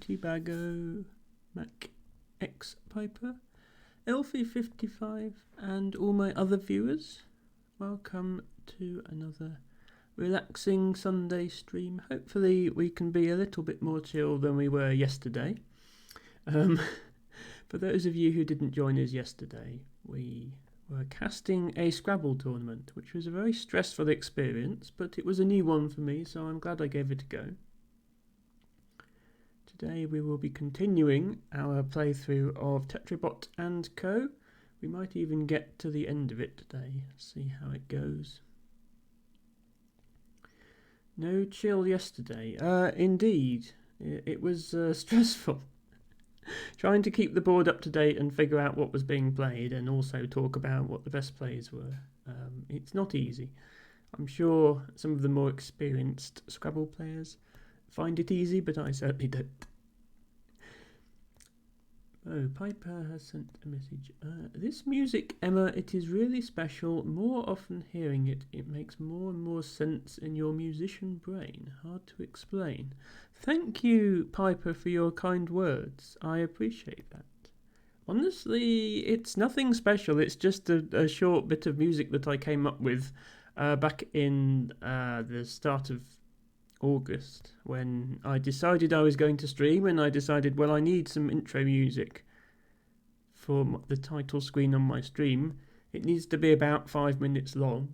Tebago, Mac X Piper, Elfie55, and all my other viewers. Welcome to another relaxing Sunday stream. Hopefully we can be a little bit more chill than we were yesterday. For those of you who didn't join us yesterday, we were casting a Scrabble tournament, which was a very stressful experience, but it was a new one for me, so I'm glad I gave it a go. Today we will be continuing our playthrough of Tetrobot and Co. We might even get to the end of it today, see how it goes. No chill yesterday. Indeed, it was stressful. Trying to keep the board up to date and figure out what was being played and also talk about what the best plays were. It's not easy. I'm sure some of the more experienced Scrabble players find it easy, but I certainly don't. Oh, Piper has sent a message. This music, Emma, it is really special. More often hearing it, it makes more and more sense in your musician brain. Hard to explain. Thank you, Piper, for your kind words. I appreciate that. Honestly, it's nothing special. It's just a short bit of music that I came up with back in the start of August, when I decided I was going to stream, and I decided, well, I need some intro music for the title screen on my stream. It needs to be about 5 minutes long.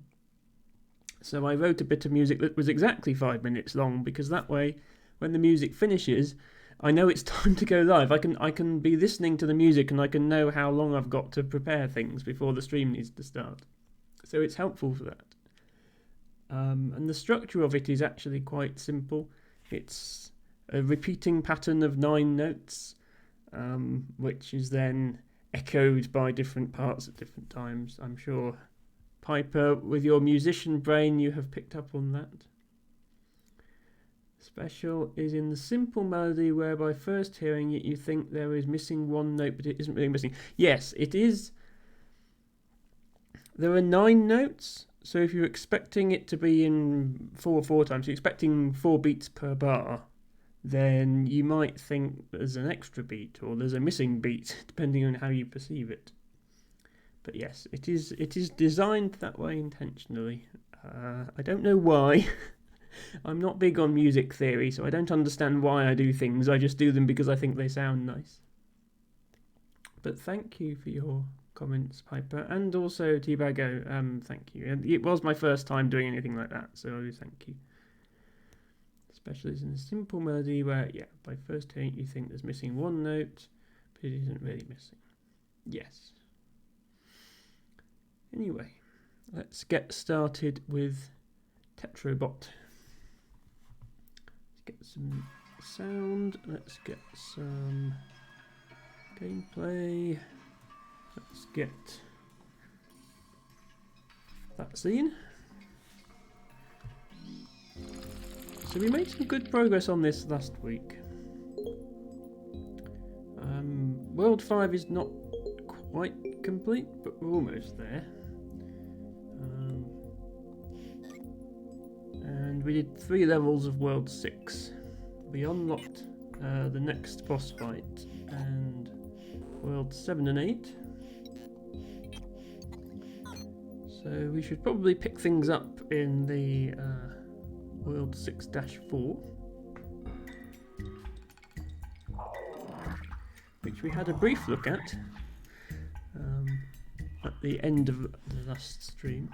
So I wrote a bit of music that was exactly 5 minutes long, because that way, when the music finishes, I know it's time to go live. I can be listening to the music and I can know how long I've got to prepare things before the stream needs to start. So it's helpful for that. And the structure of it is actually quite simple. It's a repeating pattern of 9 notes, which is then echoed by different parts at different times. I'm sure, Piper, with your musician brain, you have picked up on that. Special is in the simple melody where by first hearing it you think there is missing one note, but it isn't really missing. Yes, it is. There are 9 notes. So if you're expecting it to be in 4/4 times, you're expecting 4 beats per bar, then you might think there's an extra beat or there's a missing beat, depending on how you perceive it. But yes, it is designed that way intentionally. I don't know why. I'm not big on music theory, so I don't understand why I do things. I just do them because I think they sound nice. But thank you for your comments, Piper, and also Tebago. Thank you. And it was my first time doing anything like that, so thank you. Especially in a simple melody where, yeah, by first hearing you think there's missing one note, but it isn't really missing. Yes. Anyway, let's get started with Tetrobot. Let's get some sound. Let's get some gameplay. Let's get that scene. So we made some good progress on this last week. World 5 is not quite complete, but we're almost there. And we did 3 levels of World 6. We unlocked the next boss fight and World 7 and 8. So we should probably pick things up in the World 6-4, which we had a brief look at the end of the last stream.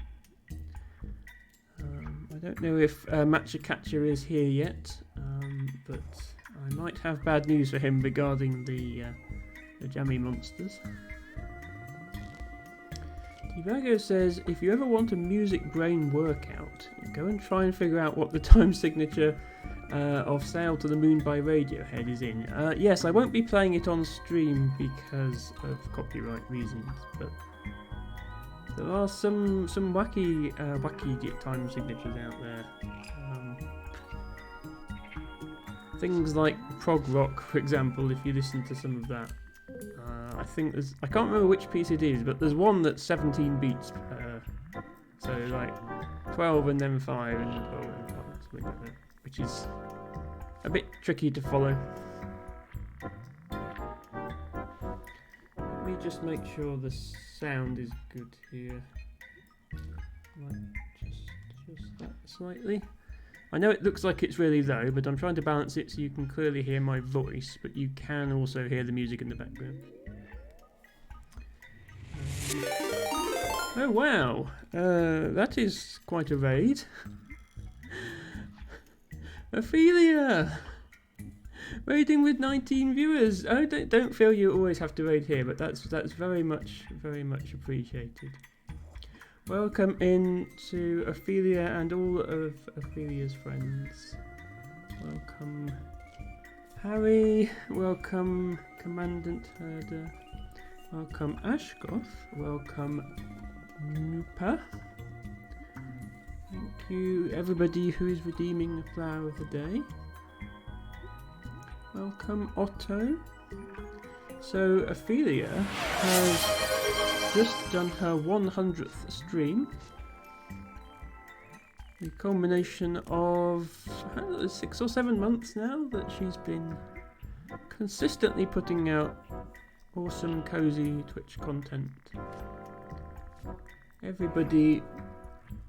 I don't know if Matcha Catcher is here yet, but I might have bad news for him regarding the jammy monsters. Tebago says, if you ever want a music brain workout, go and try and figure out what the time signature of Sail to the Moon by Radiohead is in. Yes, I won't be playing it on stream because of copyright reasons, but there are some wacky time signatures out there. Things like prog rock, for example, if you listen to some of that. I think I can't remember which piece it is, but there's one that's 17 beats, so like 12 and then 5 and 12 and 5, something like that, which is a bit tricky to follow. me just make sure the sound is good here. Right, just that slightly. I know it looks like it's really low, but I'm trying to balance it so you can clearly hear my voice, but you can also hear the music in the background. Oh wow, that is quite a raid. Ophelia! Raiding with 19 viewers. Oh, don't feel you always have to raid here, but that's very much appreciated. Welcome in to Ophelia and all of Ophelia's friends. Welcome Harry. Welcome Commandant Herder. Welcome Ashgoth. Welcome Noopa. Thank you everybody who is redeeming the flower of the day. Welcome Otto. So Ophelia has just done her 100th stream. The culmination of 6 or 7 months now that she's been consistently putting out awesome, cozy Twitch content. Everybody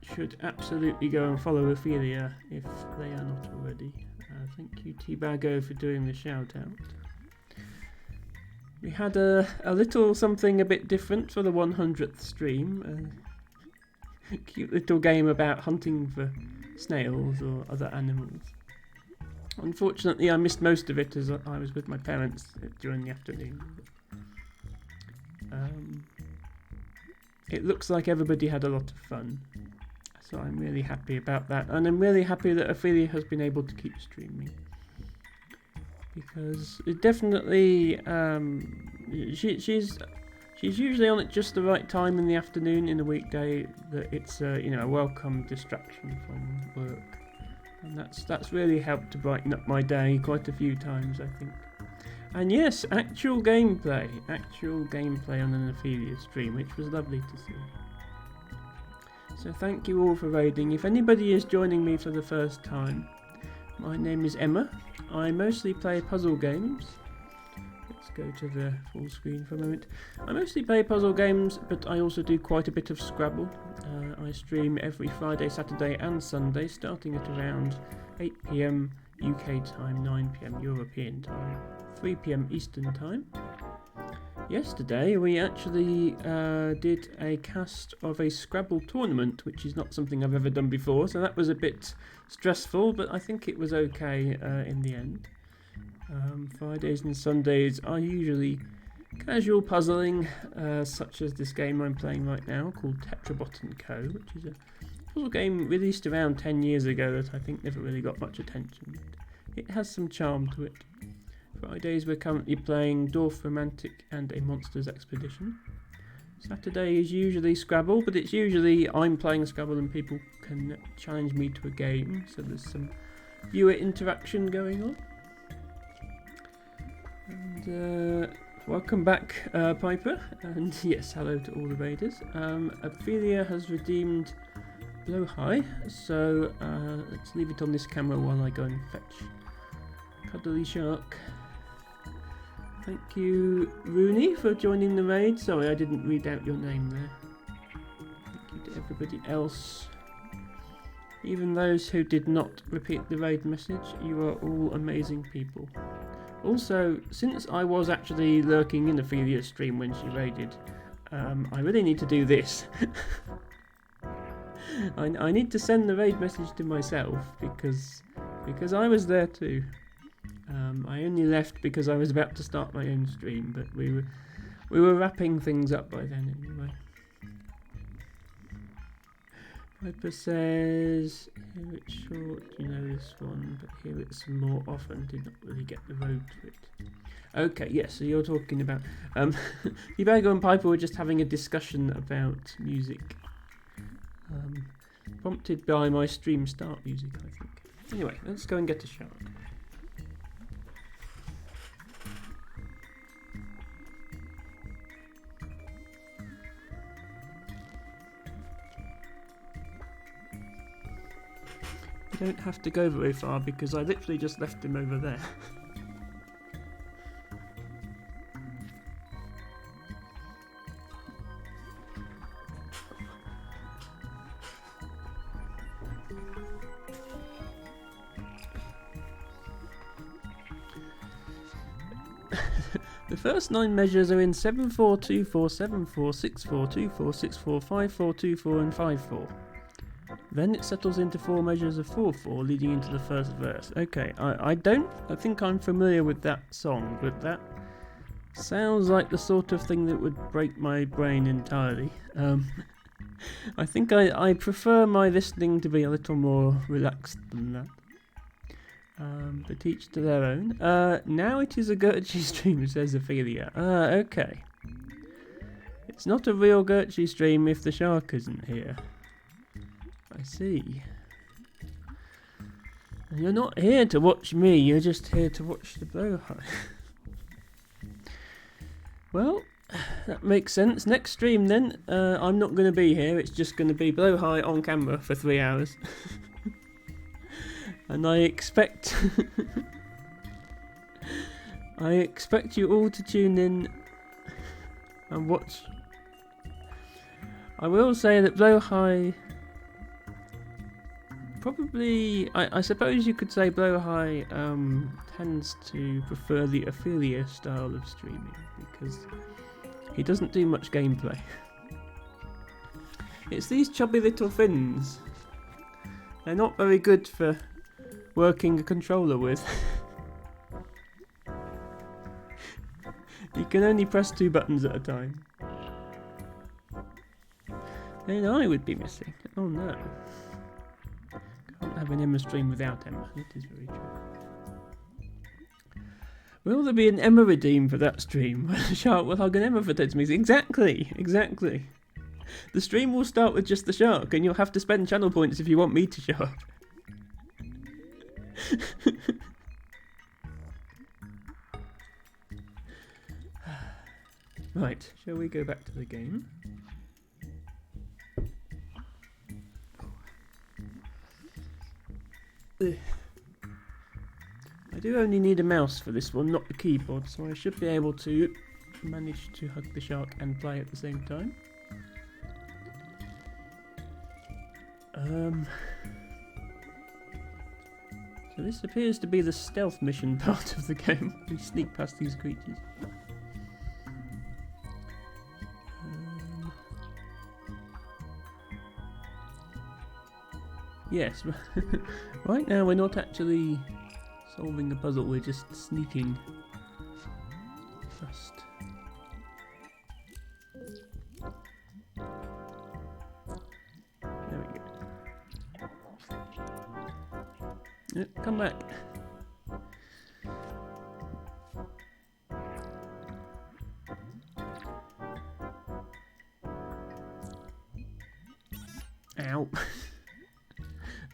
should absolutely go and follow Ophelia if they are not already. Thank you, T-Bago, for doing the shout out. We had a little something a bit different for the 100th stream. A cute little game about hunting for snails or other animals. Unfortunately, I missed most of it as I was with my parents during the afternoon. It looks like everybody had a lot of fun. So I'm really happy about that, and I'm really happy that Ophelia has been able to keep streaming, because it definitely she's usually on at just the right time in the afternoon in a weekday that it's a welcome distraction from work, and that's really helped to brighten up my day quite a few times, I think. And yes, actual gameplay on an Ophelia stream, which was lovely to see. So thank you all for raiding. If anybody is joining me for the first time, my name is Emma. I mostly play puzzle games. Let's go to the full screen for a moment. I mostly play puzzle games, but I also do quite a bit of Scrabble. I stream every Friday, Saturday and Sunday, starting at around 8 PM UK time, 9 PM European time, 3 PM Eastern time. Yesterday we actually did a cast of a Scrabble tournament, which is not something I've ever done before, so that was a bit stressful, but I think it was okay in the end. Fridays and Sundays are usually casual puzzling, such as this game I'm playing right now called Tetrobot & Co., which is a puzzle game released around 10 years ago that I think never really got much attention. It has some charm to it. Fridays we're currently playing Dwarf Romantic and A Monster's Expedition. Saturday is usually Scrabble, but it's usually I'm playing Scrabble and people can challenge me to a game, so there's some viewer interaction going on. And welcome back, Piper, and yes, hello to all the raiders. Ophelia has redeemed Blow High, so let's leave it on this camera while I go and fetch Cuddly Shark. Thank you, Rooney, for joining the raid. Sorry, I didn't read out your name there. Thank you to everybody else. Even those who did not repeat the raid message, you are all amazing people. Also, since I was actually lurking in Ophelia's stream when she raided, I really need to do this. I need to send the raid message to myself because I was there too. I only left because I was about to start my own stream, but we were wrapping things up by then anyway. Piper says, here it's short, you know this one, but here it's more often, did not really get the road to it. Okay, yes, so you're talking about... Hugo and Piper were just having a discussion about music. Prompted by my stream start music, I think. Anyway, let's go and get a shower. You don't have to go very far because I literally just left him over there. The first 9 measures are in 7/4, 2/4, 7/4, 6/4, 2/4, 6/4, 5/4, 2/4 and 5/4. Then it settles into 4 measures of 4/4, leading into the first verse. Okay, I think I'm familiar with that song, but that sounds like the sort of thing that would break my brain entirely. I think I prefer my listening to be a little more relaxed than that. But each to their own. Now it is a Gertrude stream, says Ophelia. Okay. It's not a real Gertrude stream if the shark isn't here. I see. And you're not here to watch me, you're just here to watch the blowhigh. Well, that makes sense. Next stream then, I'm not going to be here, it's just going to be blowhigh on camera for 3 hours. And I expect you all to tune in and watch. I will say that blowhigh probably, I suppose you could say blowhigh tends to prefer the Ophelia style of streaming because he doesn't do much gameplay. It's these chubby little fins. They're not very good for working a controller with. You can only press 2 buttons at a time. Then I would be missing. Oh no. Can't have an Emma stream without Emma. It is very true. Will there be an Emma redeem for that stream? The shark will hug an Emma for 10 minutes. Exactly. The stream will start with just the shark and you'll have to spend channel points if you want me to show up. Right, shall we go back to the game? I do only need a mouse for this one, not the keyboard, so I should be able to manage to hug the shark and play at the same time. So this appears to be the stealth mission part of the game. We sneak past these creatures. Yes, right now we're not actually solving the puzzle, we're just sneaking past. There we go. Come back. Ow.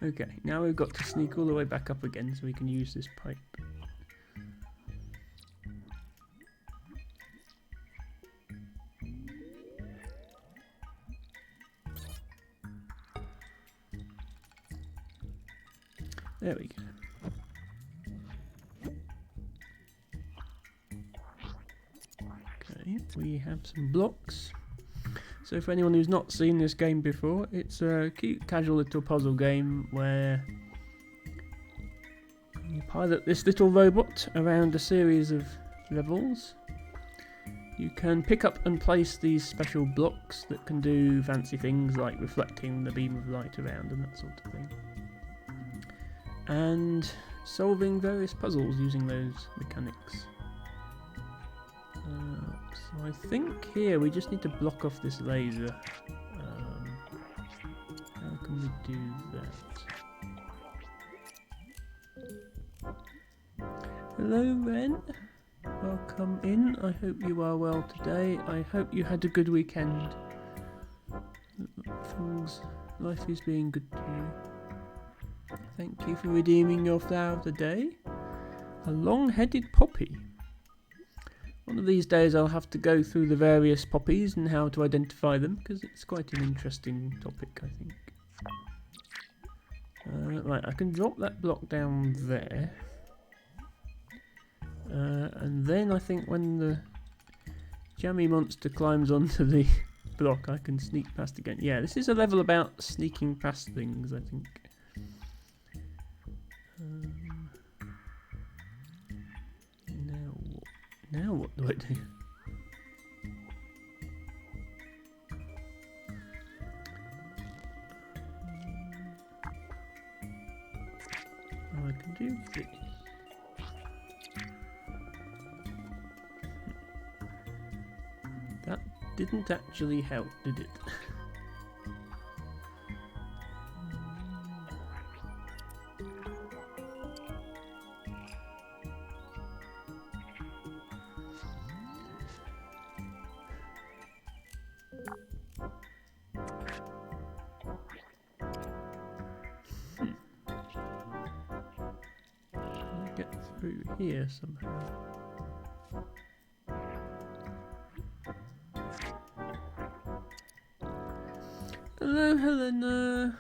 Okay, now we've got to sneak all the way back up again so we can use this pipe. There we go. Okay, we have some blocks. So for anyone who's not seen this game before, it's a cute, casual little puzzle game where you pilot this little robot around a series of levels. You can pick up and place these special blocks that can do fancy things like reflecting the beam of light around and that sort of thing. And solving various puzzles using those mechanics. So I think here we just need to block off this laser. How can we do that? Hello Ren, welcome in. I hope you are well today. I hope you had a good weekend. Life is being good to you. Thank you for redeeming your flower of the day. A long-headed poppy. One of these days I'll have to go through the various poppies and how to identify them, because it's quite an interesting topic, I think. Right, I can drop that block down there. And then I think when the jammy monster climbs onto the block, I can sneak past again. Yeah, this is a level about sneaking past things, I think. Now what do I do? Oh, I can do this. That didn't actually help, did it? Get through here somehow. Hello, Helena.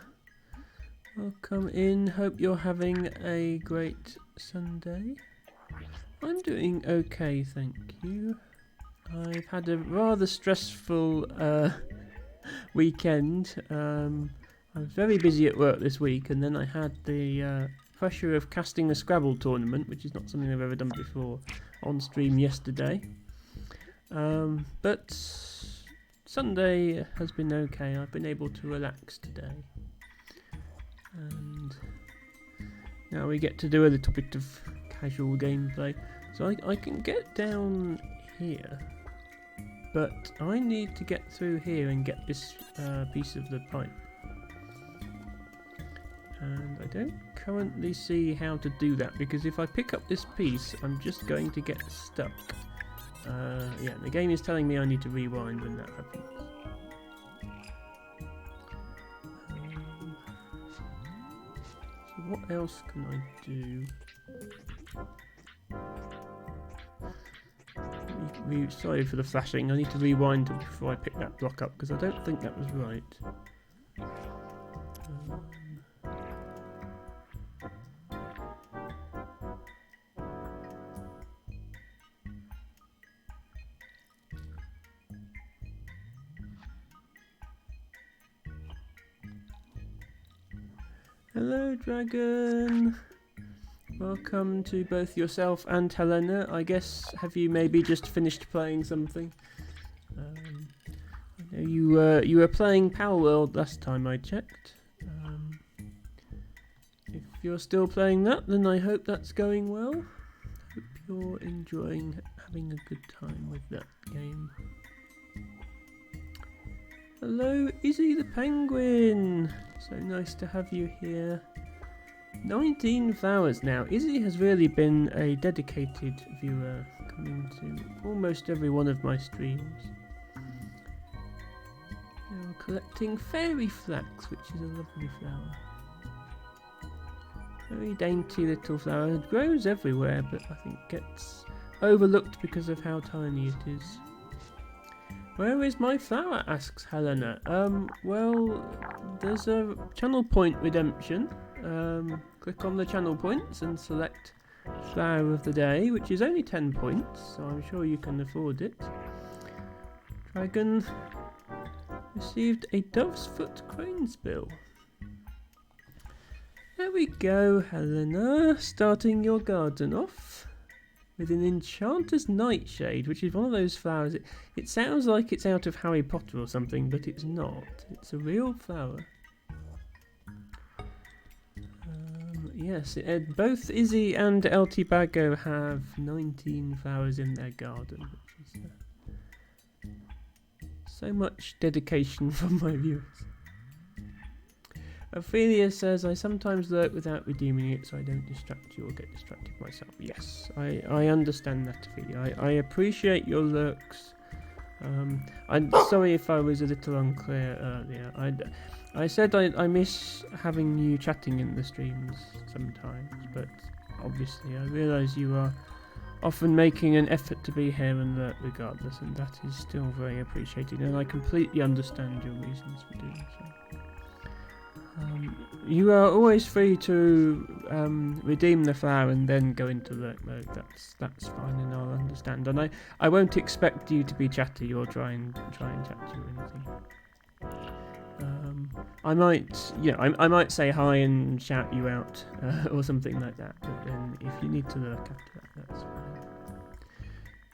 Welcome in. Hope you're having a great Sunday. I'm doing okay, thank you. I've had a rather stressful weekend. I was very busy at work this week, and then I had the pressure of casting a Scrabble tournament, which is not something I've ever done before, on stream yesterday. But Sunday has been okay. I've been able to relax today. And now we get to do a little bit of casual gameplay. So I can get down here, but I need to get through here and get this piece of the pipe. And I don't currently see how to do that, because if I pick up this piece, I'm just going to get stuck. Yeah, the game is telling me I need to rewind when that happens. So what else can I do? Sorry for the flashing, I need to rewind before I pick that block up, because I don't think that was right. Hello, Dragon. Welcome to both yourself and Helena. I guess, have you maybe just finished playing something? I know you were playing Power World last time I checked. If you're still playing that, then I hope that's going well. Hope you're enjoying having a good time with that game. Hello, Izzy the Penguin. So nice to have you here. 19 flowers now. Izzy has really been a dedicated viewer, coming to almost every one of my streams. Now collecting fairy flax, which is a lovely flower. Very dainty little flower. It grows everywhere, but I think gets overlooked because of how tiny it is. Where is my flower? Asks Helena. Well, there's a channel point redemption. Click on the channel points and select flower of the day, which is only 10 points, so I'm sure you can afford it. Dragon received a dove's foot crane's bill. There we go, Helena, starting your garden off with an enchanter's nightshade, which is one of those flowers. It sounds like it's out of Harry Potter or something, but it's not. It's a real flower. Yes, both Izzy and LT Bago have 19 flowers in their garden, which is so much dedication from my viewers. Ophelia says, I sometimes lurk without redeeming it, so I don't distract you or get distracted myself. Yes, I understand that, Ophelia. I appreciate your lurks. I'm sorry if I was a little unclear earlier. I said I miss having you chatting in the streams sometimes, but obviously I realise you are often making an effort to be here and lurk regardless, and that is still very appreciated, and I completely understand your reasons for doing so. You are always free to redeem the flower and then go into lurk mode. That's fine, and I'll understand. And I won't expect you to be chatty or try and chat to you or anything. I might say hi and shout you out or something like that. But then if you need to lurk after that, that's fine.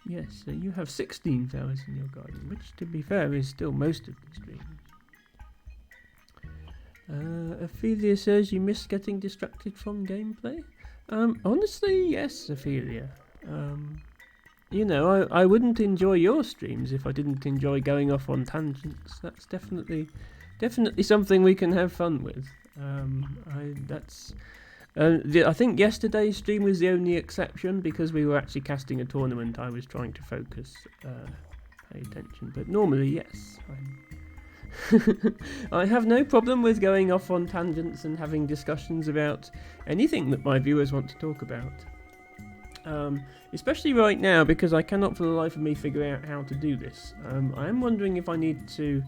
Yes, so you have 16 flowers in your garden, which, to be fair, is still most of the streams. Ophelia says you miss getting distracted from gameplay. Honestly, yes, Ophelia. You know, I wouldn't enjoy your streams if I didn't enjoy going off on tangents. That's definitely something we can have fun with. I think yesterday's stream was the only exception because we were actually casting a tournament. I was trying to focus, pay attention. But normally, yes, I have no problem with going off on tangents and having discussions about anything that my viewers want to talk about. Especially right now because I cannot for the life of me figure out how to do this. I am wondering if I need to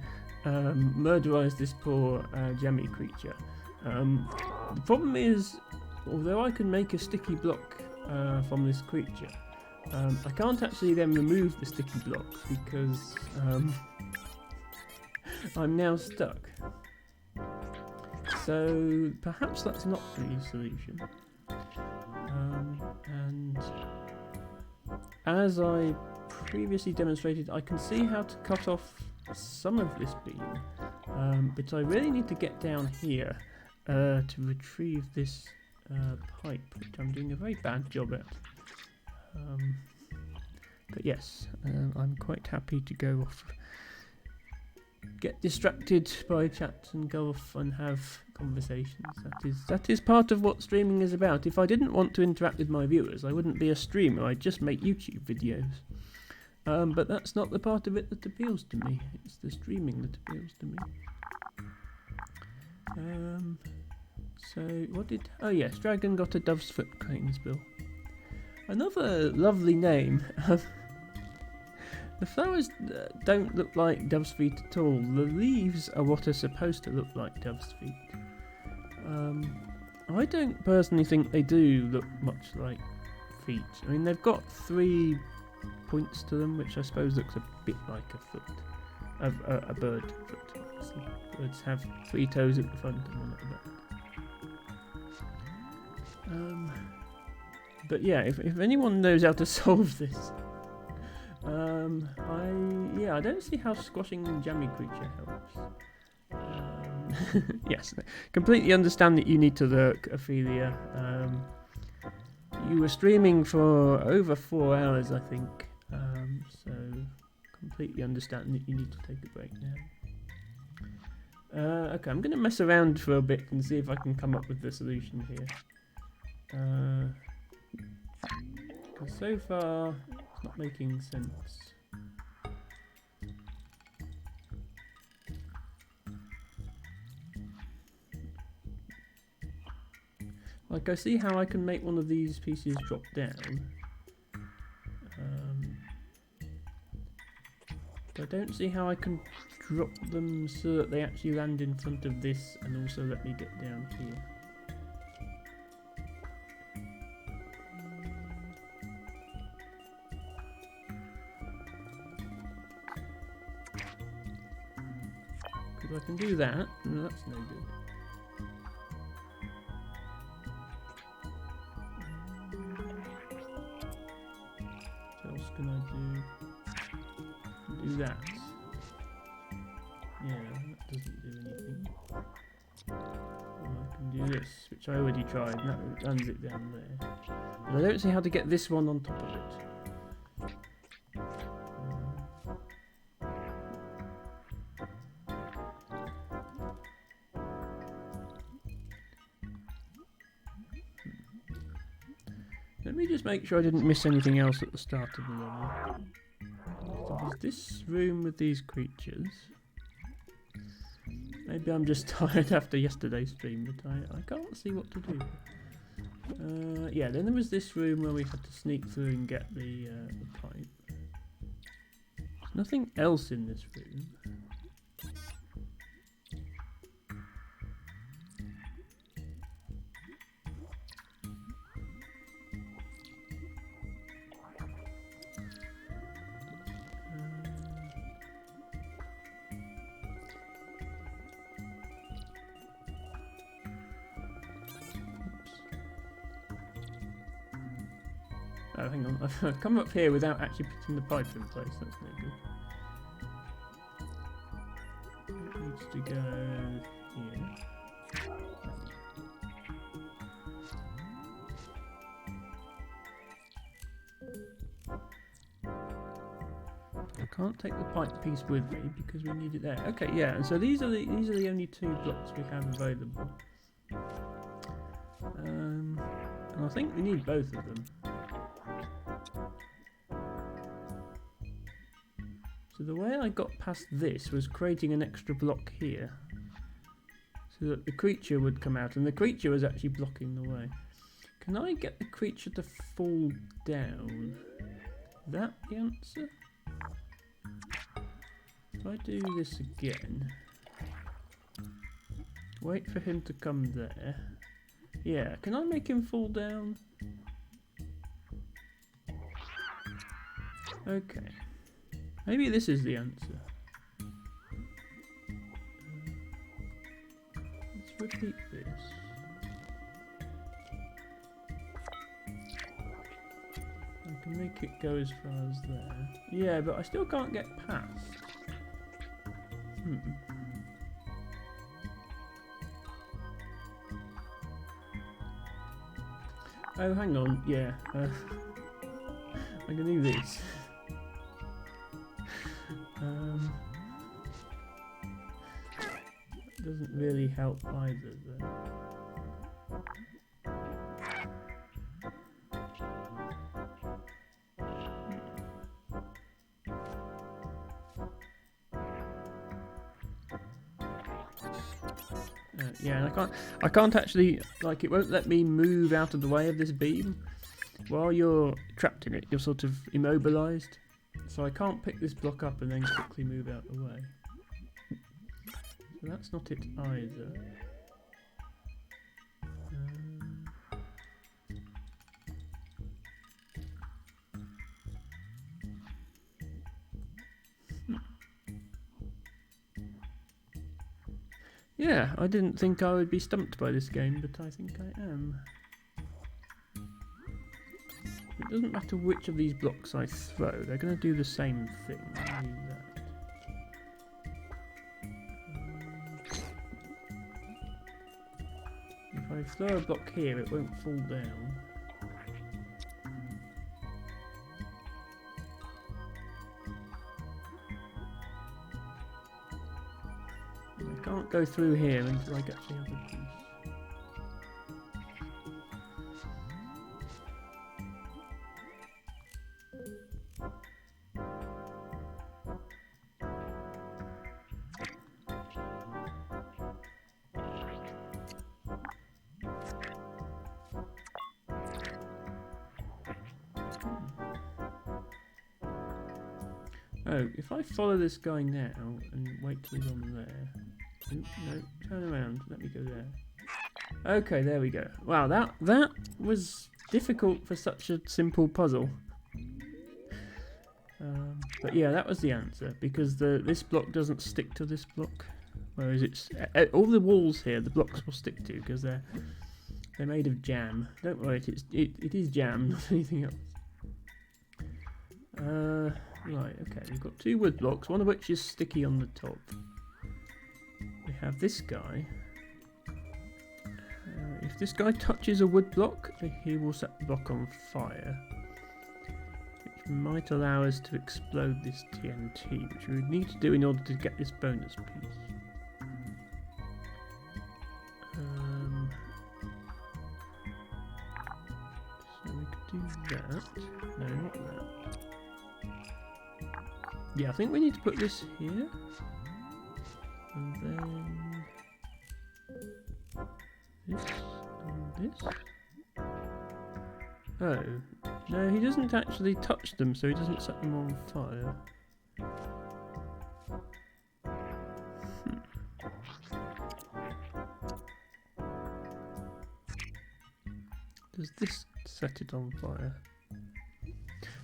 murderize this poor jammy creature. The problem is, although I can make a sticky block from this creature, I can't actually then remove the sticky blocks because I'm now stuck. So perhaps that's not the solution. And as I previously demonstrated, I can see how to cut off some of this beam, but I really need to get down here to retrieve this pipe, which I'm doing a very bad job at. But yes, I'm quite happy to go off, get distracted by chats and go off and have conversations. That is part of what streaming is about. If I didn't want to interact with my viewers, I wouldn't be a streamer. I'd just make YouTube videos. But that's not the part of it that appeals to me. It's the streaming that appeals to me. So what did? Oh yes, Dragon got a dove's foot cranes bill. Another lovely name. The flowers don't look like dove's feet at all. The leaves are what are supposed to look like dove's feet. I don't personally think they do look much like feet. I mean, they've got 3 points to them, which I suppose looks a bit like a foot. A bird foot, obviously. Birds have 3 toes at the front and 1 at the back. But yeah, if anyone knows how to solve this, I don't see how squashing jammy creature helps. Yes, completely understand that you need to lurk, Ophelia. You were streaming for over 4 hours, I think, so completely understand that you need to take a break now. Okay, I'm going to mess around for a bit and see if I can come up with the solution here. Because so far, it's not making sense. Like, I see how I can make one of these pieces drop down. But I don't see how I can drop them so that they actually land in front of this and also let me get down here. Because I can do that, and that's no good. What else can I do? Do that. Yeah, that doesn't do anything. Or I can do this, which I already tried, and that lands it down there. And I don't see how to get this one on top of it. Let me just make sure I didn't miss anything else at the start of the level. So there's this room with these creatures. Maybe I'm just tired after yesterday's stream, but I can't see what to do. Yeah, then there was this room where we had to sneak through and get the pipe. There's nothing else in this room. Oh, hang on. I've come up here without actually putting the pipe in place. That's no good. It needs to go here. I can't take the pipe piece with me because we need it there. Okay, yeah. And so these are the only 2 blocks we have available. And I think we need both of them. So the way I got past this was creating an extra block here, so that the creature would come out, and the creature was actually blocking the way. Can I get the creature to fall down? Is that the answer? If I do this again, wait for him to come there. Yeah, can I make him fall down? Okay. Maybe this is the answer. Let's repeat this. I can make it go as far as there. Yeah, but I still can't get past. Oh, hang on. Yeah. I can do this. Doesn't really help either, though. Yeah, and I can't actually, like, it won't let me move out of the way of this beam. While you're trapped in it, you're sort of immobilized. So I can't pick this block up and then quickly move out the way. So that's not it either. Yeah, I didn't think I would be stumped by this game, but I think I am. It doesn't matter which of these blocks I throw, they're going to do the same thing. I'll do that. If I throw a block here, it won't fall down. I can't go through here until I get the other piece. Oh, if I follow this guy now and wait till he's on there. Oops, no, turn around, let me go there. Okay, there we go. Wow, that was difficult for such a simple puzzle. But yeah, that was the answer, because this block doesn't stick to this block. Whereas it's all the walls here, the blocks will stick to, because they're made of jam. Don't worry, it is jam, not anything else. Right, okay, we've got 2 wood blocks, one of which is sticky on the top. We have this guy. If this guy touches a wood block, he will set the block on fire, which might allow us to explode this TNT, which we would need to do in order to get this bonus piece. So we could do that. No, not that. Yeah, I think we need to put this here. And then this and this. Oh, no, he doesn't actually touch them, so he doesn't set them on fire. Does this set it on fire?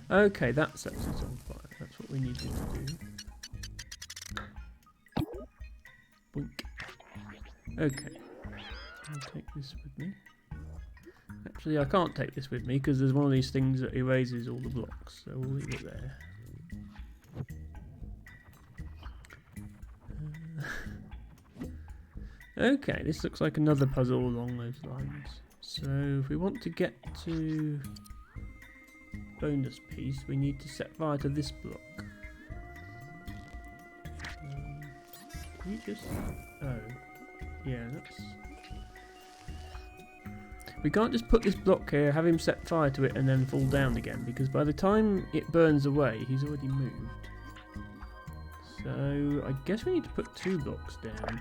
Okay, that sets it on fire. That's what we needed to do. Boink. Okay. I'll take this with me. Actually, I can't take this with me because there's one of these things that erases all the blocks, so we'll leave it there. Okay, this looks like another puzzle along those lines. So if we want to get to bonus piece, we need to set fire to this block. You just... oh, yeah, that's... we can't just put this block here, have him set fire to it and then fall down again, because by the time it burns away, he's already moved. So I guess we need to put 2 blocks down.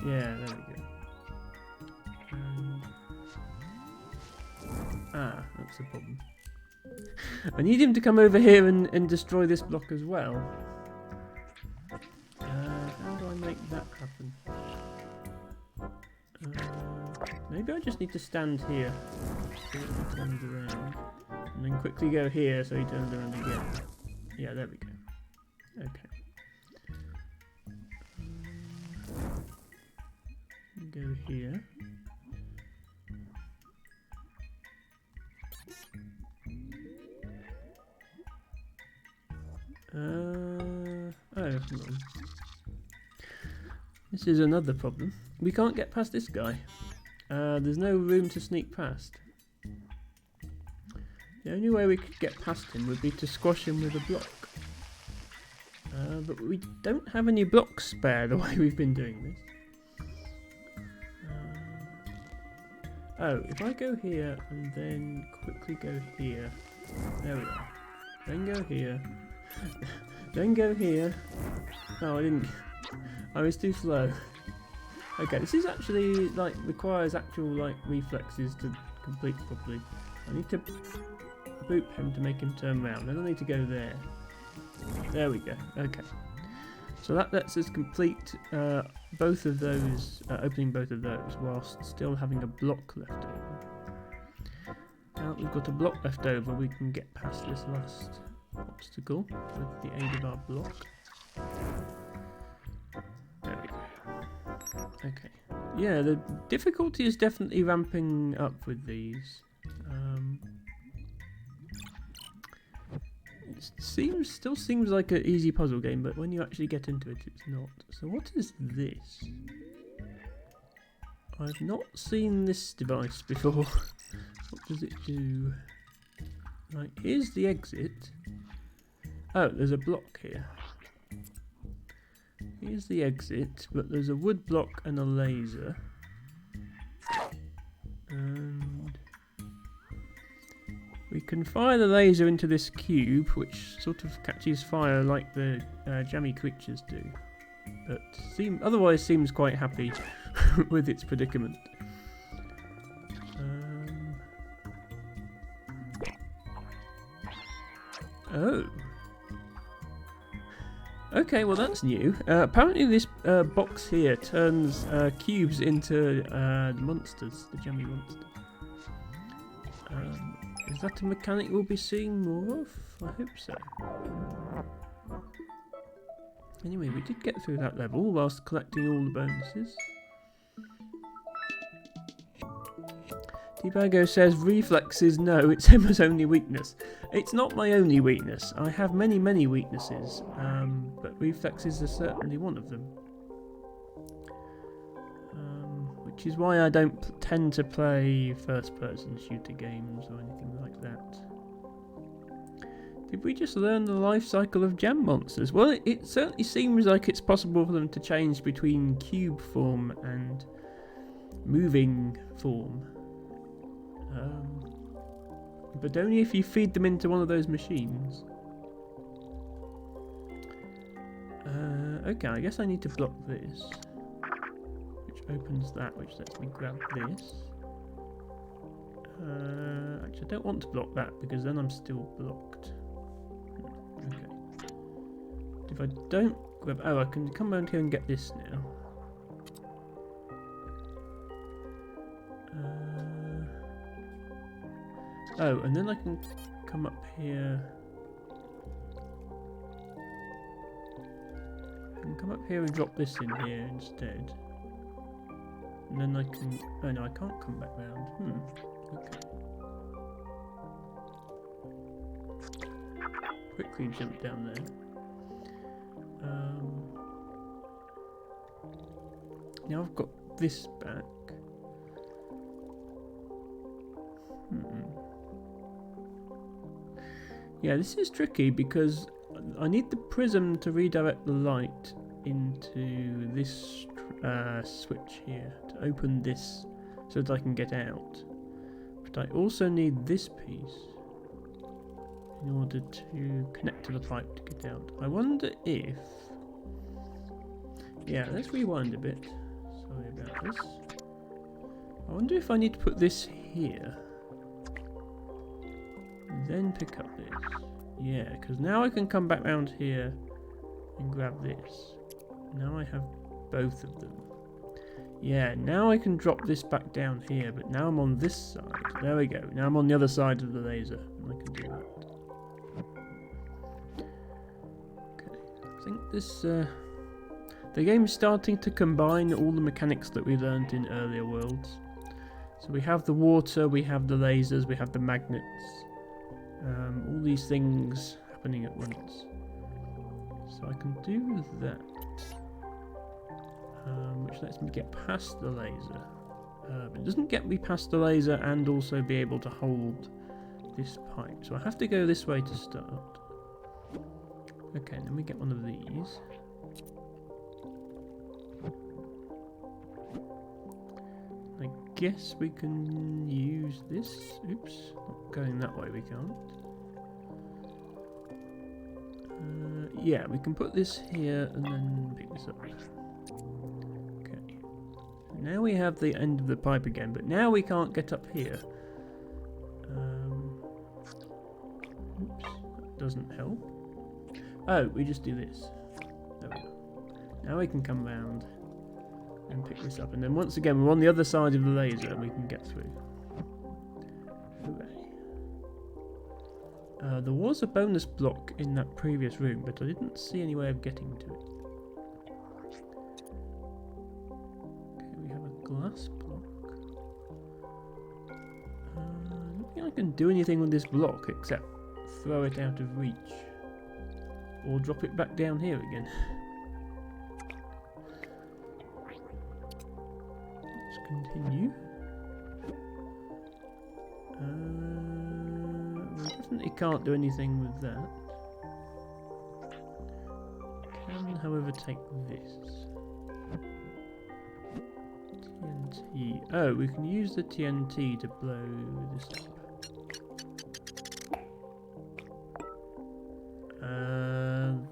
Yeah, there we go. And that's the problem. I need him to come over here and destroy this block as well. How do I make that happen? Maybe I just need to stand here so that he turns around. And then quickly go here so he turns around again. Yeah, there we go. Okay. Go here. Oh, hold on. This is another problem. We can't get past this guy. There's no room to sneak past. The only way we could get past him would be to squash him with a block. But we don't have any blocks spare the way we've been doing this. Oh, if I go here and then quickly go here. There we are. Then go here. Then go here. Oh, I didn't... I was too slow. Okay, this is actually, like, requires actual, like, reflexes to complete properly. I need to boot him to make him turn around. Then I need to go there. There we go. Okay. So that lets us complete both of those, opening both of those, whilst still having a block left over. Now that we've got a block left over, we can get past this last obstacle with the aid of our block. There we go. Okay. Yeah, the difficulty is definitely ramping up with these. It still seems like an easy puzzle game, but when you actually get into it, it's not. So what is this? I've not seen this device before. What does it do? Right, here's the exit. Oh, there's a block here. Here's the exit, but there's a wood block and a laser. And we can fire the laser into this cube, which sort of catches fire like the jammy creatures do. But otherwise seems quite happy with its predicament. Oh. Okay, well that's new. Apparently this box here turns cubes into the monsters, the jammy monsters. Is that a mechanic we'll be seeing more of? I hope so. Anyway, we did get through that level whilst collecting all the bonuses. T-Bago says reflexes, no, it's Emma's only weakness. It's not my only weakness. I have many, many weaknesses, but reflexes are certainly one of them. Which is why I don't tend to play first-person shooter games or anything like that. Did we just learn the life cycle of jam monsters? Well, it certainly seems like it's possible for them to change between cube form and moving form. But only if you feed them into one of those machines. Okay, I guess I need to block this. Which opens that, which lets me grab this. Actually, I don't want to block that because then I'm still blocked. Okay. If I don't grab... oh, I can come around here and get this now. Oh, and then I can come up here. I can come up here and drop this in here instead. and then I can... Oh no, I can't come back round. Okay. Quickly jump down there. Now I've got this back. Yeah, this is tricky because I need the prism to redirect the light into this switch here to open this so that I can get out. But I also need this piece in order to connect to the pipe to get out. I wonder if... Yeah, let's rewind a bit. Sorry about this. I wonder if I need to put this here. Then pick up this. Yeah, because now I can come back round here and grab this. Now I have both of them. Yeah, now I can drop this back down here, but now I'm on this side. There we go. Now I'm on the other side of the laser, and I can do that. Okay, I think this... the game's starting to combine all the mechanics that we learned in earlier worlds. So we have the water, we have the lasers, we have the magnets. All these things happening at once. So I can do that. Which lets me get past the laser. But it doesn't get me past the laser and also be able to hold this pipe. So I have to go this way to start. Okay, then we get one of these. I guess we can use this. Oops, not going that way, we can't. Yeah, we can put this here and then pick this up. Okay. Now we have the end of the pipe again, but now we can't get up here. Oops, that doesn't help. Oh, we just do this. There we go. Now we can come round and pick this up, and then once again we're on the other side of the laser and we can get through. Hooray. There was a bonus block in that previous room, but I didn't see any way of getting to it. Okay, we have a glass block. I don't think I can do anything with this block except throw it out of reach. Or drop it back down here again. Continue. We definitely can't do anything with that. Can, however, take this. TNT. Oh, we can use the TNT to blow this up.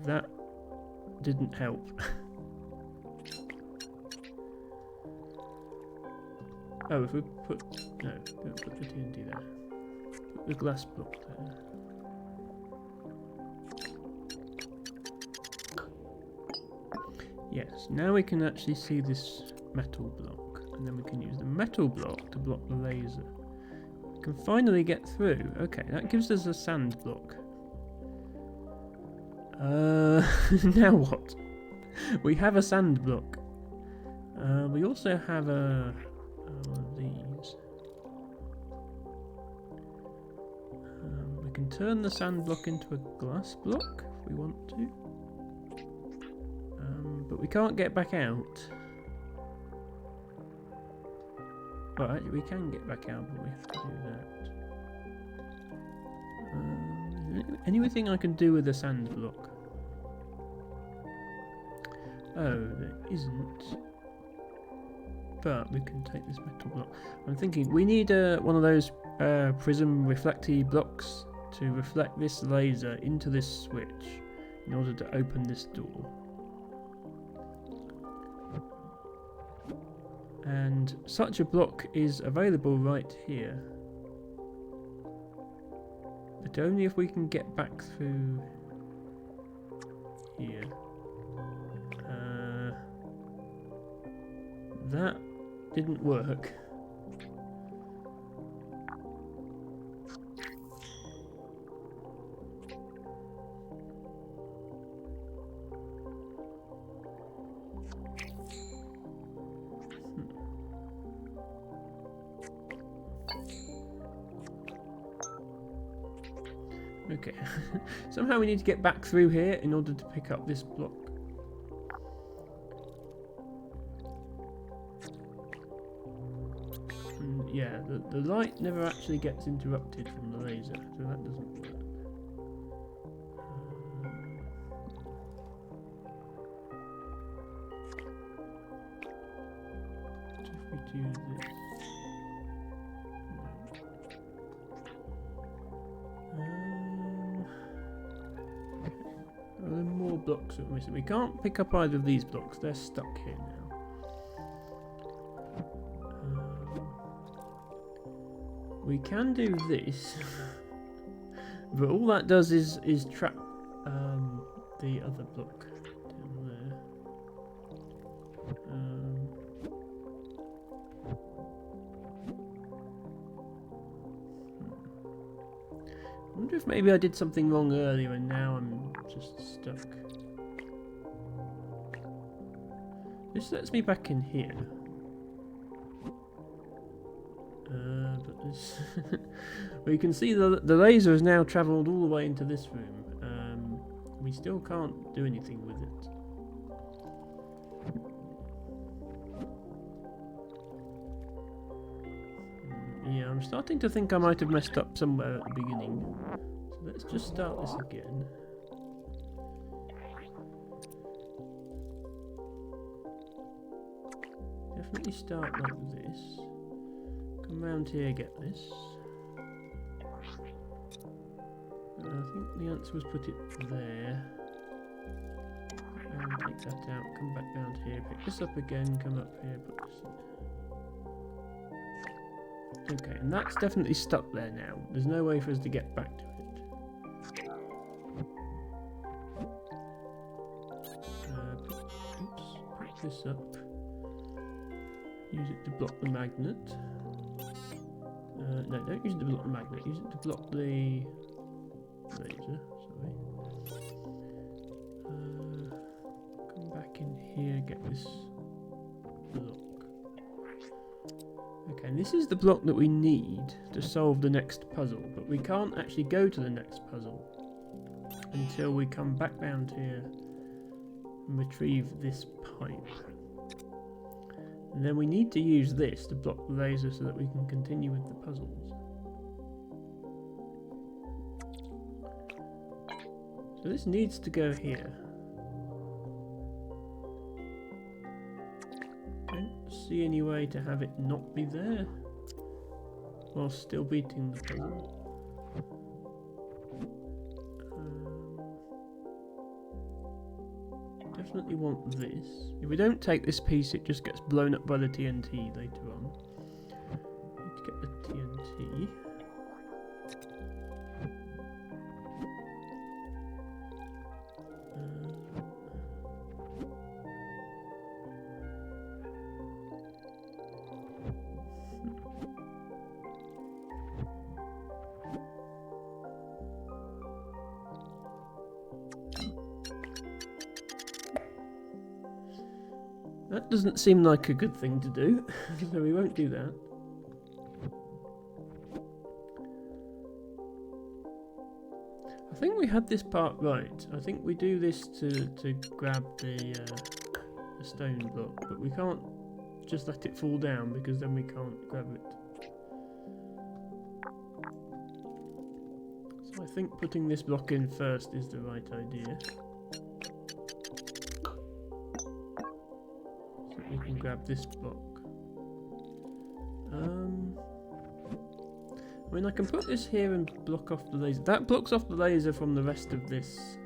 That didn't help. Oh, if we put... No, don't put the TNT there. Put the glass block there. Yes, now we can actually see this metal block. And then we can use the metal block to block the laser. We can finally get through. Okay, that gives us a sand block. Now what? We have a sand block. We also have a... one of these. We can turn the sand block into a glass block if we want to. But we can't get back out. Well, actually we can get back out, but we have to do that. Anything I can do with the sand block? Oh, there isn't. But we can take this metal block. I'm thinking we need one of those prism reflecty blocks to reflect this laser into this switch in order to open this door. And such a block is available right here. But only if we can get back through here. That didn't work. Okay. Somehow we need to get back through here in order to pick up this block. And yeah, the light never actually gets interrupted from the laser, so that doesn't work. If we do this. There are more blocks that we're missing. We can't pick up either of these blocks, they're stuck here now. We can do this, but all that does is trap the other block down there. I wonder if maybe I did something wrong earlier and now I'm just stuck. This lets me back in here. But this we can see the laser has now travelled all the way into this room. We still can't do anything with it. Yeah, I'm starting to think I might have messed up somewhere at the beginning. So let's just start this again. Definitely start like this. Come round here, get this. I think the answer was put it there. And take that out, come back round here, pick this up again, come up here, put this in. Okay, and that's definitely stuck there now. There's no way for us to get back to it. Pick this up. Use it to block the magnet. No, don't use it to block the magnet. Use it to block the laser. Sorry. Come back in here. Get this block. Okay, and this is the block that we need to solve the next puzzle, but we can't actually go to the next puzzle until we come back round here and retrieve this pipe. And then we need to use this to block the laser so that we can continue with the puzzles. So this needs to go here. Don't see any way to have it not be there while still beating the puzzle. Definitely want this. If we don't take this piece, it just gets blown up by the TNT later on. Need to get the TNT. That doesn't seem like a good thing to do, so we won't do that. I think we had this part right. I think we do this to grab the stone block, but we can't just let it fall down because then we can't grab it. So I think putting this block in first is the right idea. We can grab this block. I mean, I can put this here and block off the laser. That blocks off the laser from the rest of this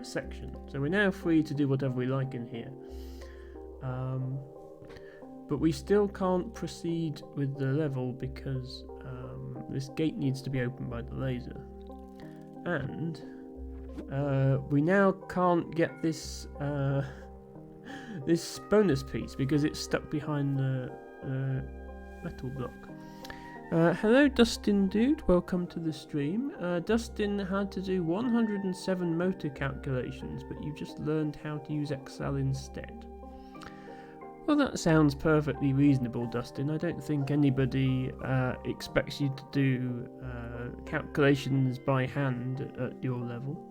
section. So we're now free to do whatever we like in here. But we still can't proceed with the level because this gate needs to be opened by the laser. And we now can't get this this bonus piece because it's stuck behind the metal block. Hello Dustin dude, welcome to the stream. Dustin had to do 107 motor calculations, but you just learned how to use Excel instead. Well, that sounds perfectly reasonable, Dustin. I don't think anybody expects you to do calculations by hand at your level.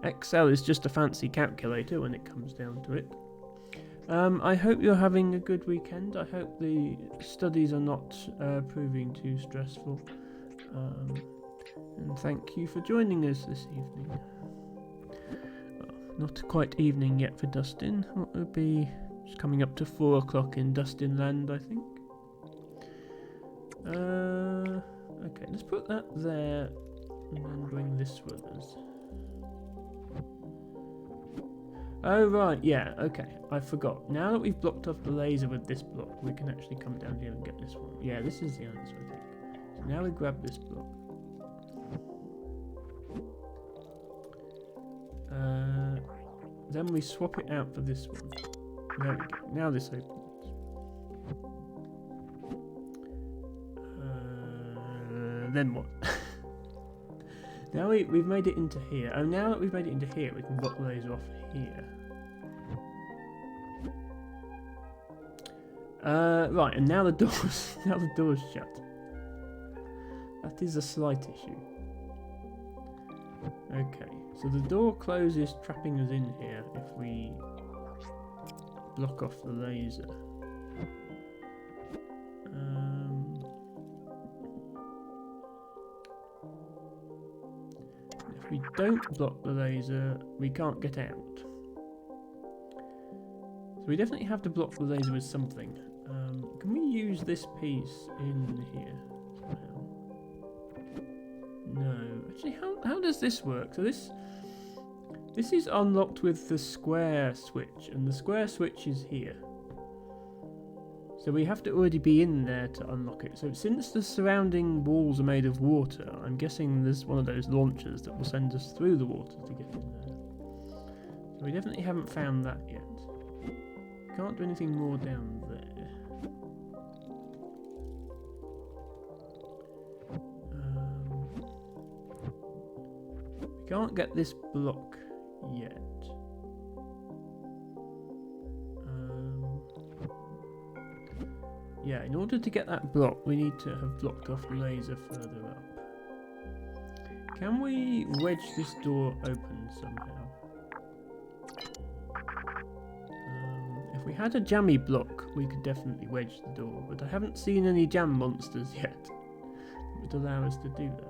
Excel is just a fancy calculator when it comes down to it. I hope you're having a good weekend. I hope the studies are not proving too stressful. And thank you for joining us this evening. Not quite evening yet for Dustin. What would be just coming up to 4 o'clock in Dustin land, I think. Okay, let's put that there and then bring this with us. Oh right, yeah, okay, I forgot. Now that we've blocked off the laser with this block, we can actually come down here and get this one. Yeah, this is the answer, I think. So now we grab this block. Then we swap it out for this one. There we go. Now this opens. Then what? Now we've made it into here. And now that we've made it into here, we can block the laser off here. Right, and now the door's shut. That is a slight issue. Okay, so the door closes, trapping us in here if we block off the laser. If we don't block the laser, we can't get out. So we definitely have to block the laser with something. Can we use this piece in here somehow? No. Actually, how does this work? So this is unlocked with the square switch, and the square switch is here. So we have to already be in there to unlock it. So since the surrounding walls are made of water, I'm guessing there's one of those launchers that will send us through the water to get in there. So we definitely haven't found that yet. Can't do anything more down there. We can't get this block yet. Yeah, in order to get that block, we need to have blocked off the laser further up. Can we wedge this door open somehow? If we had a jammy block, we could definitely wedge the door, but I haven't seen any jam monsters yet that would allow us to do that.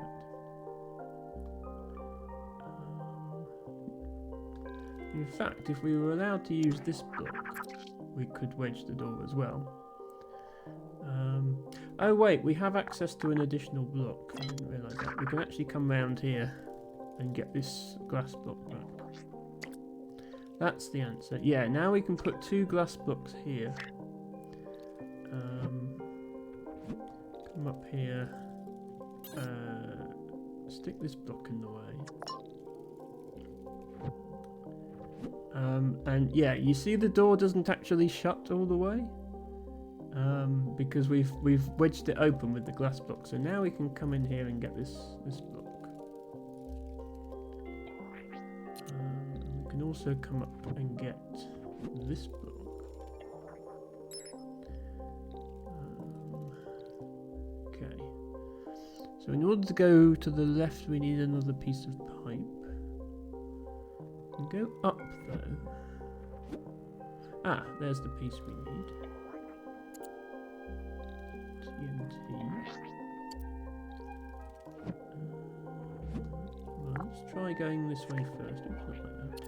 In fact, if we were allowed to use this block, we could wedge the door as well. Oh wait, we have access to an additional block. I didn't realise that. We can actually come round here and get this glass block back. That's the answer. Yeah, now we can put 2 glass blocks here. Come up here. Stick this block in the way. And yeah, you see the door doesn't actually shut all the way. Because we've wedged it open with the glass block. So now we can come in here and get this block. We can also come up and get this block. Okay. So in order to go to the left, we need another piece of pipe. We go up though. Ah, there's the piece we need. Well, let's try going this way first. Oops, not like that.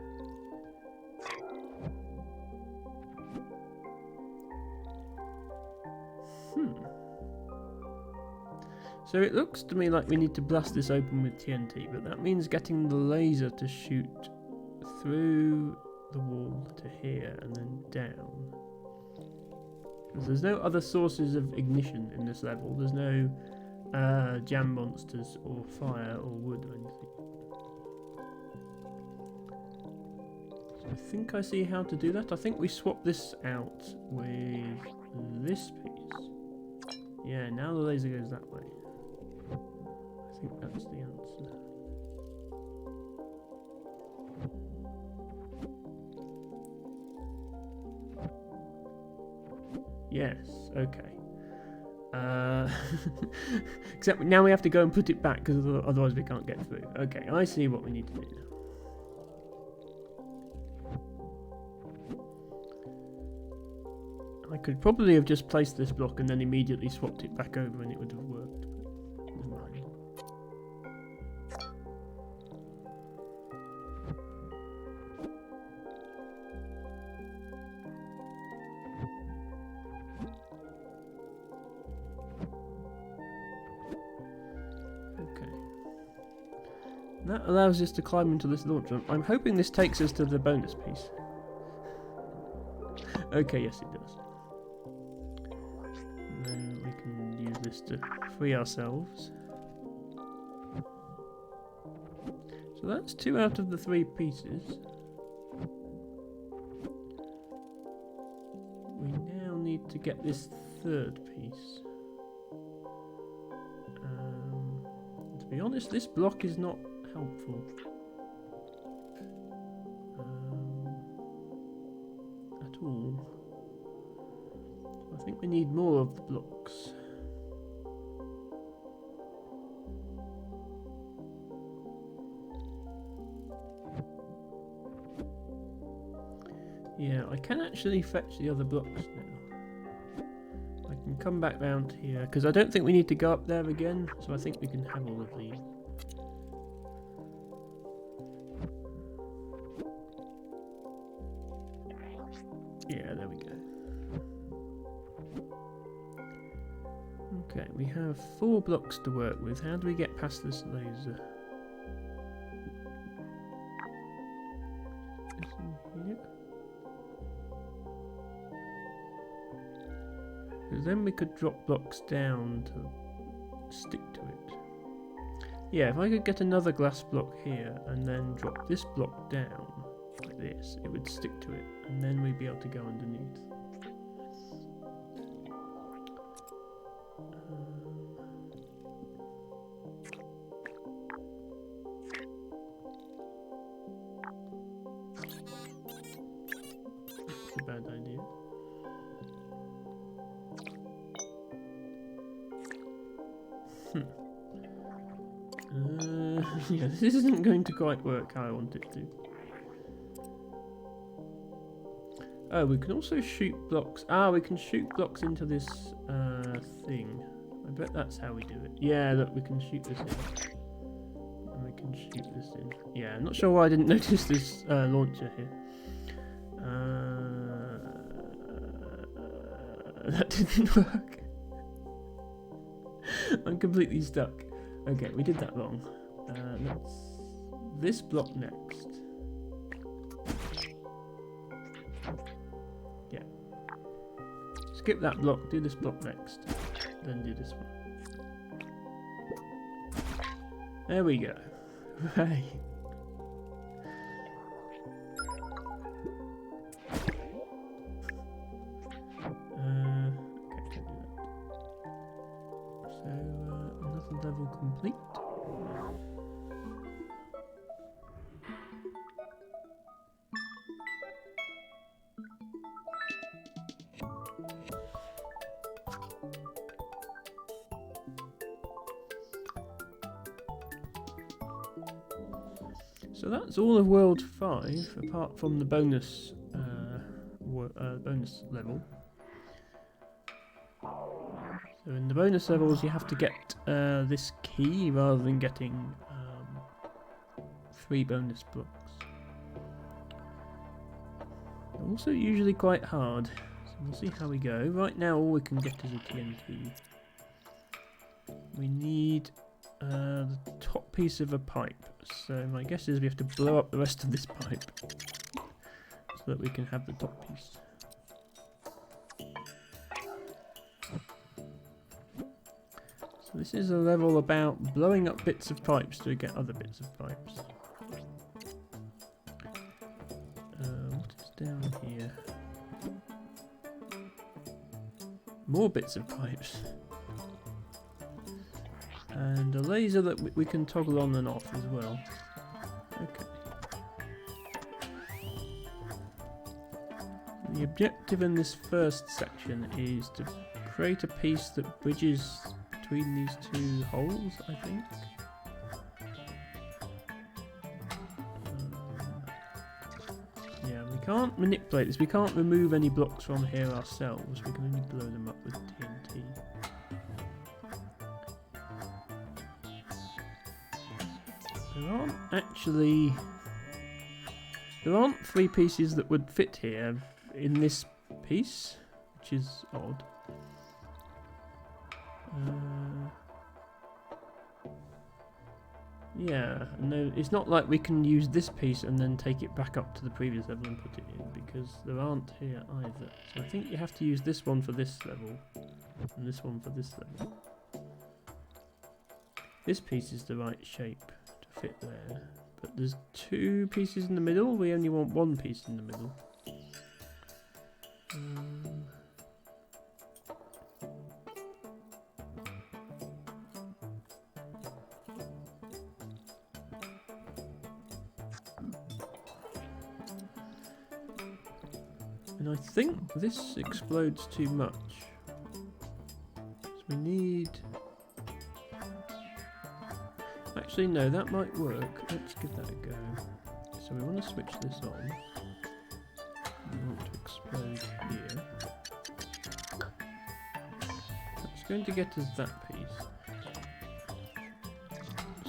So it looks to me like we need to blast this open with TNT, but that means getting the laser to shoot through the wall to here and then down. There's no other sources of ignition in this level. There's no jam monsters or fire or wood or anything. So I think I see how to do that. I think we swap this out with this piece. Yeah, now the laser goes that way. I think that's the answer. Yes, okay. Except now we have to go and put it back because otherwise we can't get through. Okay, I see what we need to do now. I could probably have just placed this block and then immediately swapped it back over and it would have worked. But never mind. That allows us to climb into this launch room. I'm hoping this takes us to the bonus piece. Okay, yes it does. And then we can use this to free ourselves. So that's 2 out of the 3 pieces. We now need to get this 3rd piece. To be honest, this block is not helpful. At all. I think we need more of the blocks. Yeah, I can actually fetch the other blocks now. I can come back round here, because I don't think we need to go up there again, so I think we can have all of these. Yeah, there we go. Okay, we have 4 blocks to work with. How do we get past this laser? Is in here? Because then we could drop blocks down to stick to it. Yeah, if I could get another glass block here and then drop this block down like this, it would stick to it, and then we'd be able to go underneath. That's a bad idea. Yeah, this isn't going to quite work how I want it to. Oh, we can also shoot blocks. Ah, we can shoot blocks into this thing. I bet that's how we do it. Yeah, look, we can shoot this in. And we can shoot this in. Yeah, I'm not sure why I didn't notice this launcher here. That didn't work. I'm completely stuck. Okay, we did that wrong. Let's this block next. Yeah. Skip that block, do this block next. Then do this one. There we go. Right. Okay, can't do that. So, another level complete. So that's all of World 5, apart from the bonus bonus level. So in the bonus levels you have to get this key rather than getting 3 bonus blocks. They're also usually quite hard, so we'll see how we go. Right now all we can get is a TNT. We need the top piece of a pipe, so my guess is we have to blow up the rest of this pipe so that we can have the top piece. So this is a level about blowing up bits of pipes to get other bits of pipes. What is down here? More bits of pipes. And a laser that we can toggle on and off as well. Okay. The objective in this first section is to create a piece that bridges between these two holes, I think. Yeah, we can't manipulate this. We can't remove any blocks from here ourselves. We can only blow them up with TNT. There aren't three pieces that would fit here in this piece, which is odd. Yeah, no, it's not like we can use this piece and then take it back up to the previous level and put it in, because there aren't here either. So I think you have to use this one for this level, and this one for this level. This piece is the right shape to fit there, but there's two pieces in the middle. We only want one piece in the middle. And I think this explodes too much. So we need... Actually, no, that might work. Let's give that a go. So we want to switch this on. We want to explode here. That's going to get us that piece.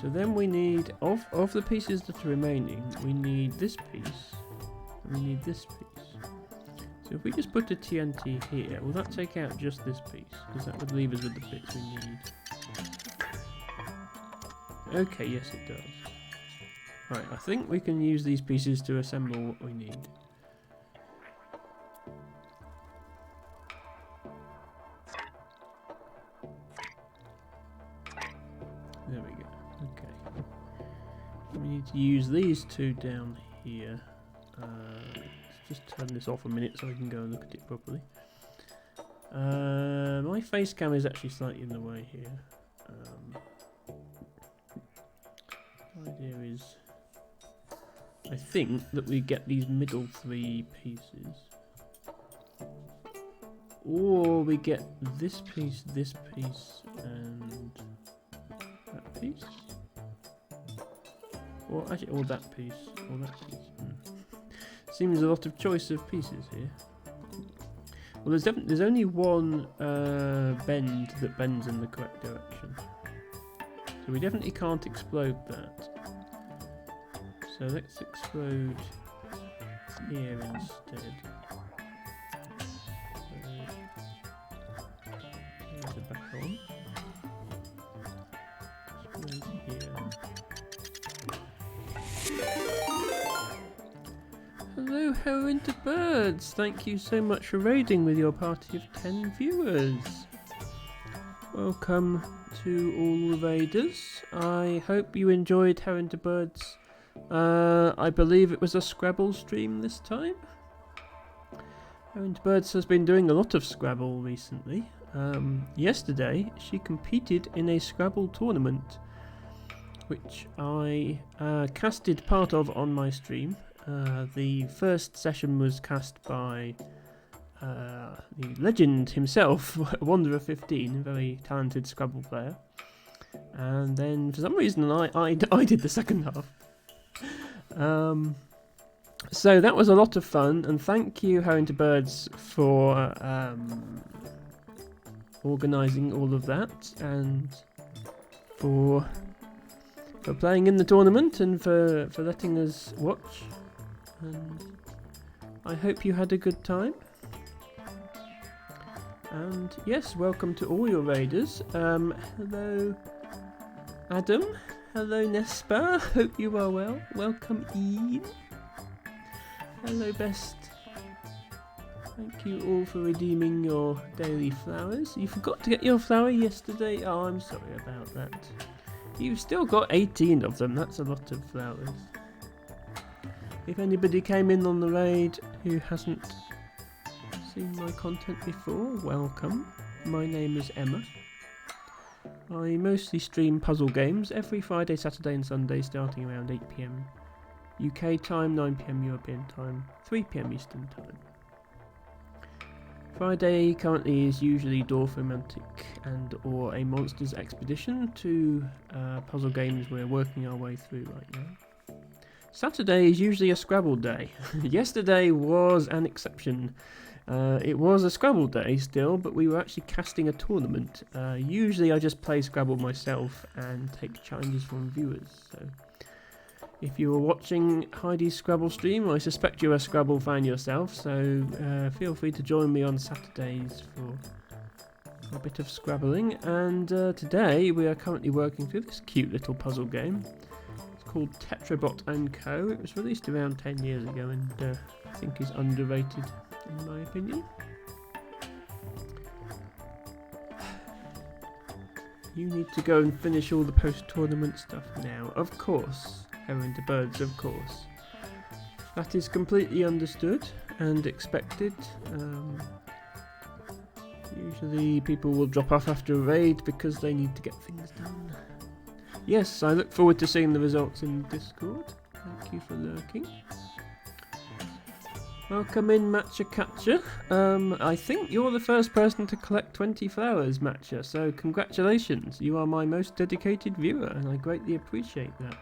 So then we need, of the pieces that are remaining, we need this piece, and we need this piece. So if we just put a TNT here, will that take out just this piece? Because that would leave us with the bits we need. Okay, yes it does. Right, I think we can use these pieces to assemble what we need. There we go. Okay. We need to use these two down here. Let's just turn this off a minute so I can go and look at it properly. My face cam is actually slightly in the way here. The idea is, I think that we get these middle three pieces, or we get this piece, and that piece, or actually, or that piece, or that piece. Seems a lot of choice of pieces here. Well, there's only one bend that bends in the correct direction. So we definitely can't explode that. So let's explode here instead. So there's it back on. Explode here. Hello, Heron to Birds. Thank you so much for raiding with your party of 10 viewers. Welcome to all the raiders. I hope you enjoyed Heron to Birds. I believe it was a Scrabble stream this time. Heron to Birds has been doing a lot of Scrabble recently. Yesterday she competed in a Scrabble tournament, which I casted part of on my stream. The first session was cast by the legend himself, Wanderer 15, a very talented Scrabble player. And then for some reason I did the second half. So that was a lot of fun, and thank you, Heron to Birds, for organising all of that, and for playing in the tournament, and for letting us watch. And I hope you had a good time. And yes, welcome to all your raiders. Hello Adam, hello Nespa, hope you are well. Welcome Ian. Hello Best. Thank you all for redeeming your daily flowers. You forgot to get your flower yesterday. Oh, I'm sorry about that. You've still got 18 of them, that's a lot of flowers. If anybody came in on the raid who hasn't seen my content before, welcome. My name is Emma. I mostly stream puzzle games every Friday, Saturday and Sunday starting around 8 PM UK time, 9 PM European time, 3 PM Eastern time. Friday currently is usually Dwarf Romantic and or a Monsters Expedition, two puzzle games we're working our way through right now. Saturday is usually a Scrabble day. Yesterday was an exception. It was a Scrabble day still, but we were actually casting a tournament. Usually I just play Scrabble myself and take challenges from viewers. So if you were watching Heidi's Scrabble stream, I suspect you're a Scrabble fan yourself, so feel free to join me on Saturdays for a bit of Scrabbling. And today we are currently working through this cute little puzzle game. It's called Tetrobot & Co. It was released around 10 years ago and I think is underrated in my opinion. You need to go and finish all the post-tournament stuff now, of course. Heron to birds, of course. That is completely understood and expected. Usually people will drop off after a raid because they need to get things done. Yes, I look forward to seeing the results in Discord. Thank you for lurking. Welcome in, Matcha Catcher. I think you're the first person to collect 20 flowers, Matcha, so congratulations. You are my most dedicated viewer and I greatly appreciate that.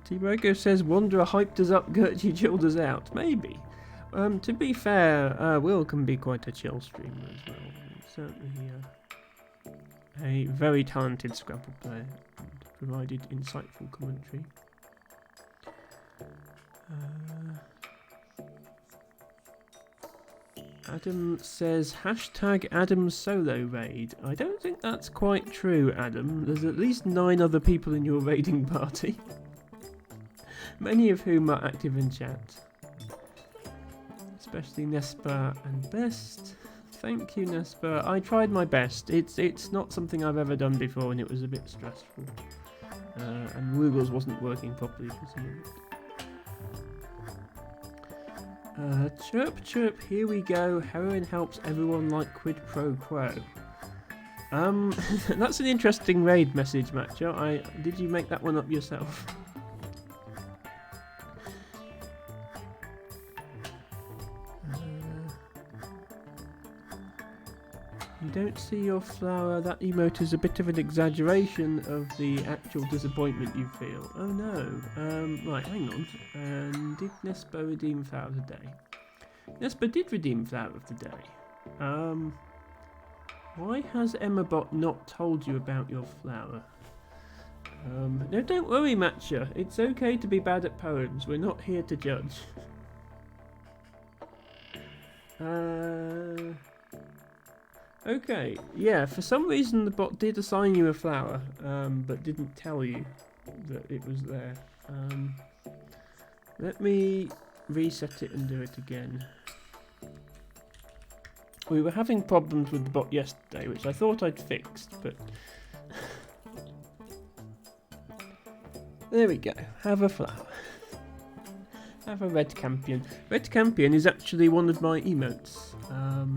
T-Rogo says Wanderer hyped us up, Gertrude chilled us out. Maybe. To be fair, Will can be quite a chill streamer as well. Certainly a very talented Scrabble player and provided insightful commentary. Adam says hashtag Adam's solo raid. I don't think that's quite true, Adam. There's at least 9 other people in your raiding party. Many of whom are active in chat. Especially Nespa and Best. Thank you, Nespa. I tried my best. It's not something I've ever done before and it was a bit stressful. And Woogles wasn't working properly for some of it. Chirp chirp, here we go. Heroin helps everyone like quid pro quo. That's an interesting raid message, Matcha. Did you make that one up yourself? You don't see your flower. That emote is a bit of an exaggeration of the actual disappointment you feel. Oh no. Right, hang on. Did Nespa redeem flower of the day? Nespa did redeem flower of the day. Why has EmmaBot not told you about your flower? No, don't worry, Matcha. It's okay to be bad at poems. We're not here to judge. Okay, yeah, for some reason the bot did assign you a flower, but didn't tell you that it was there. Let me reset it and do it again. We were having problems with the bot yesterday, which I thought I'd fixed, but... There we go, have a flower. Have a red campion. Red campion is actually one of my emotes.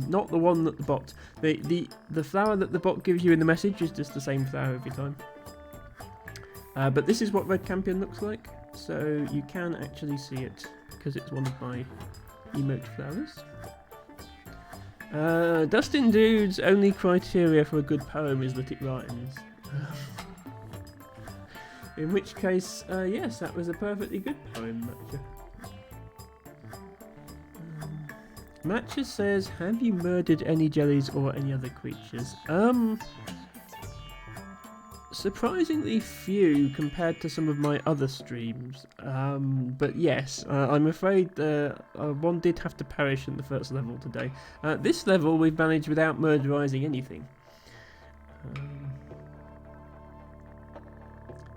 Not the one that the bot... The flower that the bot gives you in the message is just the same flower every time. But this is what red campion looks like. So you can actually see it because it's one of my emote flowers. Dustin Dude's only criteria for a good poem is that it rhymes. In which case, yes, that was a perfectly good poem, Matcha. Matcha says, have you murdered any jellies or any other creatures? Surprisingly few compared to some of my other streams. But yes, I'm afraid one did have to perish in the first level today. This level we've managed without murderizing anything.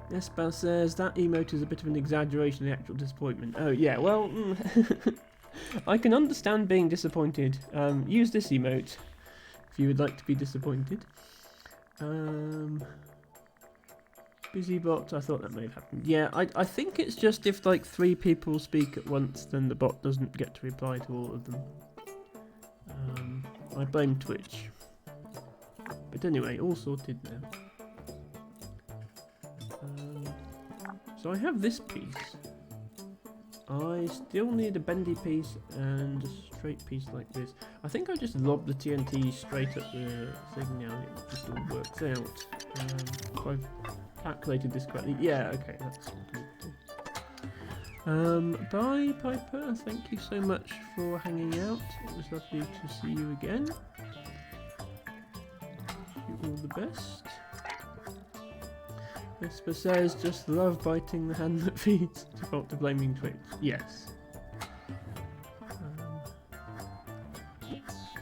Nespa says, that emote is a bit of an exaggeration of the actual disappointment. Oh yeah, well... I can understand being disappointed. Use this emote if you would like to be disappointed. BusyBot, I thought that may have happened. Yeah, I think it's just if like 3 people speak at once, then the bot doesn't get to reply to all of them. I blame Twitch. But anyway, all sorted now. So I have this piece. I still need a bendy piece and a straight piece like this. I think I just lob the TNT straight at the thing now and it just all works out. If I've calculated this correctly. Yeah, okay, that's good. Bye Piper, thank you so much for hanging out. It was lovely to see you again. Wish you all the best. Vesper says, just love biting the hand that feeds. Default to blaming Twitch. Yes.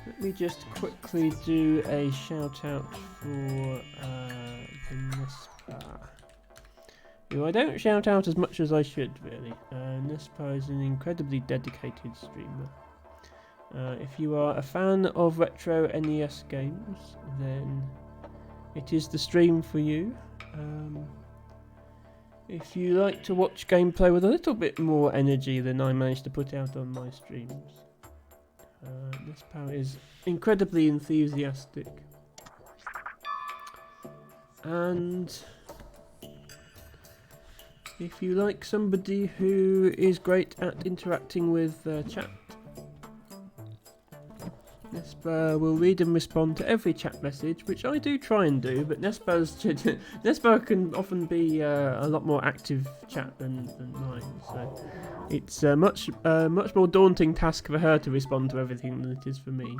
Let me just quickly do a shout out for Nespa, who I don't shout out as much as I should, really. Nespa is an incredibly dedicated streamer. If you are a fan of retro NES games, then it is the stream for you. If you like to watch gameplay with a little bit more energy than I managed to put out on my streams, this power is incredibly enthusiastic. And if you like somebody who is great at interacting with chat, Nespa will read and respond to every chat message, which I do try and do, but Nespa can often be a lot more active chat than mine, so it's a much more daunting task for her to respond to everything than it is for me.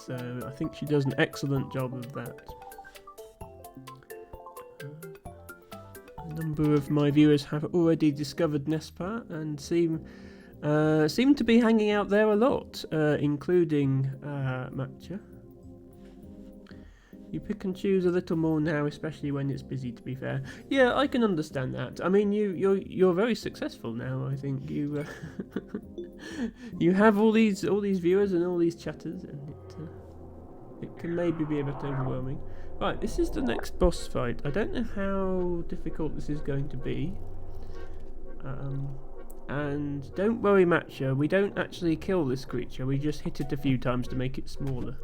So I think she does an excellent job of that. A number of my viewers have already discovered Nespa and seem to be hanging out there a lot, including Matcha. You pick and choose a little more now, especially when it's busy, to be fair. Yeah, I can understand that. I mean, you're very successful now. I think you you have all these viewers and all these chatters, and it can maybe be a bit overwhelming. Right, this is the next boss fight. I don't know how difficult this is going to be. And don't worry, Matcha, we don't actually kill this creature, we just hit it a few times to make it smaller.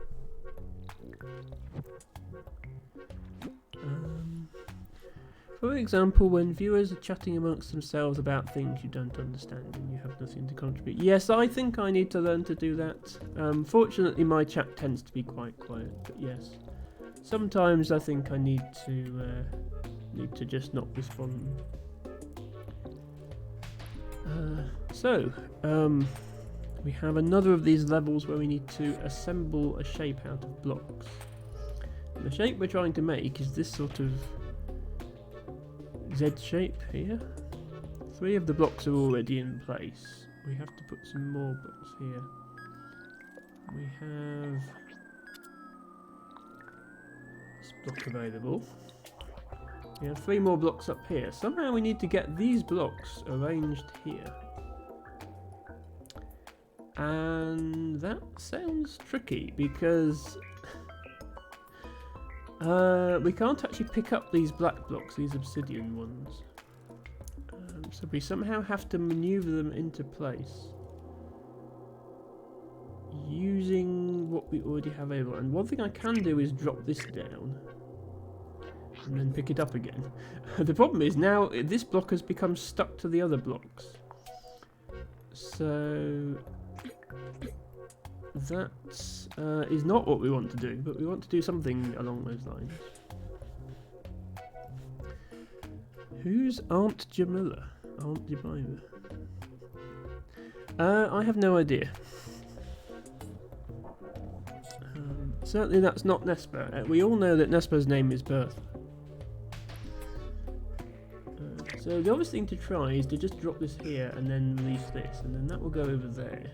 For example, when viewers are chatting amongst themselves about things you don't understand and you have nothing to contribute. Yes, I think I need to learn to do that. Fortunately, my chat tends to be quite quiet, but yes. Sometimes I think I need to just not respond. We have another of these levels where we need to assemble a shape out of blocks. And the shape we're trying to make is this sort of Z shape here. 3 of the blocks are already in place. We have to put some more blocks here. We have this block available. We have 3 more blocks up here. Somehow we need to get these blocks arranged here. And that sounds tricky because we can't actually pick up these black blocks, these obsidian ones. So we somehow have to maneuver them into place using what we already have available. And one thing I can do is drop this down and then pick it up again. The problem is now this block has become stuck to the other blocks. So that is not what we want to do, but we want to do something along those lines. Who's Aunt Jamila? Aunt Jemima? I have no idea. Certainly that's not Nespa. We all know that Nespa's name is Bertha. So the obvious thing to try is to just drop this here and then release this, and then that will go over there.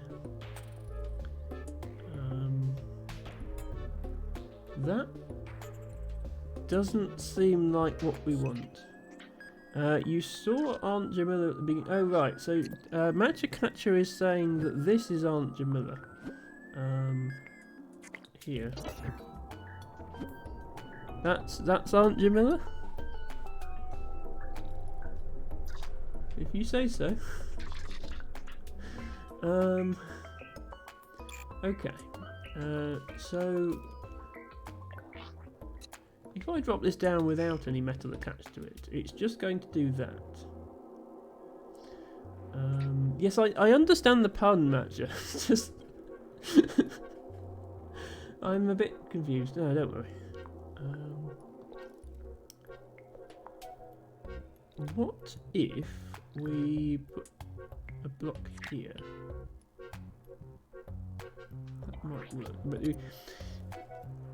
That doesn't seem like what we want. You saw Aunt Jamila at the beginning. Oh right, so Matcha Catcher is saying that this is Aunt Jamila. Here. That's Aunt Jamila? If you say so. Okay. So If I drop this down without any metal attached to it, it's just going to do that. Yes, I understand the pun, Matcha. It's just... I'm a bit confused. No, don't worry. What if we put a block here? That might work. But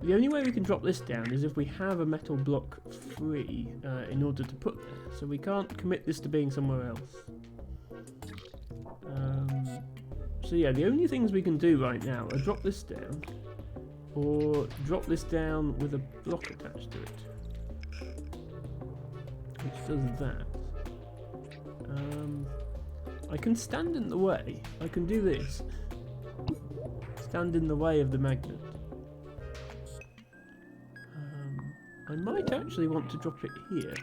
the only way we can drop this down is if we have a metal block free in order to put there. So we can't commit this to being somewhere else. So yeah, the only things we can do right now are drop this down, or drop this down with a block attached to it, which does that. I can stand in the way. I can do this. Stand in the way of the magnet. I might actually want to drop it here.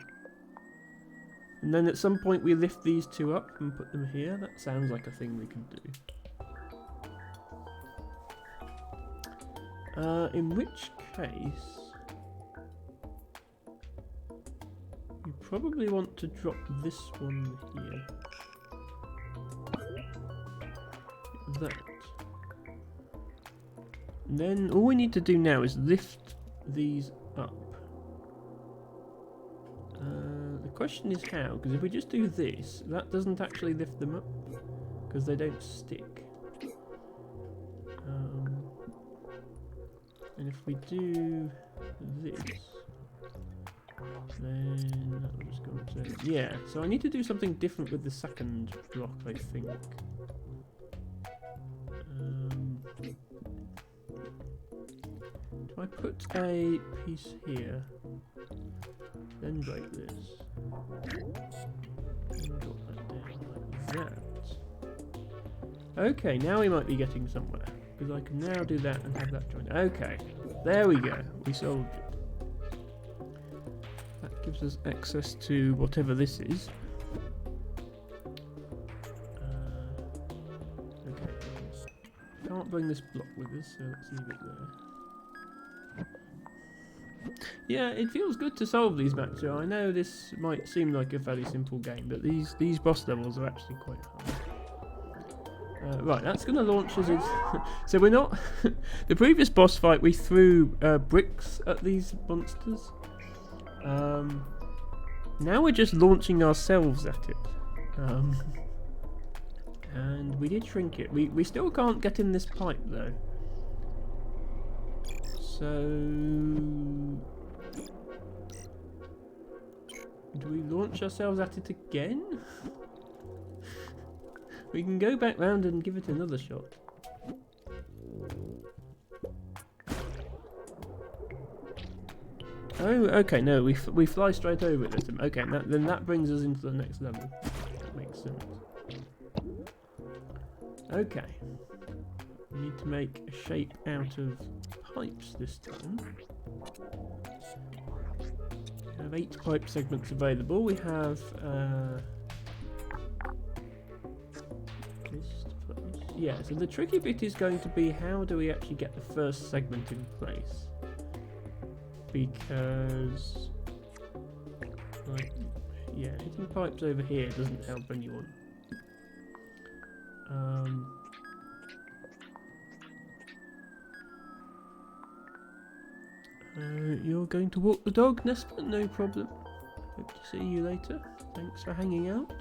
And then at some point we lift these two up and put them here. That sounds like a thing we can do. In which case, you probably want to drop this one here. That. And then all we need to do now is lift these up. The question is how, because if we just do this, that doesn't actually lift them up, because they don't stick. And if we do this, then that was going to... Yeah, so I need to do something different with the second block, I think. Do I put a piece here, then break this, and drop that down like that? Okay, now we might be getting somewhere, because I can now do that and have that joined. Okay, there we go, we solved it. That gives us access to whatever this is. Okay, can't bring this block with us, so let's leave it there. Yeah, it feels good to solve these matches. I know this might seem like a fairly simple game, but these boss levels are actually quite hard. Right, that's going to launch us in... So we're not... The previous boss fight, we threw bricks at these monsters. Now we're just launching ourselves at it. And we did shrink it. We still can't get in this pipe, though. So... Do we launch ourselves at it again? We can go back round and give it another shot. Oh, okay, no, we fly straight over it this time. Okay, then that brings us into the next level. That makes sense. Okay. We need to make a shape out of pipes this time. We have 8 pipe segments available. We have yeah, so the tricky bit is going to be how do we actually get the first segment in place? Because, like, yeah, hitting pipes over here doesn't help anyone. You're going to walk the dog, Nesper? No problem. Hope to see you later. Thanks for hanging out.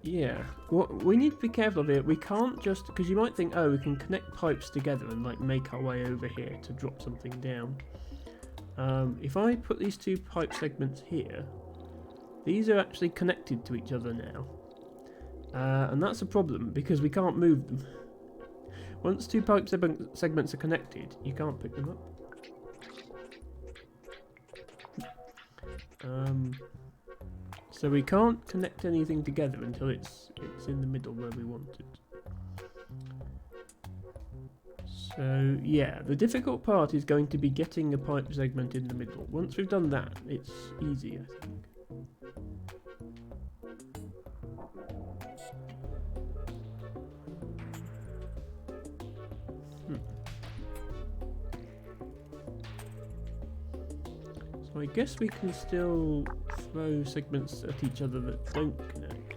Yeah, what we need to be careful of here, we can't just, because you might think, oh, we can connect pipes together and like make our way over here to drop something down. If I put these 2 pipe segments here, these are actually connected to each other now. And that's a problem because we can't move them. Once 2 pipe segments are connected, you can't pick them up. So we can't connect anything together until it's in the middle where we want it. So yeah, the difficult part is going to be getting a pipe segment in the middle. Once we've done that, it's easy, I think. So I guess we can still throw segments at each other that don't connect.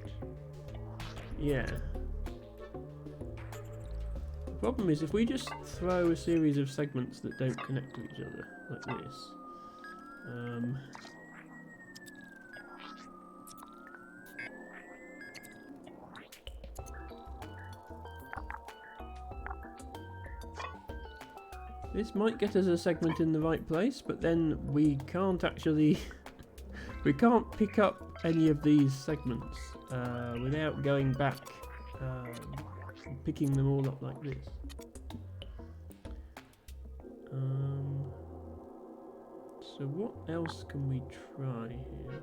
Yeah. The problem is if we just throw a series of segments that don't connect to each other, like this. This might get us a segment in the right place, but then we can't actually... we can't pick up any of these segments without going back and picking them all up like this. So what else can we try here?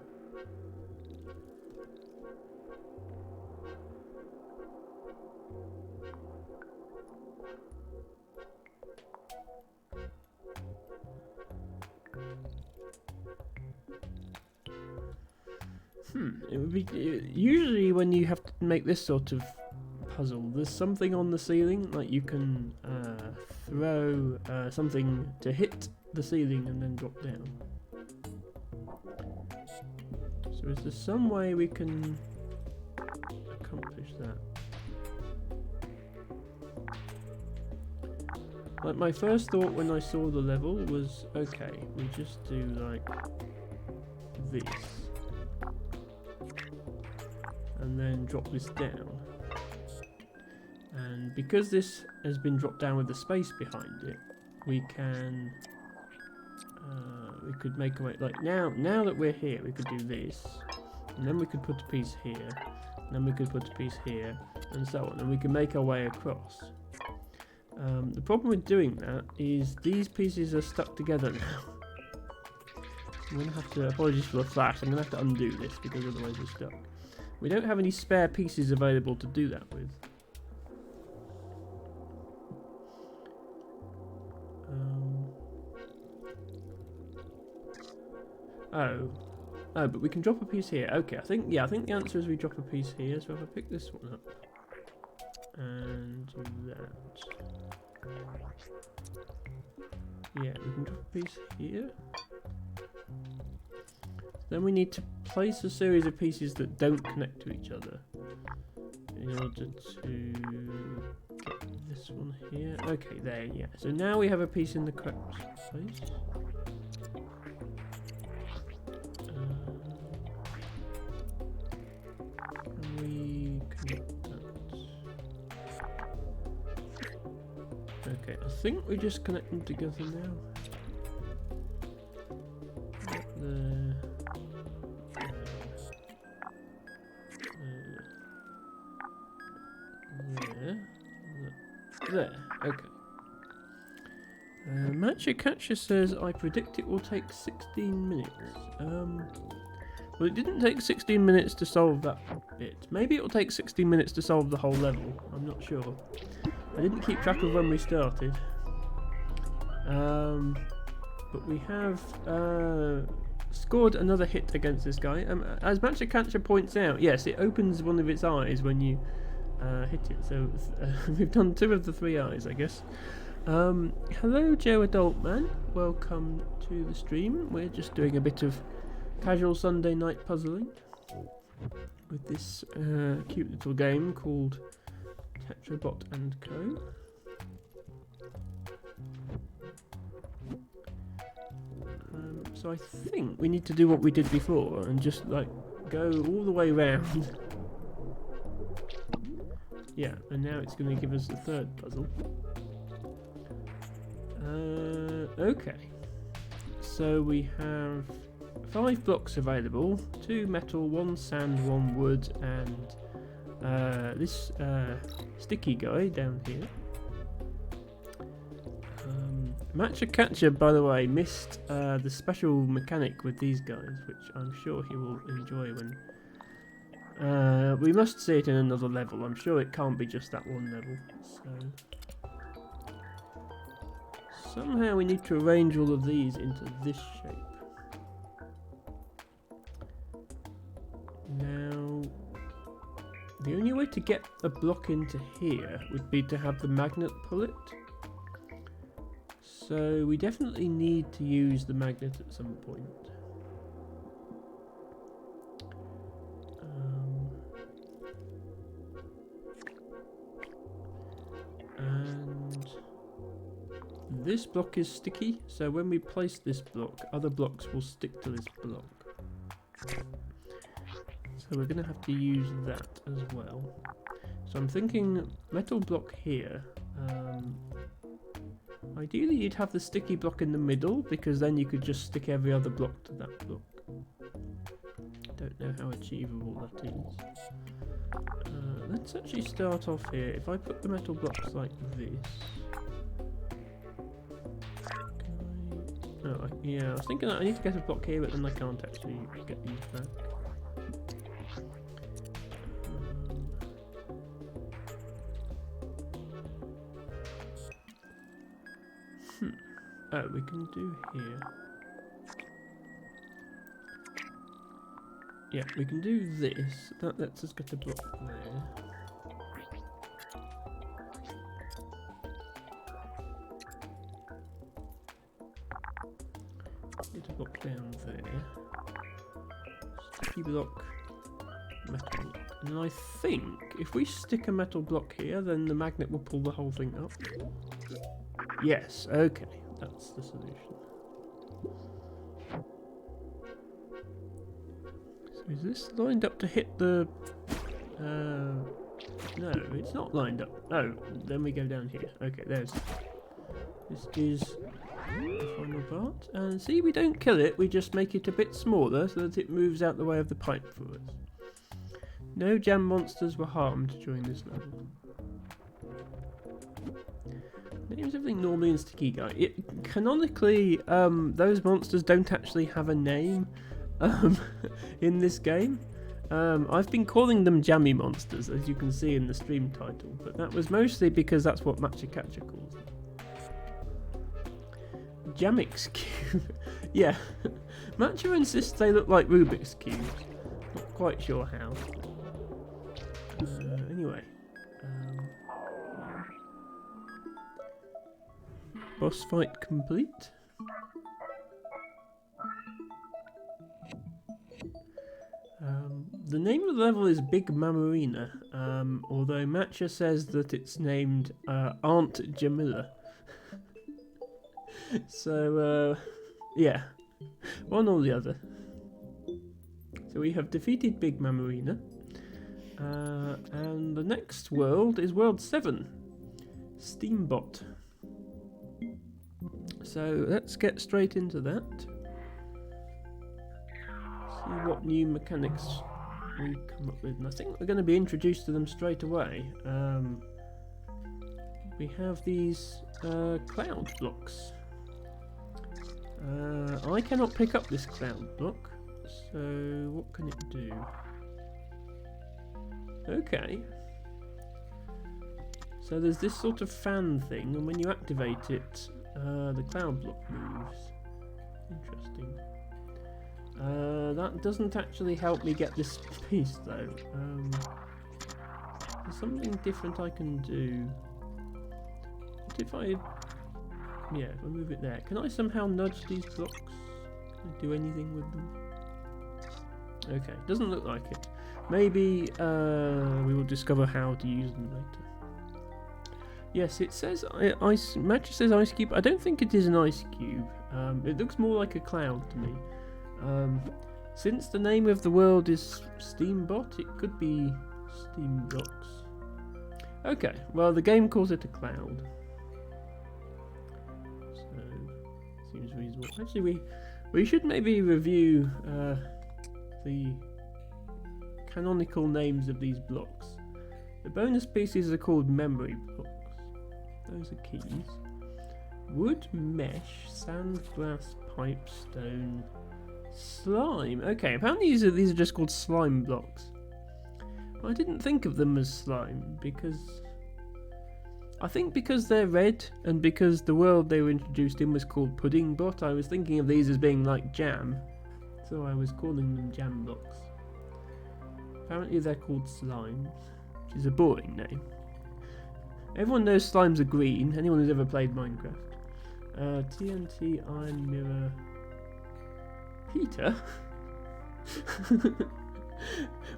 It would be usually when you have to make this sort of puzzle, there's something on the ceiling, like you can throw something to hit the ceiling and then drop down. So is there some way we can accomplish that? Like my first thought when I saw the level was, okay, we just do like this. And then drop this down. And because this has been dropped down with the space behind it, we can we could make a way, like now that we're here, we could do this, and then we could put a piece here, and then we could put a piece here, and so on, and we can make our way across. The problem with doing that is these pieces are stuck together now. I'm going to have to, apologies for the flash, I'm going to have to undo this because otherwise we're stuck. We don't have any spare pieces available to do that with. Oh, but we can drop a piece here. Okay, I think the answer is we drop a piece here. So if I pick this one up and do that, yeah, we can drop a piece here. Then we need to place a series of pieces that don't connect to each other in order to get this one here. Okay, there, yeah. So now we have a piece in the correct place. Can we connect that? Okay, I think we just connect them together now. There, okay. Matcha Catcher says, I predict it will take 16 minutes. Well, it didn't take 16 minutes to solve that bit. Maybe it will take 16 minutes to solve the whole level. I'm not sure. I didn't keep track of when we started. But we have scored another hit against this guy. As Matcha Catcher points out, yes, it opens one of its eyes when you hit it, so we've done 2 of the 3 eyes, I guess. Hello, Joe Adult Man. Welcome to the stream. We're just doing a bit of casual Sunday night puzzling with this cute little game called Tetrobot and Co. So I think we need to do what we did before and just like go all the way round. Yeah, and now it's going to give us the 3rd puzzle. Okay. So we have 5 blocks available, 2 metal, 1 sand, 1 wood, and this sticky guy down here. Matcha Catcher, by the way, missed the special mechanic with these guys, which I'm sure he will enjoy when... we must see it in another level. I'm sure it can't be just that one level. So somehow we need to arrange all of these into this shape. Now, the only way to get a block into here would be to have the magnet pull it. So we definitely need to use the magnet at some point. And this block is sticky, so when we place this block, other blocks will stick to this block. So we're going to have to use that as well. So I'm thinking metal block here. Ideally you'd have the sticky block in the middle, because then you could just stick every other block to that block. Don't know how achievable that is. Let's actually start off here. If I put the metal blocks like this... yeah, I was thinking that I need to get a block here, but then I can't actually get these back. Oh, we can do here. Yeah, we can do this. That lets us get a block there. Get a block down there. Sticky block, metal block. And I think if we stick a metal block here, then the magnet will pull the whole thing up. Yes, okay. That's the solution. So is this lined up to hit the... no, it's not lined up. Oh, then we go down here. Okay, there's... This is the final part. And see, we don't kill it, we just make it a bit smaller so that it moves out the way of the pipe for us. No jam monsters were harmed during this level. Names everything normally in Sticky Guy. Canonically, those monsters don't actually have a name in this game. I've been calling them jammy monsters, as you can see in the stream title, but that was mostly because that's what Machikacha calls them. Jamix Cube. Yeah, Macha insists they look like Rubik's Cubes. Not quite sure how. Anyway. Boss fight complete. The name of the level is Big Mamarina, although Matcha says that it's named Aunt Jamila. So, yeah, one or the other. So we have defeated Big Mamarina, and the next world is World 7, Steambot. So let's get straight into that. See what new mechanics we come up with. And I think we're going to be introduced to them straight away. We have these cloud blocks. I cannot pick up this cloud block. So what can it do? Okay. So there's this sort of fan thing, and when you activate it, the cloud block moves. Interesting. That doesn't actually help me get this piece though. There's something different I can do. What if I... yeah, if I move it there. Can I somehow nudge these blocks? Can I do anything with them? Okay, doesn't look like it. Maybe we will discover how to use them later. Yes, it says ice. Match says ice cube. I don't think it is an ice cube. It looks more like a cloud to me. Since the name of the world is Steambot, it could be Steam Blocks. Okay, well the game calls it a cloud. So seems reasonable. Actually, we should maybe review the canonical names of these blocks. The bonus pieces are called memory blocks. Those are keys. Wood, mesh, sand, glass, pipe, stone, slime. Okay, apparently these are just called slime blocks. I didn't think of them as slime because... I think because they're red and because the world they were introduced in was called Pudding Bot, I was thinking of these as being like jam. So I was calling them jam blocks. Apparently they're called slimes, which is a boring name. Everyone knows slimes are green, anyone who's ever played Minecraft. TNT iron mirror. Peter?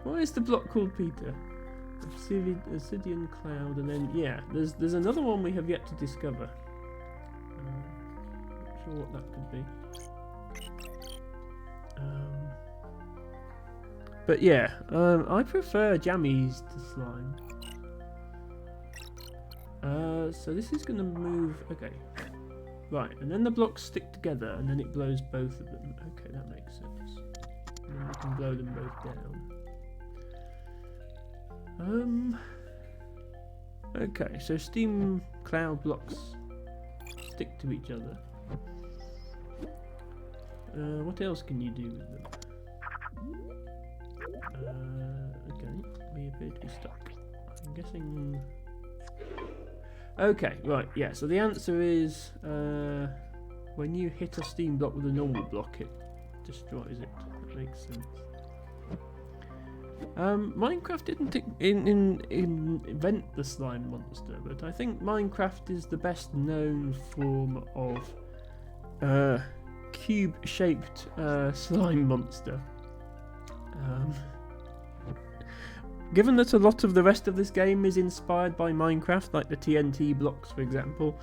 Why is the block called Peter? Obsidian cloud, and then yeah, there's another one we have yet to discover. Not sure what that could be. But yeah, I prefer jammies to slime. So this is going to move. Okay, right, and then the blocks stick together, and then it blows both of them. Okay, that makes sense. And then we can blow them both down. Okay, so steam cloud blocks stick to each other. What else can you do with them? Okay, we appear to be stuck. I'm guessing. Okay, right, yeah, so the answer is when you hit a steam block with a normal block, it destroys it. That makes sense. Minecraft didn't invent the slime monster, but I think Minecraft is the best known form of cube-shaped slime monster. Given that a lot of the rest of this game is inspired by Minecraft, like the TNT blocks for example,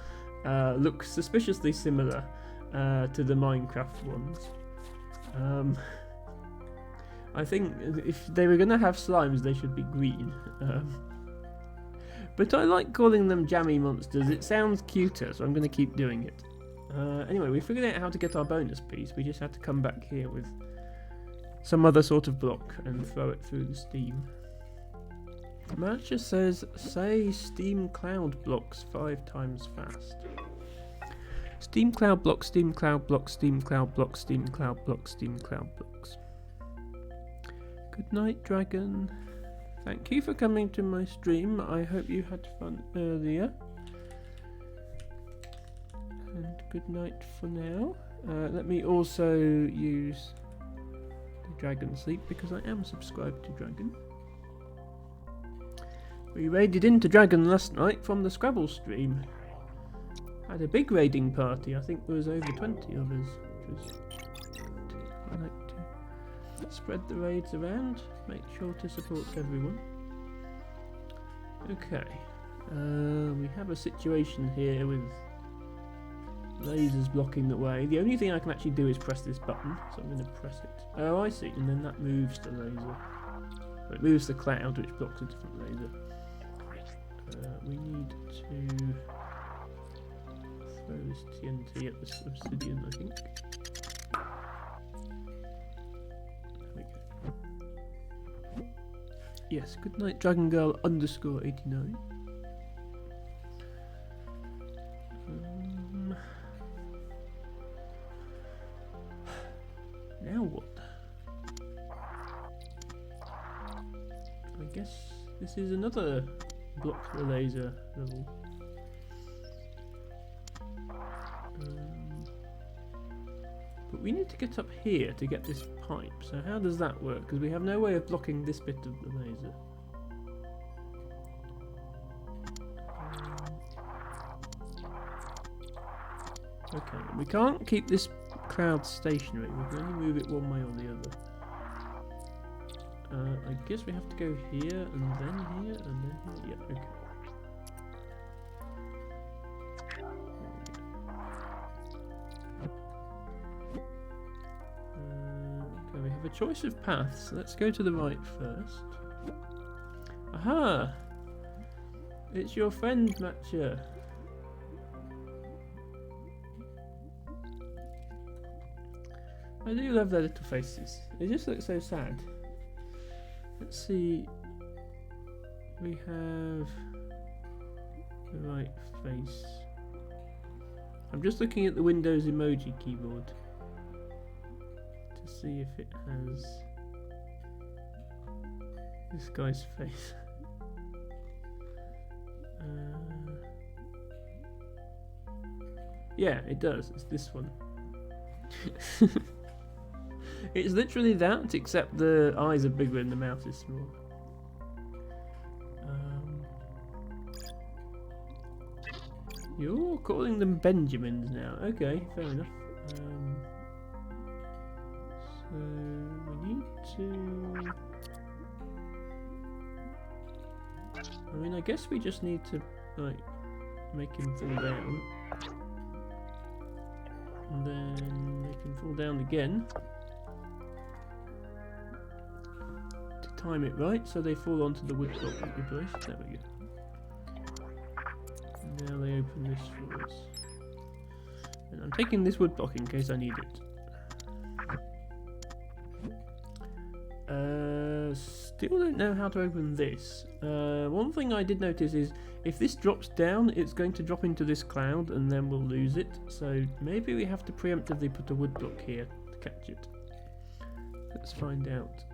look suspiciously similar to the Minecraft ones. I think if they were going to have slimes, they should be green. But I like calling them jammy monsters. It sounds cuter, so I'm going to keep doing it. Anyway, we figured out how to get our bonus piece. We just had to come back here with some other sort of block and throw it through the steam. Matt just says, say steam cloud blocks 5 times fast. Steam cloud blocks, steam cloud blocks, steam cloud blocks, steam cloud blocks, steam cloud blocks. Good night, Dragon. Thank you for coming to my stream. I hope you had fun earlier. And good night for now. Let me also use the Dragon Sleep because I am subscribed to Dragon. We raided into Dragon last night from the Scrabble stream. Had a big raiding party. I think there was over 20 of us. Which was I like to spread the raids around. Make sure to support everyone. Okay. We have a situation here with lasers blocking the way. The only thing I can actually do is press this button. So I'm going to press it. Oh, I see. And then that moves the laser. It moves the cloud, which blocks a different laser. We need to throw this TNT at this obsidian, I think. There we go. Yes, good night, Dragon Girl _89. Now what? I guess this is another block the laser level. But we need to get up here to get this pipe. So how does that work? Because we have no way of blocking this bit of the laser. Okay, we can't keep this cloud stationary. We can only move it one way or the other. I guess we have to go here and then here and then here. Yeah, okay. Okay, we have a choice of paths. Let's go to the right first. Aha! It's your friend, Matcha. I do love their little faces. They just look so sad. Let's see. We have the right face. I'm just looking at the Windows emoji keyboard to see if it has this guy's face. Yeah, it does. It's this one. It's literally that, except the eyes are bigger and the mouth is smaller. You're calling them Benjamins now. Okay, fair enough. So we need to... I mean, I guess we just need to, like, make him fall down. And then make him fall down again. To time it right, so they fall onto the wood block that we placed. There we go. Now they open this for us. And I'm taking this wood block in case I need it. Still don't know how to open this. One thing I did notice is if this drops down, it's going to drop into this cloud and then we'll lose it. So maybe we have to preemptively put a wood block here to catch it. Let's find out.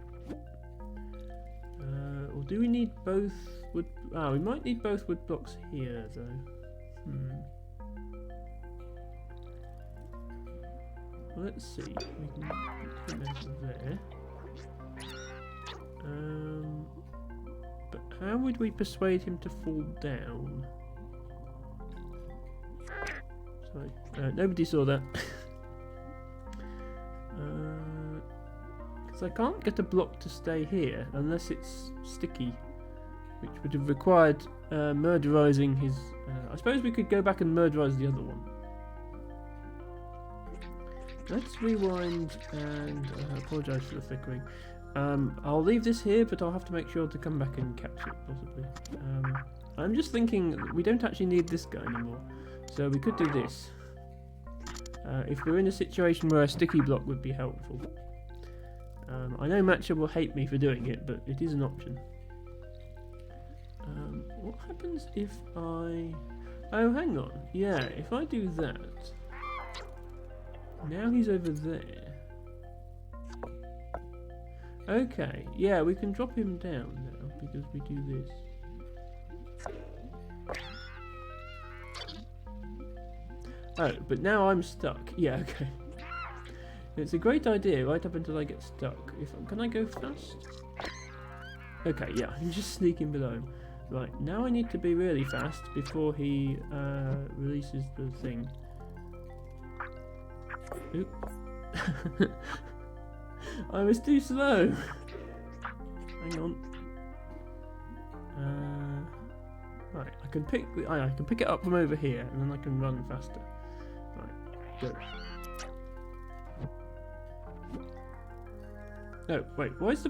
Or do we need both wood... Ah, we might need both wood blocks here though. Let's see. We can put him over there. But how would we persuade him to fall down? Sorry, nobody saw that. Because I can't get a block to stay here unless it's sticky, which would have required murderizing his... I suppose we could go back and murderize the other one. Let's rewind and apologise for the flickering. I'll leave this here, but I'll have to make sure to come back and catch it, possibly. I'm just thinking we don't actually need this guy anymore, so we could do this. If we're in a situation where a sticky block would be helpful. I know Matcha will hate me for doing it, but it is an option. What happens if I... Oh, hang on. Yeah, if I do that... Now he's over there. Okay, yeah, we can drop him down now because we do this. Oh, but now I'm stuck. Yeah, okay. It's a great idea right up until I get stuck. Can I go fast? Okay, yeah, I'm just sneaking below him. Right, now I need to be really fast before he releases the thing. Oop. I was too slow. Hang on. Right, I can pick it up from over here, and then I can run faster. Right, go. No, wait. Why is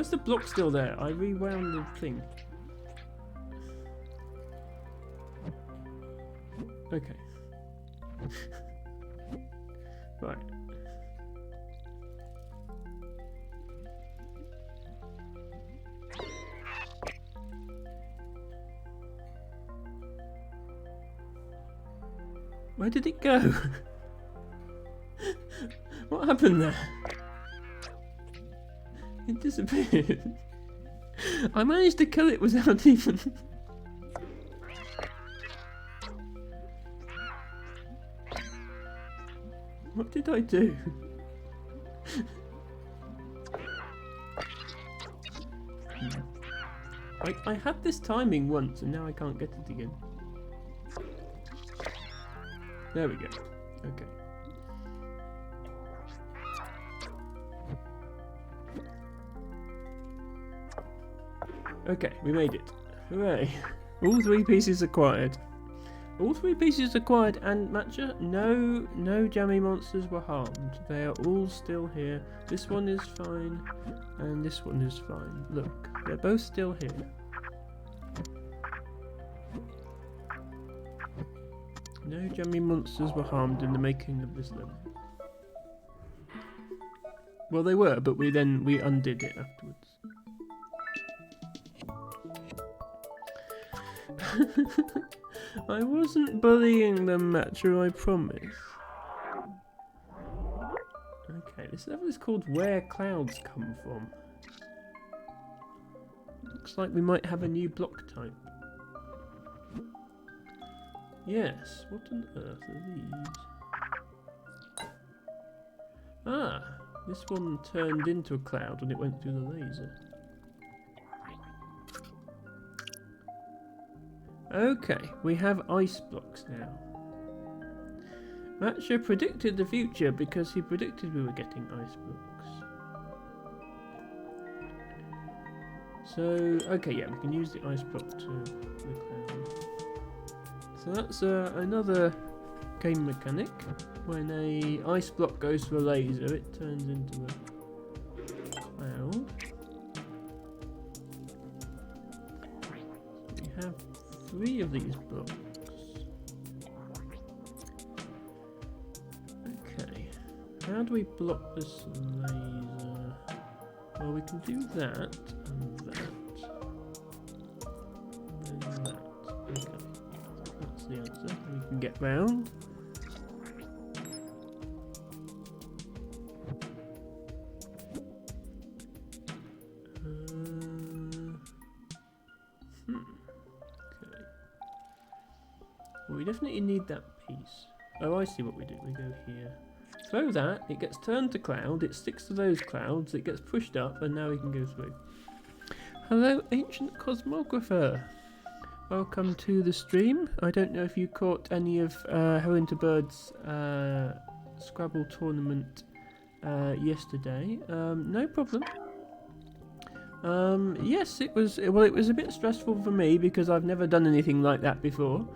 the block still there? I rewound the thing. Okay. Right. Where did it go? What happened there? It disappeared. I managed to kill it without even... What did I do? I had this timing once and now I can't get it again. There we go. Okay. Okay, we made it. Hooray. All 3 pieces acquired. All 3 pieces acquired, and Matcha, no jammy monsters were harmed. They are all still here. This one is fine, and this one is fine. Look, they're both still here. No jammy monsters were harmed in the making of this level. Well, they were, but we undid it afterwards. I wasn't bullying them, Matcha, I promise. Okay, this level is called Where Clouds Come From. Looks like we might have a new block type. Yes, what on earth are these? Ah, this one turned into a cloud when it went through the laser. Okay, we have ice blocks now. Matcha predicted the future because he predicted we were getting ice blocks. So, okay, yeah, we can use the ice block to the cloud. So that's another game mechanic. When a ice block goes to a laser, it turns into a cloud. So we have 3 of these blocks. Okay, how do we block this laser? Well, we can do that and that. And then that. Okay, that's the answer. We can get round. Okay. Well, we definitely need that piece. Oh, I see what we do. We go here. Throw that, it gets turned to cloud, it sticks to those clouds, it gets pushed up, and now we can go through. Hello, ancient cosmographer. Welcome to the stream. I don't know if you caught any of Bird's Scrabble tournament yesterday. No problem. Yes, it was. Well, it was a bit stressful for me because I've never done anything like that before.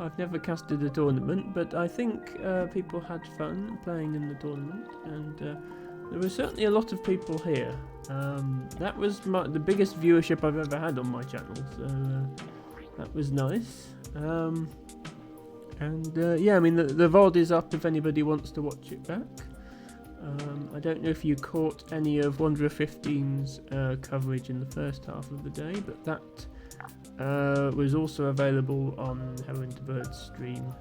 I've never casted a tournament, but I think people had fun playing in the tournament, and there were certainly a lot of people here. That was the biggest viewership I've ever had on my channel, so that was nice. Yeah, I mean, the VOD is up if anybody wants to watch it back. I don't know if you caught any of Wanderer 15's coverage in the first half of the day, but that was also available on Bird's stream.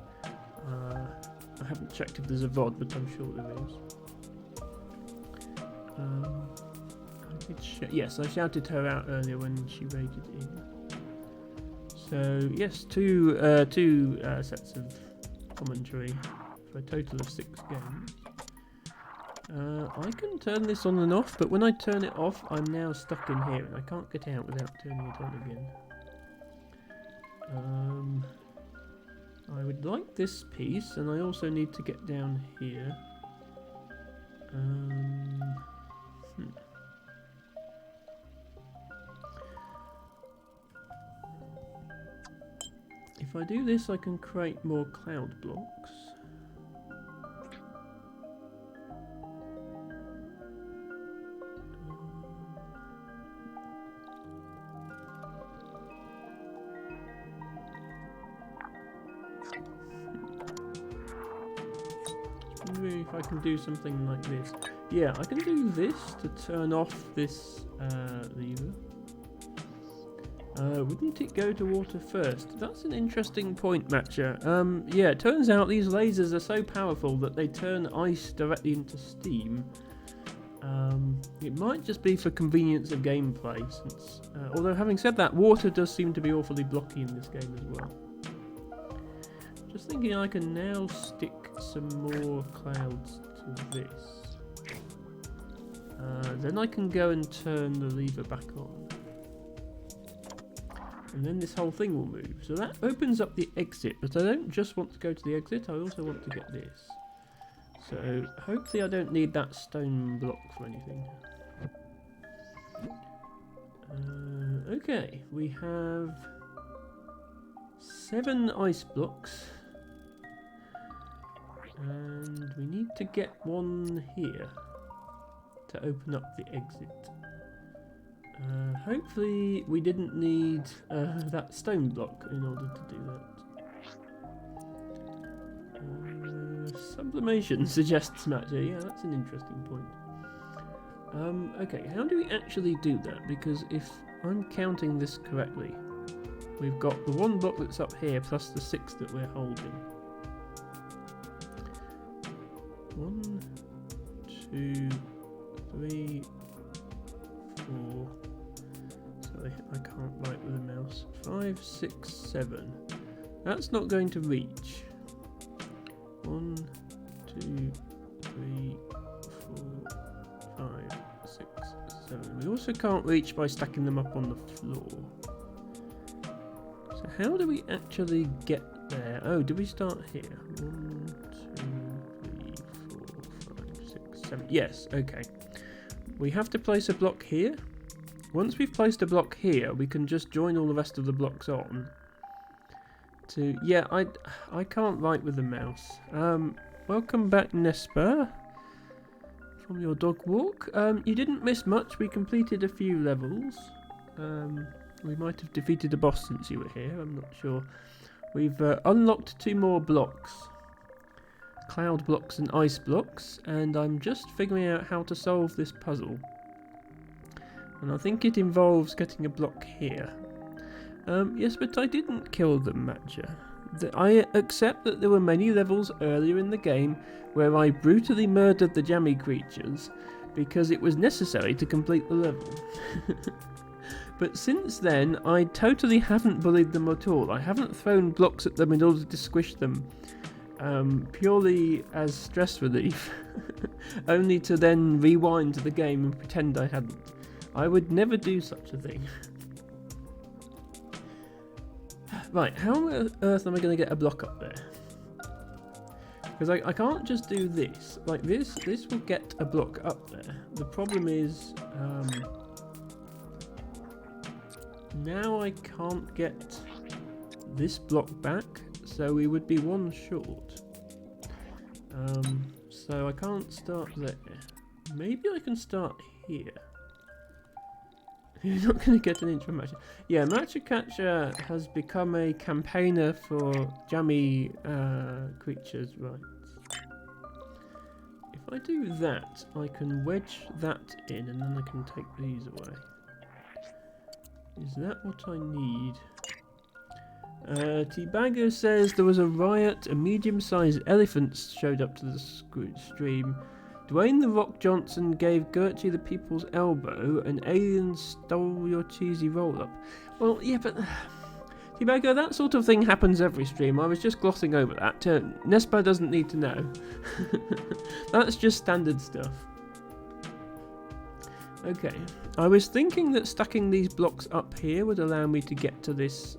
I haven't checked if there's a VOD, but I'm sure there is. Yes, I shouted her out earlier when she raided in. So yes, two sets of commentary for a total of 6 games. I can turn this on and off, but when I turn it off, I'm now stuck in here and I can't get out without turning it on again. I would like this piece, and I also need to get down here. If I do this, I can create more cloud blocks. Maybe if I can do something like this. Yeah, I can do this to turn off this lever. Wouldn't it go to water first? That's an interesting point, Matcha. Yeah, it turns out these lasers are so powerful that they turn ice directly into steam. It might just be for convenience of gameplay, since, although having said that, water does seem to be awfully blocky in this game as well. Just thinking I can now stick some more clouds to this. Then I can go and turn the lever back on. And then this whole thing will move. So that opens up the exit, but I don't just want to go to the exit, I also want to get this. So hopefully I don't need that stone block for anything. Okay, we have 7 ice blocks. And we need to get one here to open up the exit. Hopefully we didn't need that stone block in order to do that. Sublimation suggests Matcha. Yeah, that's an interesting point. Okay, how do we actually do that? Because if I'm counting this correctly, we've got the 1 block that's up here plus the 6 that we're holding. 1, 2, 3, 4. Sorry, I can't write with a mouse. 5, 6, 7. That's not going to reach. 1, 2, 3, 4, 5, 6, 7. We also can't reach by stacking them up on the floor. how do we actually get there? Oh, do we start here? 1, 2, 3, 4, 5, 6, 7. Yes, okay. We have to place a block here. Once we've placed a block here, we can just join all the rest of the blocks on. Yeah, I can't write with the mouse. Welcome back, Nespa, from your dog walk. You didn't miss much. We completed a few levels. We might have defeated a boss since you were here. I'm not sure. We've unlocked 2 more blocks. Cloud blocks and ice blocks. And I'm just figuring out how to solve this puzzle. And I think it involves getting a block here. Yes, but I didn't kill them, Matcha. I accept that there were many levels earlier in the game where I brutally murdered the jammy creatures because it was necessary to complete the level. But since then, I totally haven't bullied them at all. I haven't thrown blocks at them in order to squish them, purely as stress relief, only to then rewind to the game and pretend I hadn't. I would never do such a thing. Right, how on earth am I going to get a block up there? Because I can't just do this. Like this will get a block up there. The problem is, now I can't get this block back, so we would be 1 short. So I can't start there. Maybe I can start here. You're not going to get an inch from Matcha. Yeah, Matcha Catcher has become a campaigner for jammy creatures' rights. If I do that, I can wedge that in and then I can take these away. Is that what I need? T-Bagger says there was a riot, a medium-sized elephant showed up to the stream. Dwayne the Rock Johnson gave Gertrude the people's elbow, and aliens stole your cheesy roll-up. Well, yeah, but T-Bagger, that sort of thing happens every stream. I was just glossing over that. Nespa doesn't need to know. That's just standard stuff. Okay, I was thinking that stacking these blocks up here would allow me to get to this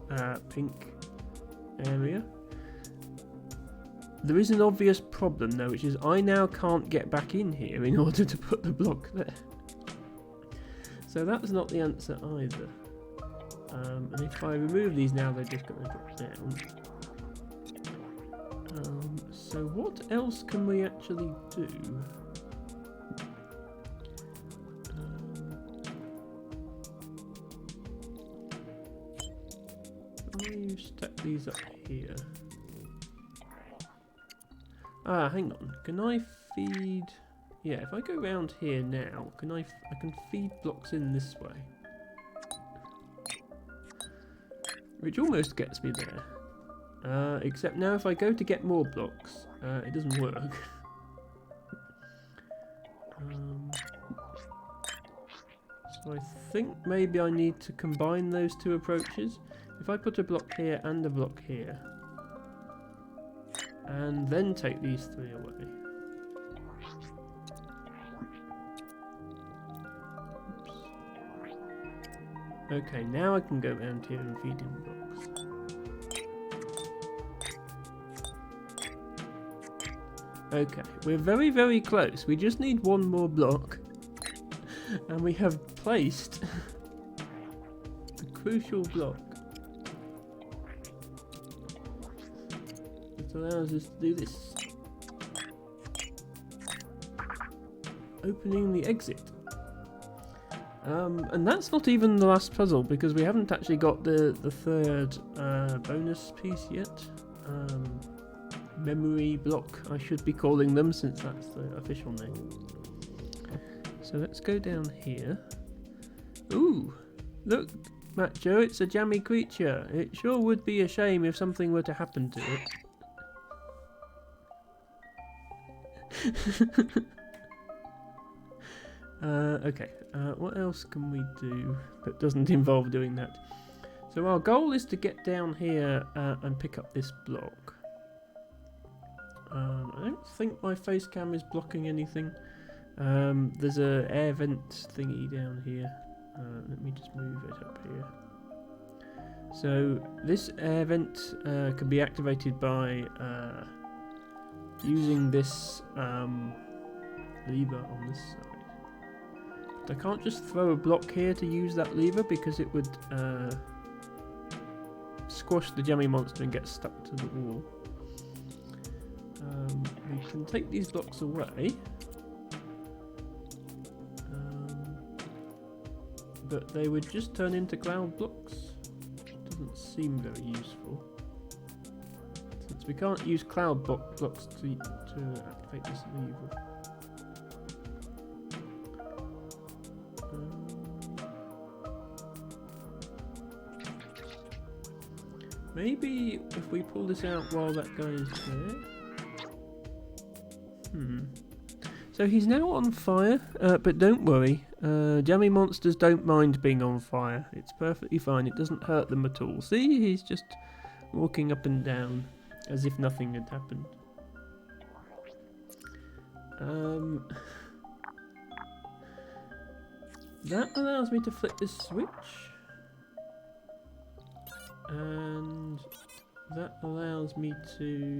pink area. There is an obvious problem though, which is I now can't get back in here in order to put the block there. So that's not the answer either. And if I remove these now, they're just going to drop down. So what else can we actually do? I stack these up here. Ah, hang on. Can I feed? Yeah, if I go around here now, I can feed blocks in this way, which almost gets me there. Except now, if I go to get more blocks, it doesn't work. So I think maybe I need to combine those 2 approaches. If I put a block here and a block here, and then take these 3 away. Oops. Okay, now I can go around here and feed in blocks. Okay, we're very, very close. We just need 1 more block. And we have placed the crucial block. Allows us to do this. Opening the exit. And that's not even the last puzzle because we haven't actually got the 3rd bonus piece yet. Memory block, I should be calling them since that's the official name. So let's go down here. Ooh, look, Macho, it's a jammy creature. It sure would be a shame if something were to happen to it. Okay, what else can we do that doesn't involve doing that? So our goal is to get down here and pick up this block. I don't think my face cam is blocking anything. There's a air vent thingy down here. Let me just move it up here. So this air vent can be activated by using this lever on this side. But I can't just throw a block here to use that lever because it would squash the jammy monster and get stuck to the wall. We can take these blocks away. But they would just turn into cloud blocks. Doesn't seem very useful. Since we can't use cloud blocks to activate this lever. Maybe if we pull this out while that guy is there. So he's now on fire, but don't worry. Jammy monsters don't mind being on fire. It's perfectly fine. It doesn't hurt them at all. See, he's just walking up and down as if nothing had happened. That allows me to flip this switch. And that allows me to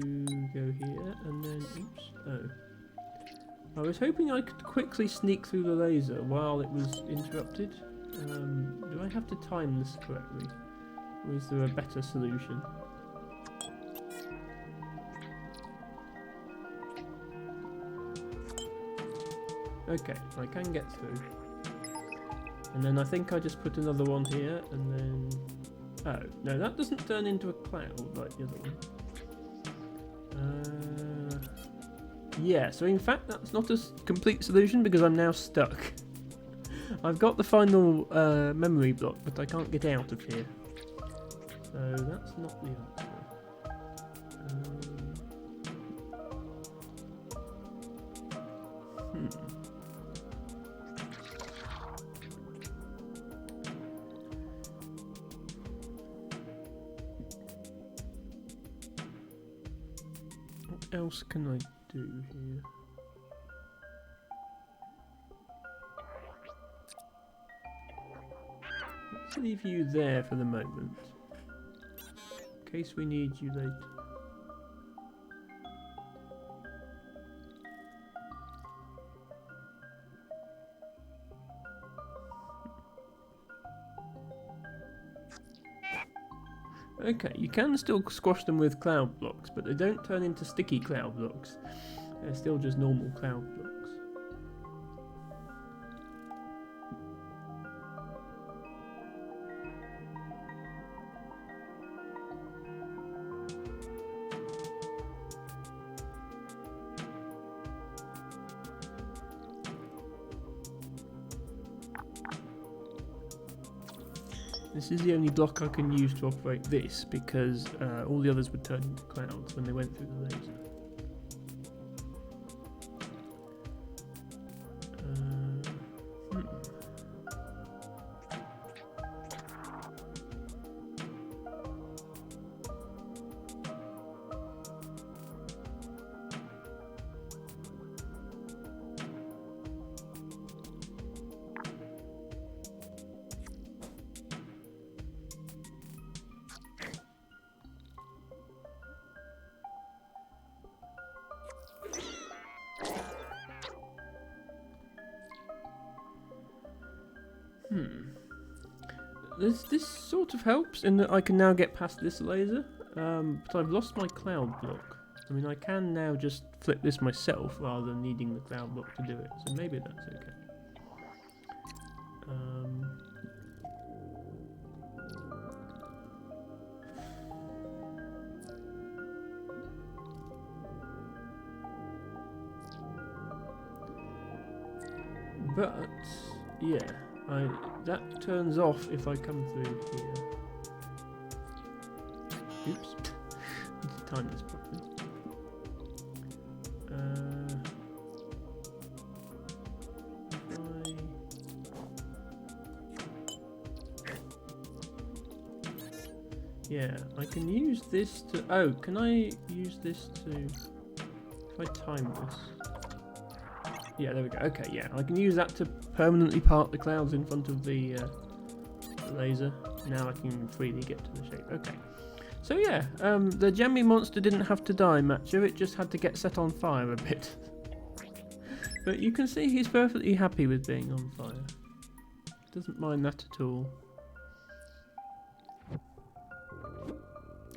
go here and then, oops, oh. I was hoping I could quickly sneak through the laser while it was interrupted. Do I have to time this correctly? Or is there a better solution? Okay, I can get through. And then I think I just put another one here and then... Oh, no, that doesn't turn into a cloud like the other one. Yeah, so in fact that's not a complete solution because I'm now stuck. I've got the final memory block, but I can't get out of here. So that's not the answer. What else can I do here? Let's leave you there for the moment, in case we need you later. Okay, you can still squash them with cloud blocks, but they don't turn into sticky cloud blocks. They're still just normal cloud blocks. This is the only block I can use to operate this because all the others would turn into clouds when they went through the laser. This sort of helps in that I can now get past this laser, but I've lost my cloud block. I mean, I can now just flip this myself rather than needing the cloud block to do it, so maybe that's okay. But, yeah. That turns off if I come through here. Oops. Need to time this properly. Yeah, I can use this to... Oh, can I use this to... If I time this... Yeah, there we go. Okay, yeah, I can use that to permanently park the clouds in front of the laser. now I can freely get to the shape. Okay. So yeah, the jammy monster didn't have to die, Matcha. It just had to get set on fire a bit. But you can see he's perfectly happy with being on fire. Doesn't mind that at all.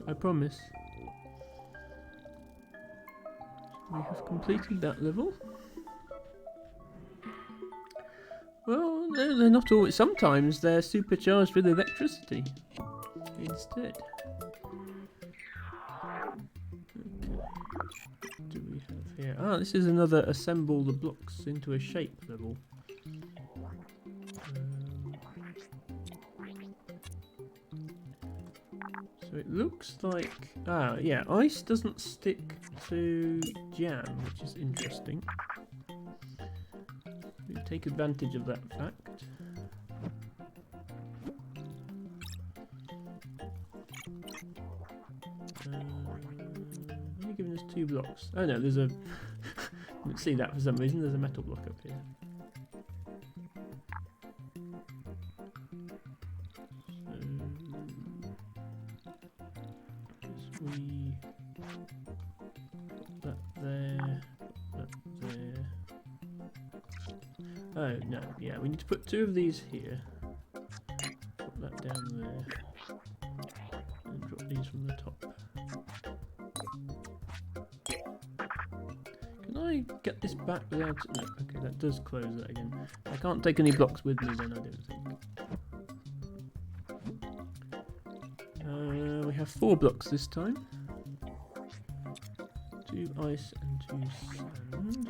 I promise. We have completed that level. Well, no, they're not always. Sometimes they're supercharged with electricity instead. Okay. What do we have here? Ah, this is another assemble the blocks into a shape level. So it looks like, yeah, ice doesn't stick to jam, which is interesting. We take advantage of that fact. They're giving us 2 blocks. Oh no, there's a. Didn't see that for some reason. There's a metal block up here. We put that there, put that there. Oh no, yeah, we need to put 2 of these here. Put that down there. And drop these from the top. Can I get this back without... No, okay, that does close that again. I can't take any blocks with me then, I don't think. We have 4 blocks this time. 2 ice and 2 sand.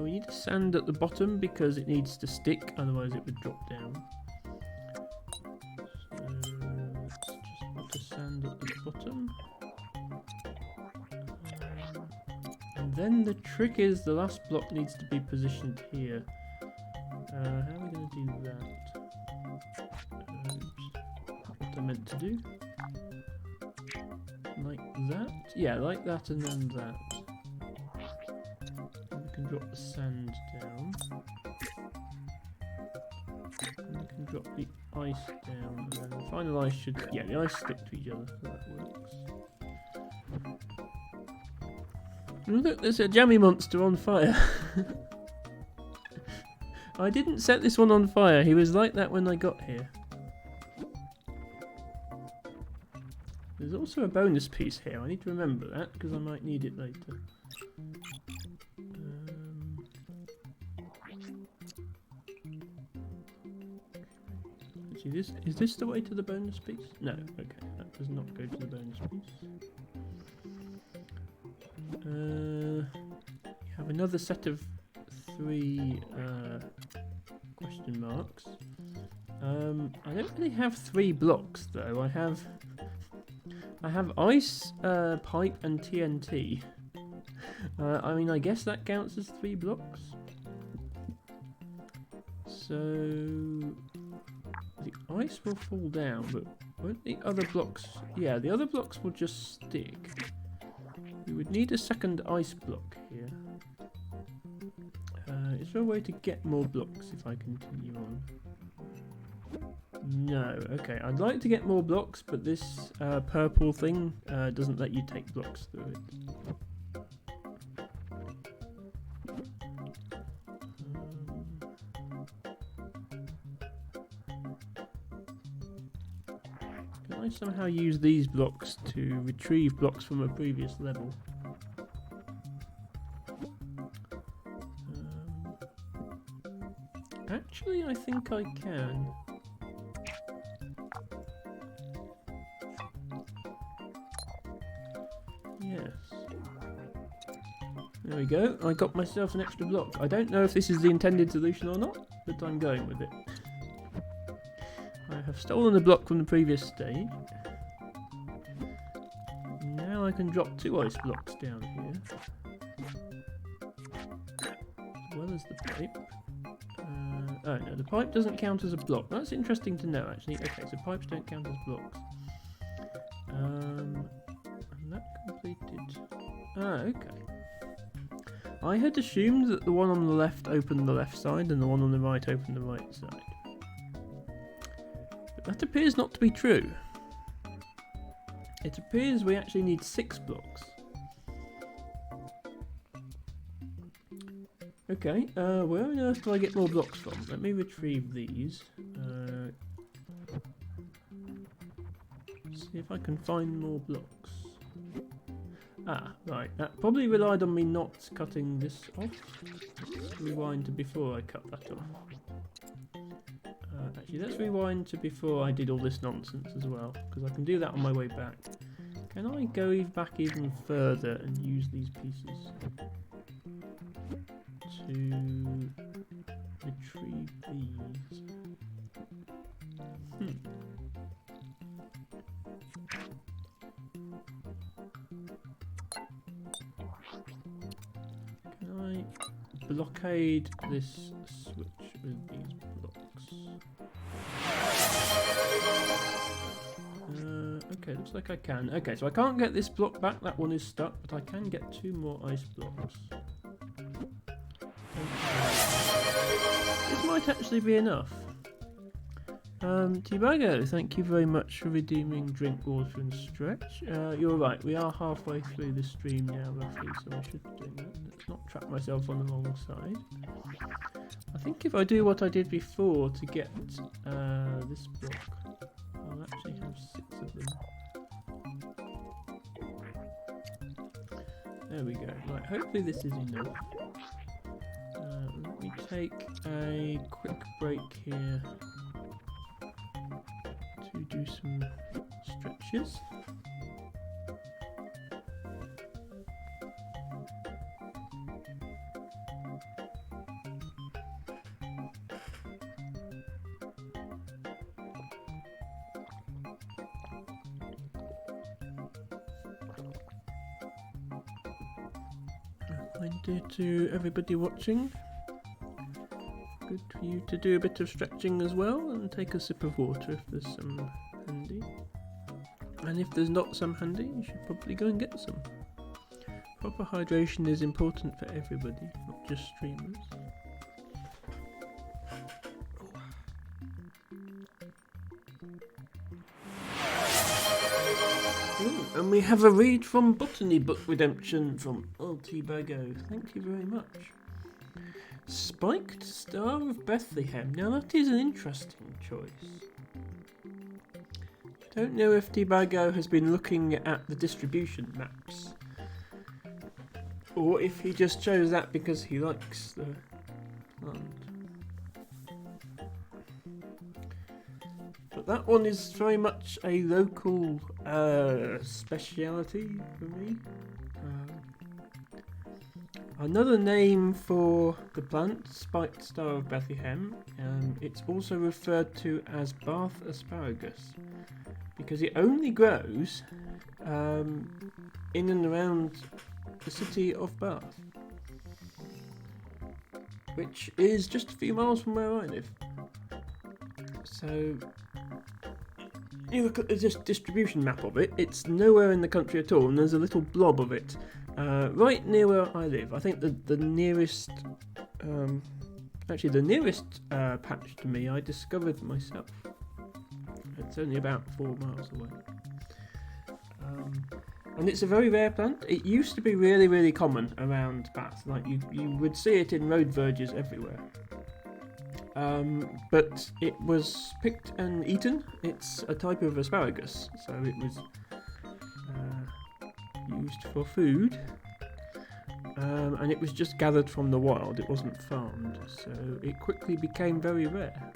We need sand at the bottom because it needs to stick, otherwise it would drop down. So let's just put the sand at the bottom. And then the trick is the last block needs to be positioned here. How are we going to do that? What I meant to do? Like that? Yeah, like that and then that. And we can drop the sand down. And we can drop the ice down. And then the final ice should... Yeah, the ice stick to each other, so that works. Oh, look, there's a jammy monster on fire. I didn't set this one on fire, he was like that when I got here. There's also a bonus piece here, I need to remember that because I might need it later. See, is this the way to the bonus piece? No, okay, that does not go to the bonus piece. You have another set of 3 question marks. I don't really have 3 blocks though. I have ice, pipe, and TNT. I mean, I guess that counts as 3 blocks. So the ice will fall down, but won't the other blocks? Yeah, the other blocks will just stick. We would need a second ice block here. Is there a way to get more blocks if I continue on? No, okay. I'd like to get more blocks, but this purple thing doesn't let you take blocks through it. Can I somehow use these blocks to retrieve blocks from a previous level? Actually, I think I can. Yes. There we go. I got myself an extra block. I don't know if this is the intended solution or not, but I'm going with it. I have stolen a block from the previous stage. Now I can drop 2 ice blocks down here. As well as the pipe. Oh no, the pipe doesn't count as a block. That's interesting to know actually. Okay, so pipes don't count as blocks. And that completed... Ah, okay. I had assumed that the one on the left opened the left side and the one on the right opened the right side. But that appears not to be true. It appears we actually need 6 blocks. Okay, where on earth do I get more blocks from? Let me retrieve these. See if I can find more blocks. Ah, right. That probably relied on me not cutting this off. Let's rewind to before I cut that off. Actually, let's rewind to before I did all this nonsense as well, because I can do that on my way back. Can I go back even further and use these pieces to retrieve these? Can I blockade this switch with these blocks? Okay, looks like I can. Okay, so I can't get this block back, that one is stuck, but I can get 2 more ice blocks. This might actually be enough. Tibago, thank you very much for redeeming drink, water and stretch. You're right, we are halfway through the stream now roughly, so I should be doing that. Let's not trap myself on the wrong side. I think if I do what I did before to get this block, I'll actually have 6 of them. There we go. Right, hopefully this is enough. Let me take a quick break here to do some stretches. Reminder to everybody watching, good for you to do a bit of stretching as well and take a sip of water if there's some handy. And if there's not some handy, you should probably go and get some. Proper hydration is important for everybody, not just streamers. Ooh, and we have a read from Botany Book Redemption from Tibago. Thank you very much. Spiked Star of Bethlehem. Now that is an interesting choice. I don't know if Tibago has been looking at the distribution maps, or if he just chose that because he likes the plant. But that one is very much a local speciality for me. Another name for the plant, Spiked Star of Bethlehem, it's also referred to as Bath asparagus because it only grows in and around the city of Bath, which is just a few miles from where I live. So you look at the distribution map of it, it's nowhere in the country at all, and there's a little blob of it right near where I live. I think the nearest, the nearest patch to me I discovered myself. It's only about 4 miles away. And it's a very rare plant. It used to be really, really common around Bath. Like you would see it in road verges everywhere. But it was picked and eaten. It's a type of asparagus, so it was used for food, and it was just gathered from the wild. It wasn't farmed, so it quickly became very rare.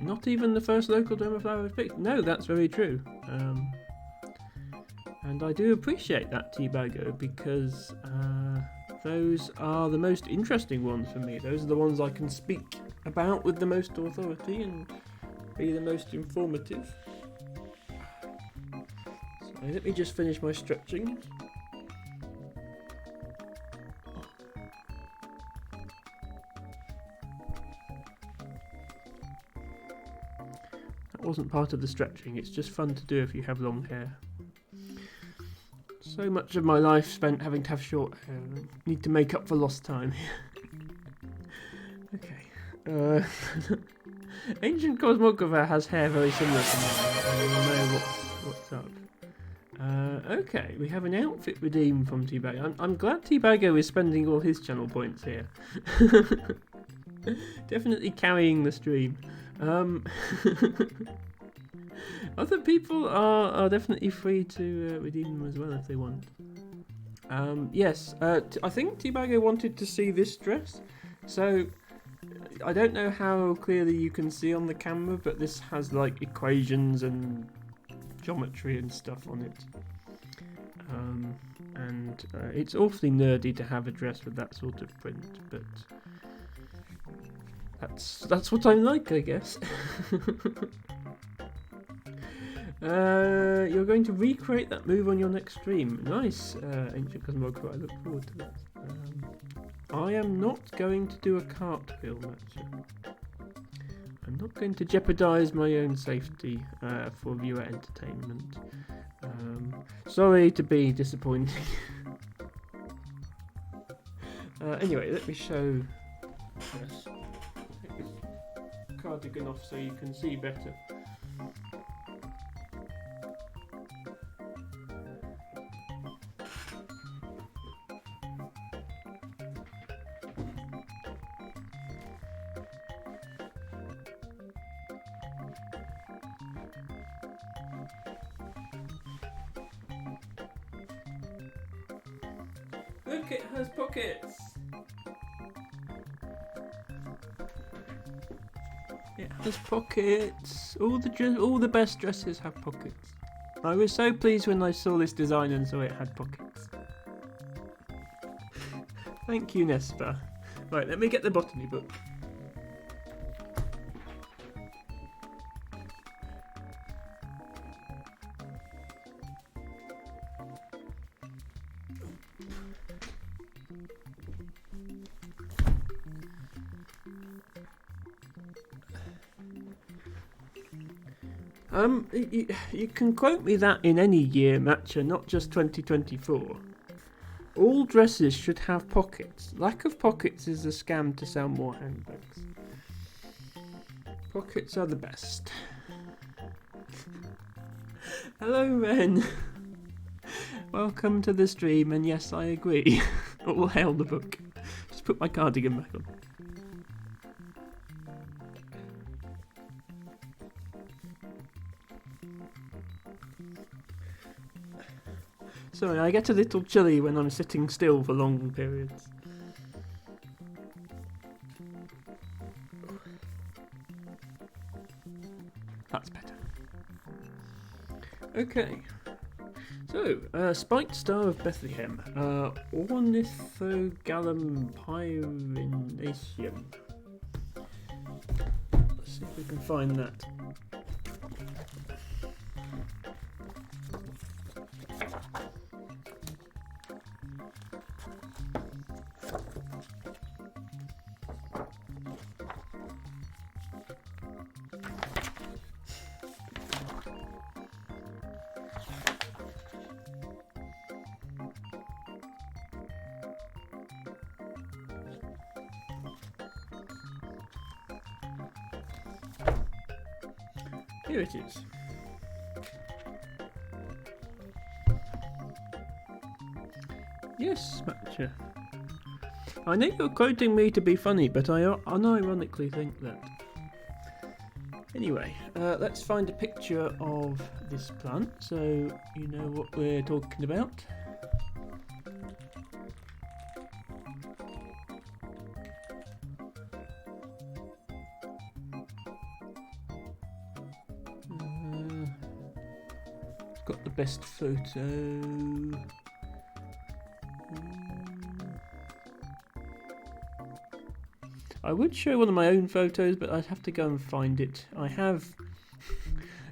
Not even the first local dermaflower was picked. No, that's very true. And I do appreciate that, Tibago, because those are the most interesting ones for me. Those are the ones I can speak about with the most authority and be the most informative. So let me just finish my stretching. That wasn't part of the stretching, it's just fun to do if you have long hair. So much of my life spent having to have short hair. I need to make up for lost time. Okay. Ancient Cosmographer has hair very similar to mine. I will know what's up. Okay, we have an outfit redeemed from Teabagger. I'm glad Teabagger is spending all his channel points here. Definitely carrying the stream. Other people are definitely free to redeem them as well if they want. Yes, I think Teabagger wanted to see this dress, so I don't know how clearly you can see on the camera, but this has like equations and geometry and stuff on it. And it's awfully nerdy to have a dress with that sort of print, but that's what I'm like, I guess. You're going to recreate that move on your next stream. Nice, Ancient Cosmographer. I look forward to that. I am not going to do a cartwheel, actually. I'm not going to jeopardise my own safety for viewer entertainment. Sorry to be disappointing. Anyway, let me show this. Take this cardigan off so you can see better. Look, it has pockets! It has pockets! All the best dresses have pockets. I was so pleased when I saw this design and saw it had pockets. Thank you, Nespa. Right, let me get the botany book. You can quote me that in any year, Matcha, not just 2024. All dresses should have pockets. Lack of pockets is a scam to sell more handbags. Pockets are the best. Hello, Ren. Welcome to the stream, and yes, I agree. All hail the book. Just put my cardigan back on. Sorry, I get a little chilly when I'm sitting still for long periods. That's better. Okay. So, Spiked Star of Bethlehem. Ornithogallum pyrenaceum. Let's see if we can find that. Here it is. Yes, Matcha. I know you're quoting me to be funny, but I unironically think that. Anyway, let's find a picture of this plant so you know what we're talking about. Got the best photo. I would show one of my own photos, but I'd have to go and find it. I have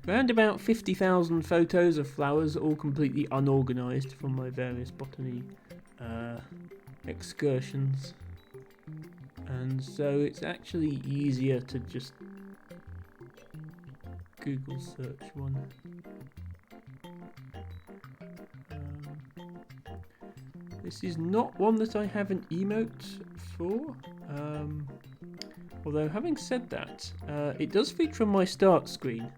around about 50,000 photos of flowers, all completely unorganised from my various botany excursions. And so it's actually easier to just Google search one. This is not one that I have an emote for. Although having said that, it does feature on my start screen.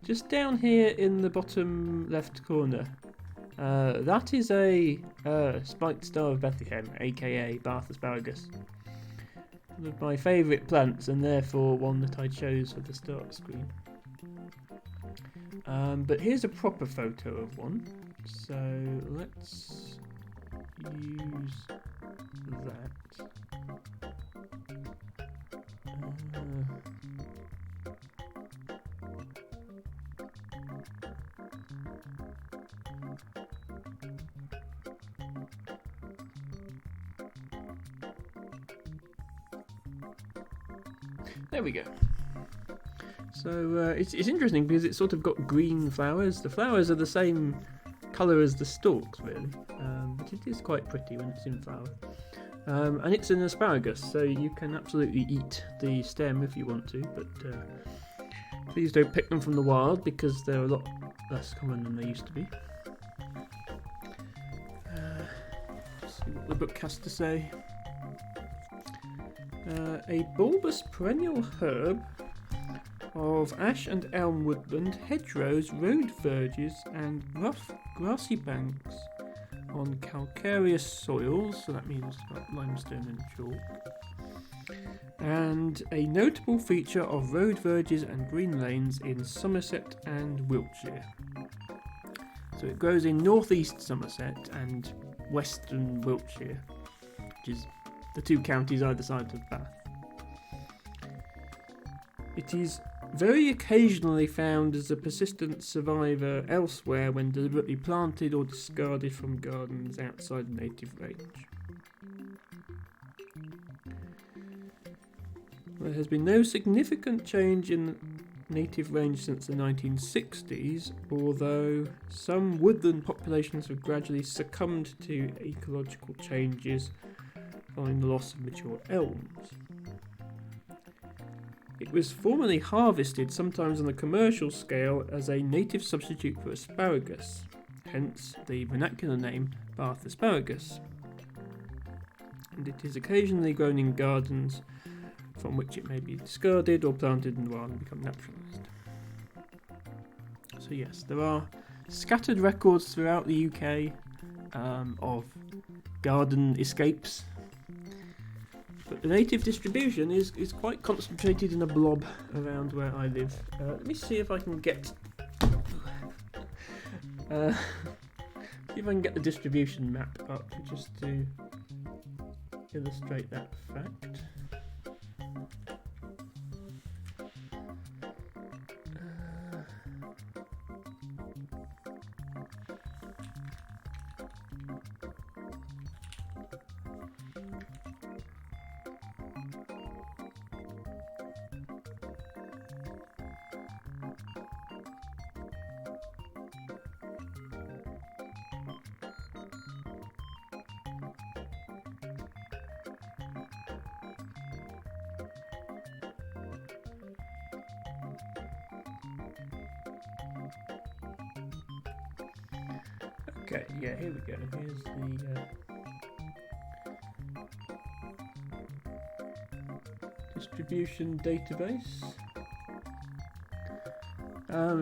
Just down here in the bottom left corner. That is a spiked star of Bethlehem, aka Bath asparagus. One of my favourite plants, and therefore one that I chose for the start screen. But here's a proper photo of one. So let's use that. There we go. So it's interesting because it's sort of got green flowers. The flowers are the same colour as the stalks, really, but it is quite pretty when it's in flower. And it's an asparagus, so you can absolutely eat the stem if you want to, but please don't pick them from the wild because they're a lot less common than they used to be. Let's see what the book has to say. A bulbous perennial herb of ash and elm woodland, hedgerows, road verges and rough grassy banks on calcareous soils, so that means like limestone and chalk, and a notable feature of road verges and green lanes in Somerset and Wiltshire. So it grows in northeast Somerset and western Wiltshire, which is the two counties either side of Bath. It is very occasionally found as a persistent survivor elsewhere when deliberately planted or discarded from gardens outside the native range. There has been no significant change in the native range since the 1960s, although some woodland populations have gradually succumbed to ecological changes following the loss of mature elms. It was formerly harvested, sometimes on a commercial scale, as a native substitute for asparagus, hence the vernacular name Bath asparagus. And it is occasionally grown in gardens from which it may be discarded or planted in the wild and become naturalised. So yes, there are scattered records throughout the UK of garden escapes. But the native distribution is quite concentrated in a blob around where I live. Let me see if I can get the distribution map up just to illustrate that fact. Okay, yeah, here we go. Here's the distribution database.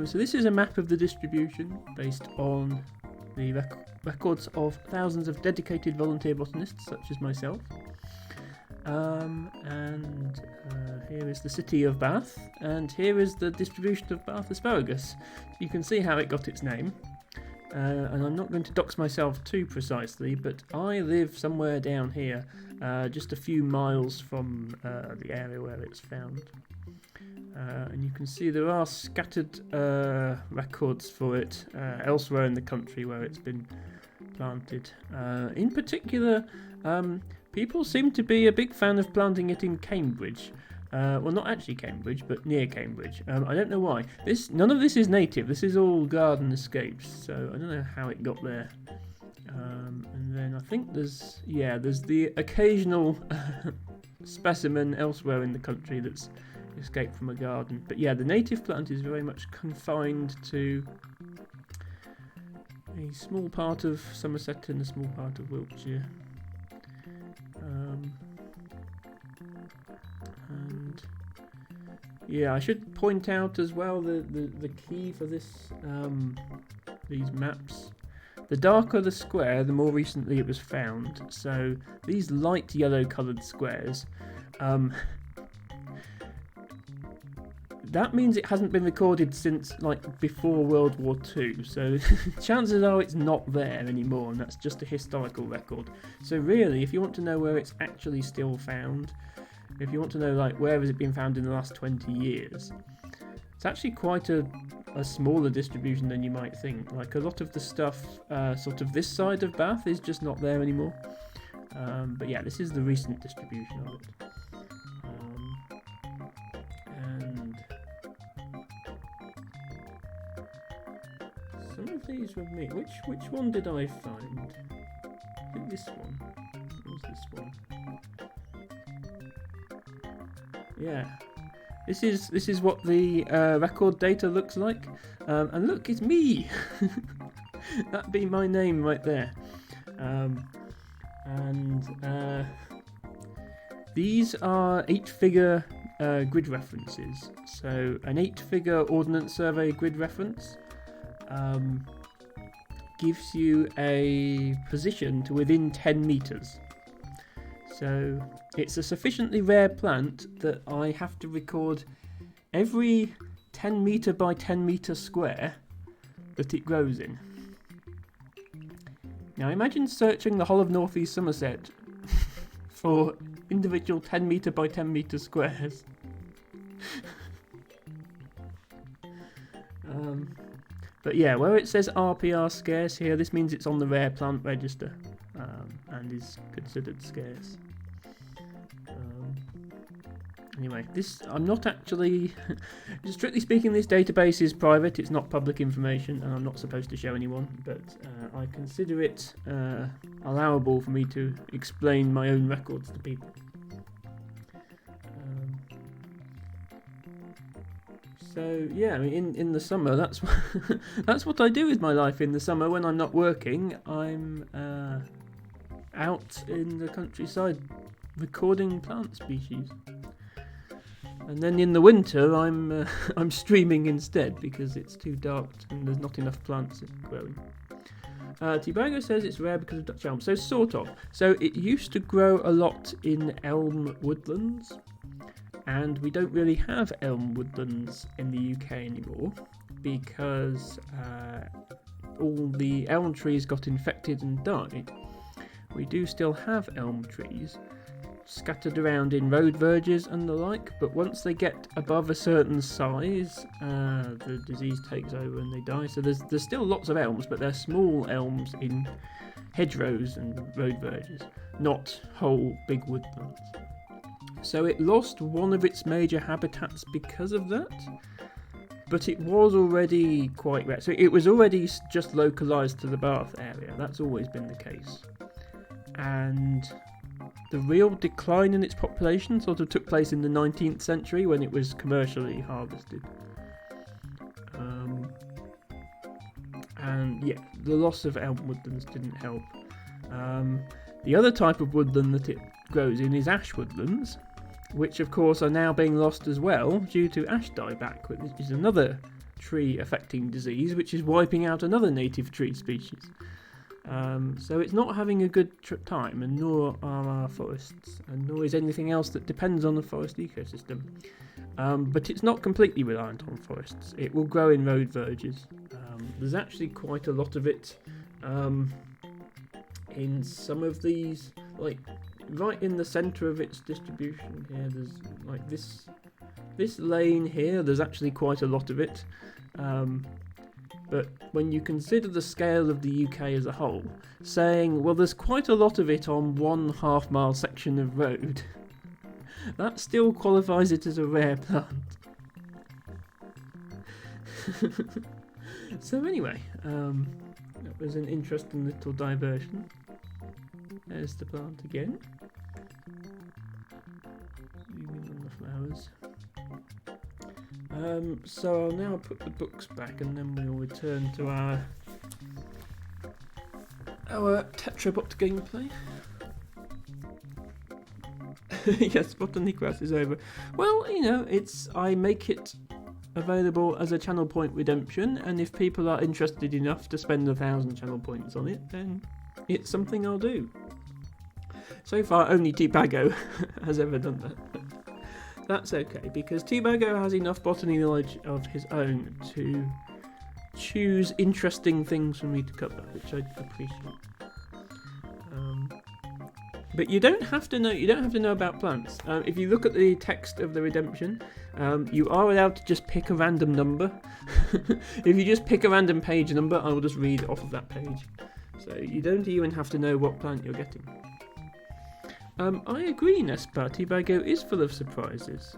So this is a map of the distribution based on the records of thousands of dedicated volunteer botanists such as myself. And here is the city of Bath, and here is the distribution of Bath asparagus. You can see how it got its name. And I'm not going to dox myself too precisely, but I live somewhere down here, just a few miles from the area where it's found. And you can see there are scattered records for it elsewhere in the country where it's been planted. In particular, people seem to be a big fan of planting it in Cambridge. Well, not actually Cambridge, but near Cambridge. I don't know why. None of this is native. This is all garden escapes, so I don't know how it got there. And then I think there's the occasional specimen elsewhere in the country that's escaped from a garden. But yeah, the native plant is very much confined to a small part of Somerset and a small part of Wiltshire. And yeah, I should point out as well the key for this these maps. The darker the square, the more recently it was found. So these light yellow coloured squares, that means it hasn't been recorded since like before World War II. So chances are it's not there anymore, and that's just a historical record. So really, if you want to know where it's actually still found, if you want to know like where has it been found in the last 20 years, it's actually quite a smaller distribution than you might think. Like a lot of the stuff sort of this side of Bath is just not there anymore. But yeah, this is the recent distribution of it. And some of these were me. Which one did I find? I think this one. What was this one? Yeah. This is what the record data looks like, and look, it's me. That'd be my name right there. These are 8-figure grid references. So an 8-figure Ordnance Survey grid reference gives you a position to within 10 meters. So it's a sufficiently rare plant that I have to record every 10 metre by 10 metre square that it grows in. Now imagine searching the whole of North East Somerset for individual 10 metre by 10 metre squares. But yeah, where it says RPR scarce here, this means it's on the rare plant register and is considered scarce. Anyway, I'm not actually, strictly speaking, this database is private, it's not public information, and I'm not supposed to show anyone, but I consider it allowable for me to explain my own records to people. So yeah, I mean, in the summer, that's that's what I do with my life in the summer when I'm not working. I'm out in the countryside recording plant species. And then in the winter, I'm streaming instead because it's too dark and there's not enough plants growing. Tibago says it's rare because of Dutch elm. So sort of. So it used to grow a lot in elm woodlands, and we don't really have elm woodlands in the UK anymore because all the elm trees got infected and died. We do still have elm trees scattered around in road verges and the like, but once they get above a certain size, the disease takes over and they die. So there's still lots of elms, but they're small elms in hedgerows and road verges, not whole big woodlands. So it lost one of its major habitats because of that, but it was already quite rare. So it was already just localised to the Bath area. That's always been the case. And the real decline in its population sort of took place in the 19th century when it was commercially harvested. And yeah, the loss of elm woodlands didn't help. The other type of woodland that it grows in is ash woodlands, which of course are now being lost as well due to ash dieback, which is another tree affecting disease which is wiping out another native tree species. So it's not having a good time, and nor are our forests, and nor is anything else that depends on the forest ecosystem. But it's not completely reliant on forests. It will grow in road verges. There's actually quite a lot of it in some of these, like right in the centre of its distribution here. There's like this lane here. There's actually quite a lot of it. But when you consider the scale of the UK as a whole, saying, well, there's quite a lot of it on 1/2 mile section of road, that still qualifies it as a rare plant. So anyway, that was an interesting little diversion. There's the plant again. Zooming on the flowers. So I'll now put the books back and then we'll return to our our tetrobot gameplay. Yes, botany class is over. Well, you know, I make it available as a channel point redemption, and if people are interested enough to spend 1,000 channel points on it, then it's something I'll do. So far, only T-Bago has ever done that. That's okay, because T-Bago has enough botany knowledge of his own to choose interesting things for me to cover, which I appreciate. But you don't have to know. You don't have to know about plants. If you look at the text of the redemption, you are allowed to just pick a random number. If you just pick a random page number, I will just read off of that page. So you don't even have to know what plant you're getting. I agree, Nespa. T-Bago is full of surprises.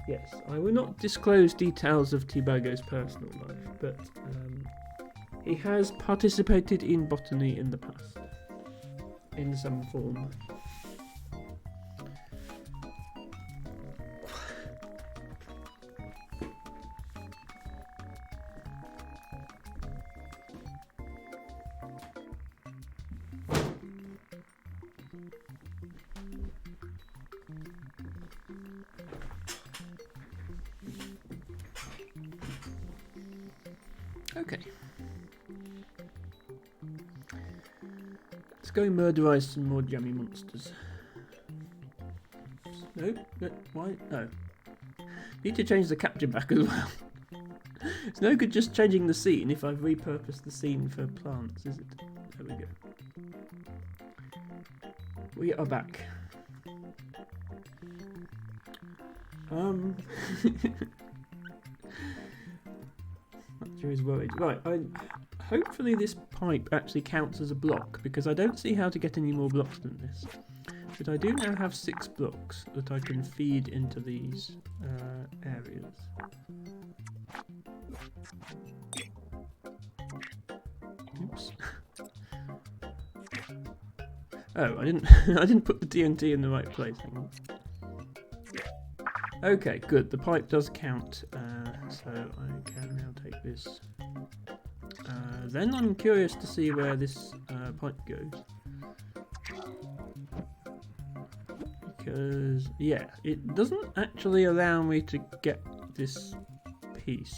Yes, I will not disclose details of T-Bago's personal life, but he has participated in botany in the past. In some form. Okay. Let's go murderize some more jammy monsters. No, why? No. Need to change the capture back as well. It's no good just changing the scene if I've repurposed the scene for plants, is it? There we go. We are back. Matcher is worried. Right, hopefully this pipe actually counts as a block, because I don't see how to get any more blocks than this. But I do now have 6 blocks that I can feed into these areas. Oops. Oh, I didn't put the TNT in the right place. Hang on. Okay, good. The pipe does count, so I can now take this. Then I'm curious to see where this pipe goes. Because, yeah, it doesn't actually allow me to get this piece.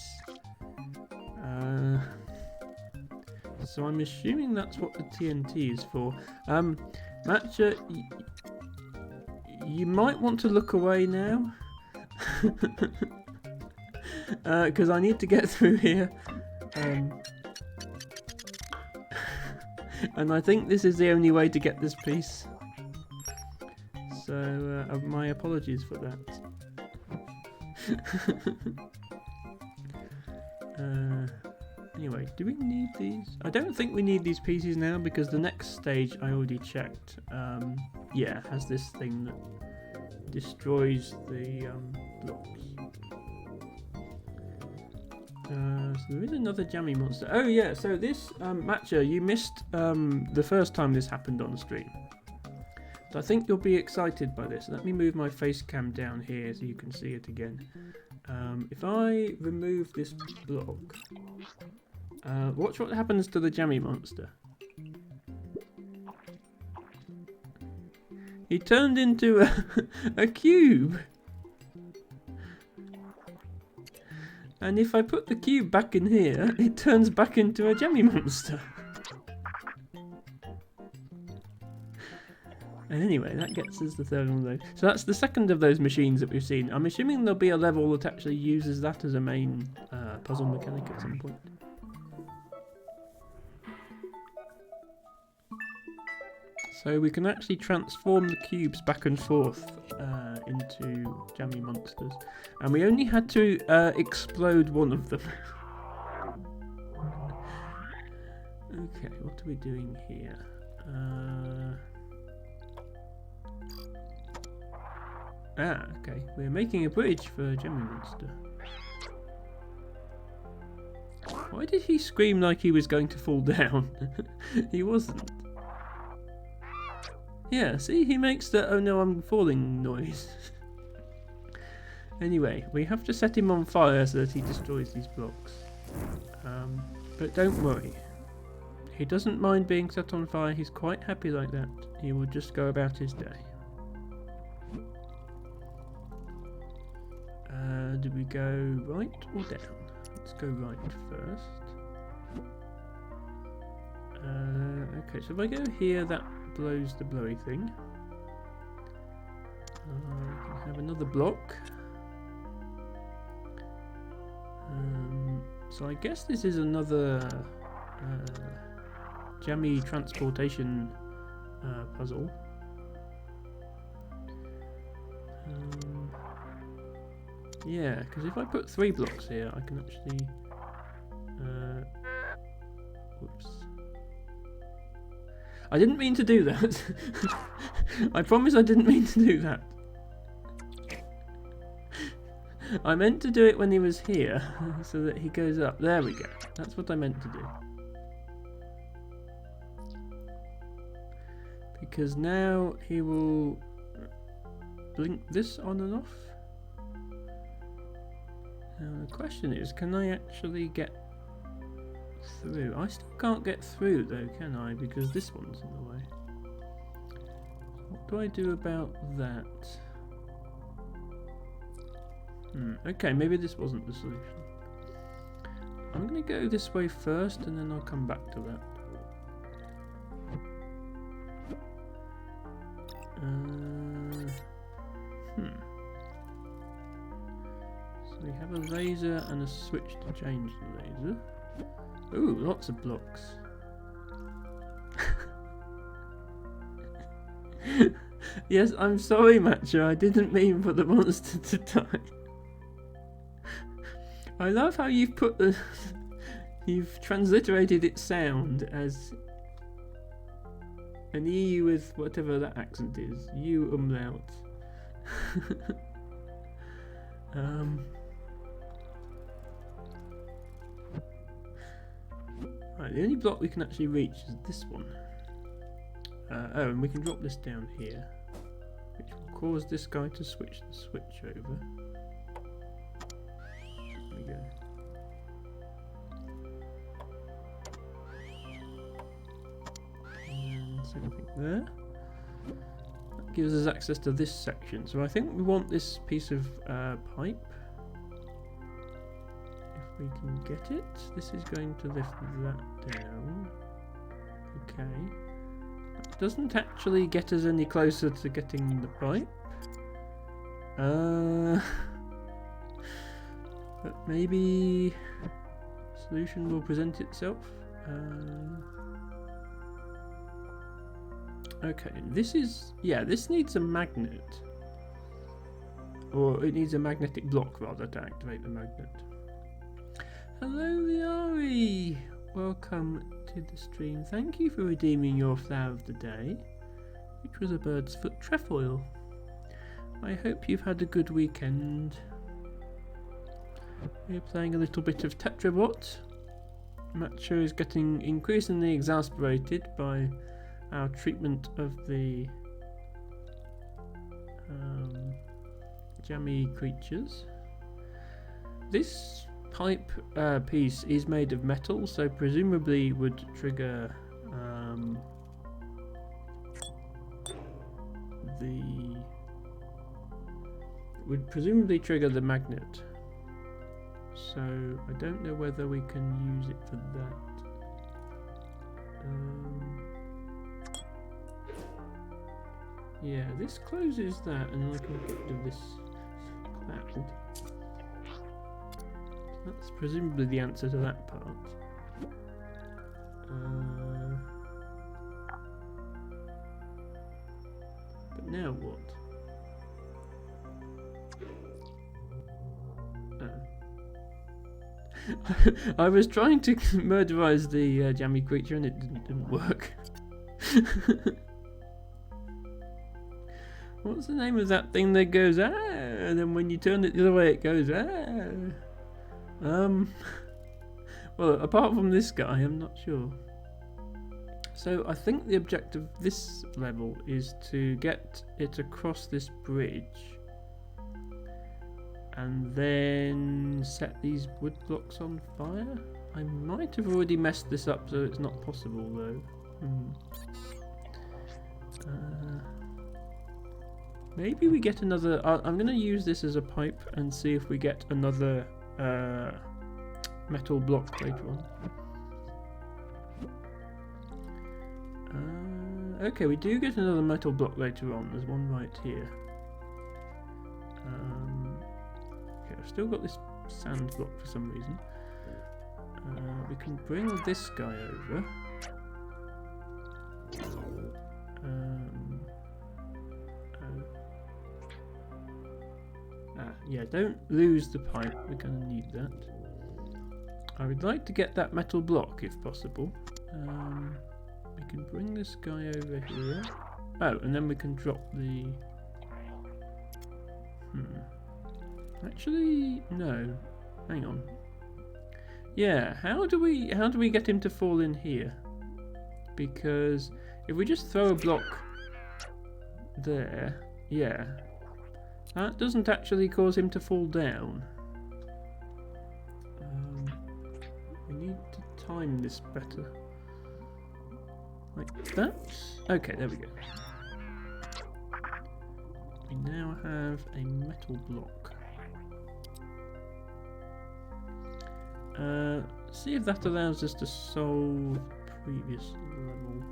So I'm assuming that's what the TNT is for. Matcher, you might want to look away now. Because I need to get through here. And I think this is the only way to get this piece. So, my apologies for that. Anyway, do we need these? I don't think we need these pieces now, because the next stage I already checked. Yeah, has this thing that destroys the blocks. So there is another jammy monster. Oh yeah, so this, Matcher, you missed the first time this happened on the stream. So I think you'll be excited by this. Let me move my face cam down here so you can see it again. If I remove this block, watch what happens to the jammy monster. He turned into a cube. And if I put the cube back in here, it turns back into a jammy monster. And anyway, that gets us the third one of those. So that's the second of those machines that we've seen. I'm assuming there'll be a level that actually uses that as a main puzzle mechanic at some point. So we can actually transform the cubes back and forth into jammy monsters. And we only had to explode one of them. Okay, what are we doing here? Okay. We're making a bridge for a jammy monster. Why did he scream like he was going to fall down? He wasn't. Yeah, see, he makes the "oh no, I'm falling" noise. Anyway, we have to set him on fire so that he destroys these blocks. But don't worry. He doesn't mind being set on fire. He's quite happy like that. He will just go about his day. Do we go right or down? Let's go right first. Okay, so if I go here, that blows the blowy thing. I can have another block. So I guess this is another jammy transportation puzzle. Yeah, because if I put 3 blocks here, I can actually... whoops. I didn't mean to do that. I promise I didn't mean to do that. I meant to do it when he was here, so that he goes up. There we go. That's what I meant to do. Because now he will blink this on and off. Now the question is, can I actually get through? I still can't get through though, can I? Because this one's in the way. What do I do about that? Okay, maybe this wasn't the solution. I'm going to go this way first and then I'll come back to that. So we have a laser and a switch to change the laser. Ooh, lots of blocks. Yes, I'm sorry, Matcha. I didn't mean for the monster to die. I love how you've put the... you've transliterated its sound as an E with whatever that accent is. U umlaut. Right, the only block we can actually reach is this one. Oh, and we can drop this down here, which will cause this guy to switch the switch over. There we go. And something there. That gives us access to this section. So I think we want this piece of pipe. If we can get it. This is going to lift that down. Okay. That doesn't actually get us any closer to getting the pipe. But maybe a solution will present itself. Okay, this is... yeah, this needs a magnet. Or it needs a magnetic block, rather, to activate the magnet. Hello, Liari! Welcome to the stream. Thank you for redeeming your flower of the day, which was a bird's foot trefoil. I hope you've had a good weekend. We're playing a little bit of tetrobot. Matcha is getting increasingly exasperated by our treatment of the jammy creatures. This pipe piece is made of metal, so presumably would trigger the magnet. So I don't know whether we can use it for that. Yeah, this closes that, and I can get rid of this cloud. That's presumably the answer to that part. But now what? I was trying to murderize the jammy creature and it didn't work. What's the name of that thing that goes ah, and then when you turn it the other way it goes ah? Well, apart from this guy, I'm not sure. So I think the objective of this level is to get it across this bridge and then set these wood blocks on fire. I might have already messed this up, so it's not possible though. Maybe we get another. I'm going to use this as a pipe and see if we get another metal block later on. Okay, we do get another metal block later on. There's one right here. Okay, I've still got this sand block for some reason. We can bring this guy over. Yeah, don't lose the pipe. We're going to need that. I would like to get that metal block if possible. We can bring this guy over here. Oh, and then we can drop the... Actually, no. Hang on. Yeah, how do we get him to fall in here? Because if we just throw a block there, yeah, that doesn't actually cause him to fall down. We need to time this better. Like that? Okay, there we go. We now have a metal block. See if that allows us to solve previous level.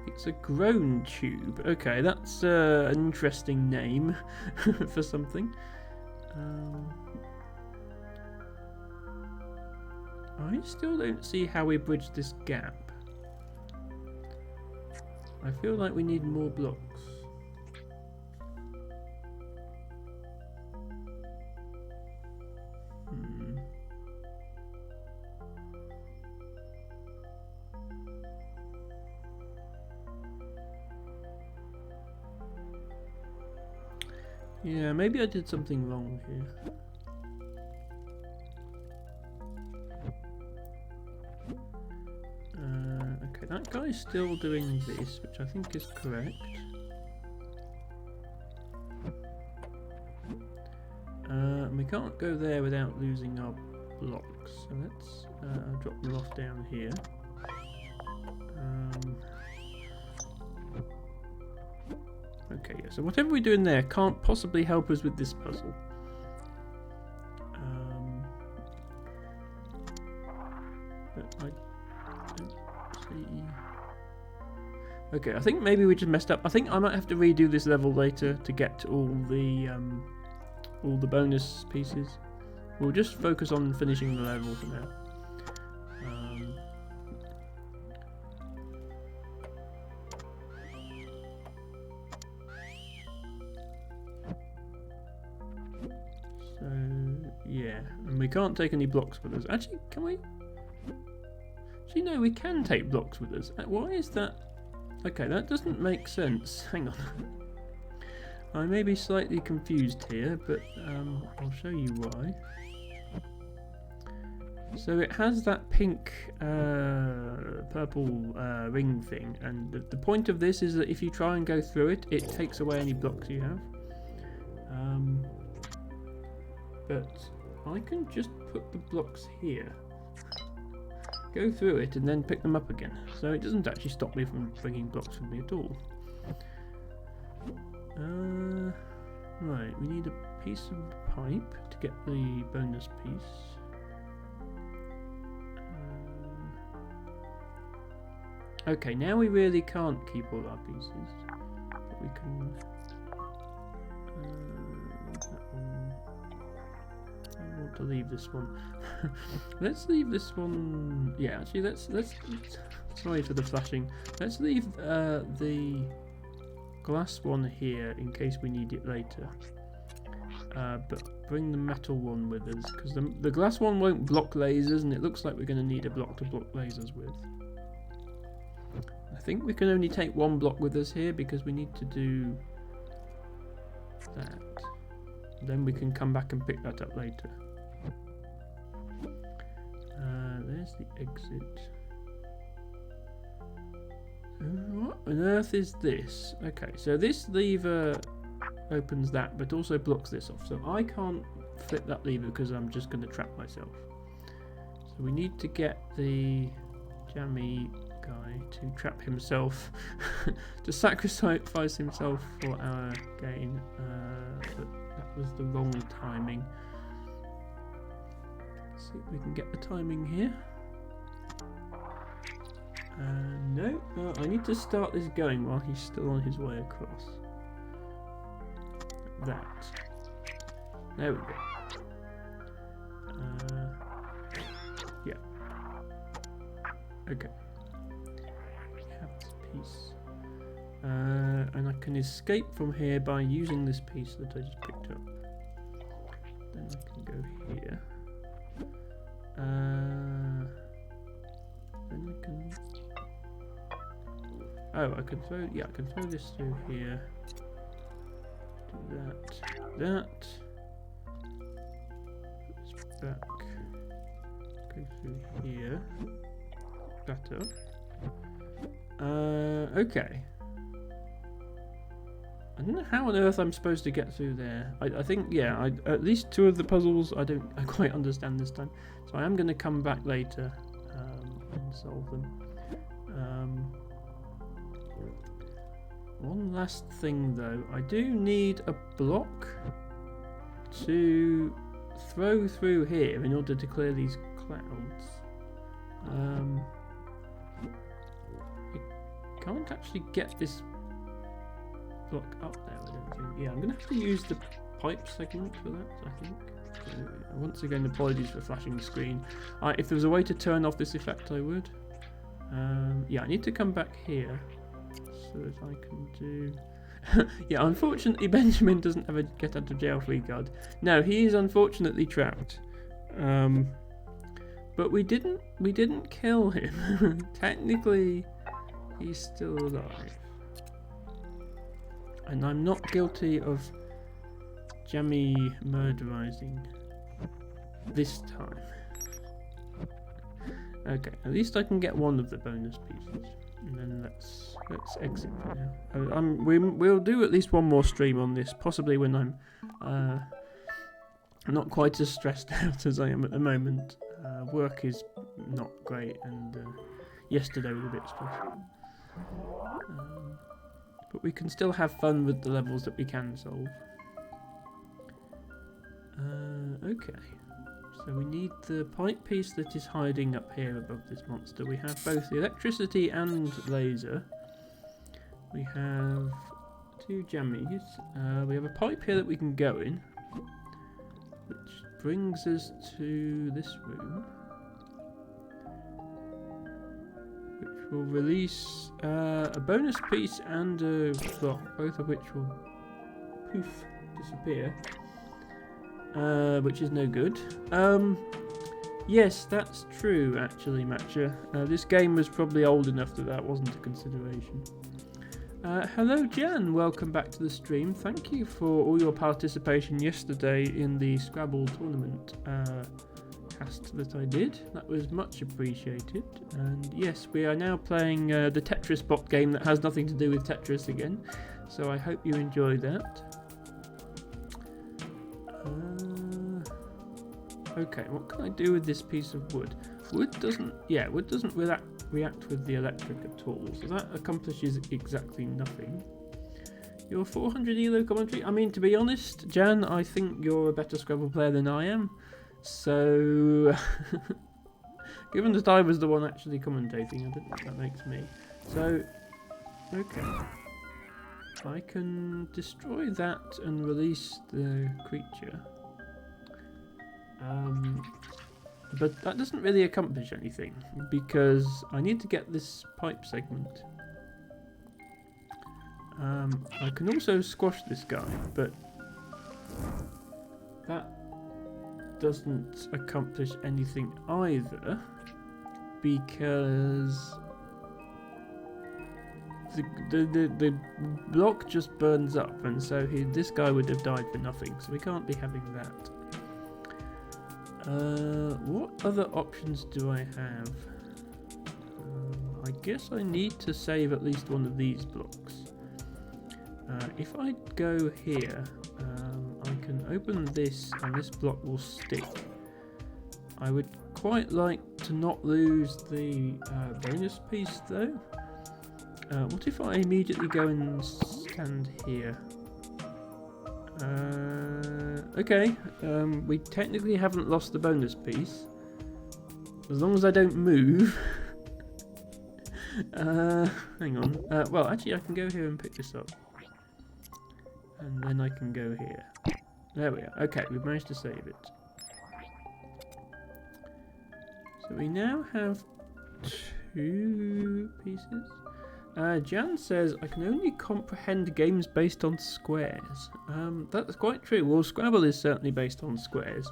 It's a groan tube. Okay, that's an interesting name for something. I still don't see how we bridge this gap. I feel like we need more blocks. Yeah, maybe I did something wrong here. Okay, that guy's still doing this, which I think is correct. We can't go there without losing our blocks, so let's drop them off down here. Okay, yeah, so whatever we do in there can't possibly help us with this puzzle. But I don't see... Okay, I think maybe we just messed up. I think I might have to redo this level later to get all the bonus pieces. We'll just focus on finishing the level for now. Yeah, and we can't take any blocks with us. Actually, can we? Actually, no, we can take blocks with us. Why is that? Okay, that doesn't make sense. Hang on. I may be slightly confused here, but I'll show you why. So it has that pink, purple ring thing, and the point of this is that if you try and go through it, it takes away any blocks you have. But I can just put the blocks here, go through it, and then pick them up again. So it doesn't actually stop me from bringing blocks with me at all. Right, we need a piece of pipe to get the bonus piece. Okay, now we really can't keep all our pieces, but we can... I want to leave this one. Let's leave this one. Yeah, actually, let's. Sorry for the flashing. Let's leave the glass one here in case we need it later. But bring the metal one with us, because the glass one won't block lasers, and it looks like we're going to need a block to block lasers with. I think we can only take one block with us here because we need to do that. Then we can come back and pick that up later. There's the exit. What on earth is this? Okay, so this lever opens that, but also blocks this off. So I can't flip that lever because I'm just going to trap myself. So we need to get the jammy guy to trap himself, to sacrifice himself for our gain. But that was the wrong timing. Let's see if we can get the timing here. No, I need to start this going while he's still on his way across. That. There we go. Yeah. Okay. We have this piece. And I can escape from here by using this piece that I just picked up. Then I can go here. Then I can... Oh, I can throw... Yeah, I can throw this through here. Do that. Put this back. Go through here. Better. Okay. I don't know how on earth I'm supposed to get through there. I think, yeah, at least two of the puzzles I don't quite understand this time. So I am going to come back later and solve them. One last thing though, I do need a block to throw through here in order to clear these clouds. I can't actually get this block up there, I don't think. Yeah, I'm going to have to use the pipe segment for that, I think. So, once again, apologies for flashing the screen. If there was a way to turn off this effect, I would. Yeah, I need to come back here so that I can do... Yeah, unfortunately Benjamin doesn't have a get out of jail free card. No, he is unfortunately trapped. But we didn't kill him. Technically, he's still alive. And I'm not guilty of jammy murderizing this time. Okay, at least I can get one of the bonus pieces. And then let's exit for now. We'll do at least one more stream on this, possibly when I'm not quite as stressed out as I am at the moment. Work is not great, and yesterday was a bit stressful. But we can still have fun with the levels that we can solve. Okay. So we need the pipe piece that is hiding up here above this monster. We have both the electricity and laser. We have two jammies. We have a pipe here that we can go in, which brings us to this room, which will release a bonus piece and a block, both of which will poof disappear. Which is no good. Yes, that's true, actually, Matcha. This game was probably old enough that wasn't a consideration. Hello, Jan. Welcome back to the stream. Thank you for all your participation yesterday in the Scrabble tournament cast that I did. That was much appreciated. And yes, we are now playing the tetrobot game that has nothing to do with Tetris again. So I hope you enjoy that. Okay, what can I do with this piece of wood? Wood doesn't react with the electric at all, so that accomplishes exactly nothing. Your 400 ELO commentary? I mean, to be honest, Jan, I think you're a better Scrabble player than I am. So, given that I was the one actually commentating, I don't think that makes me. So, okay. I can destroy that and release the creature. But that doesn't really accomplish anything, because I need to get this pipe segment. I can also squash this guy, but that doesn't accomplish anything either, because the block just burns up, and so this guy would have died for nothing, so we can't be having that. What other options do I have? I guess I need to save at least one of these blocks. If I go here, I can open this and this block will stick. I would quite like to not lose the bonus piece though. What if I immediately go and stand here? Okay, we technically haven't lost the bonus piece. As long as I don't move. Hang on. Well, actually I can go here and pick this up. And then I can go here. There we are. Okay, we've managed to save it. So we now have 2 pieces. Jan says, I can only comprehend games based on squares. That's quite true. Well, Scrabble is certainly based on squares.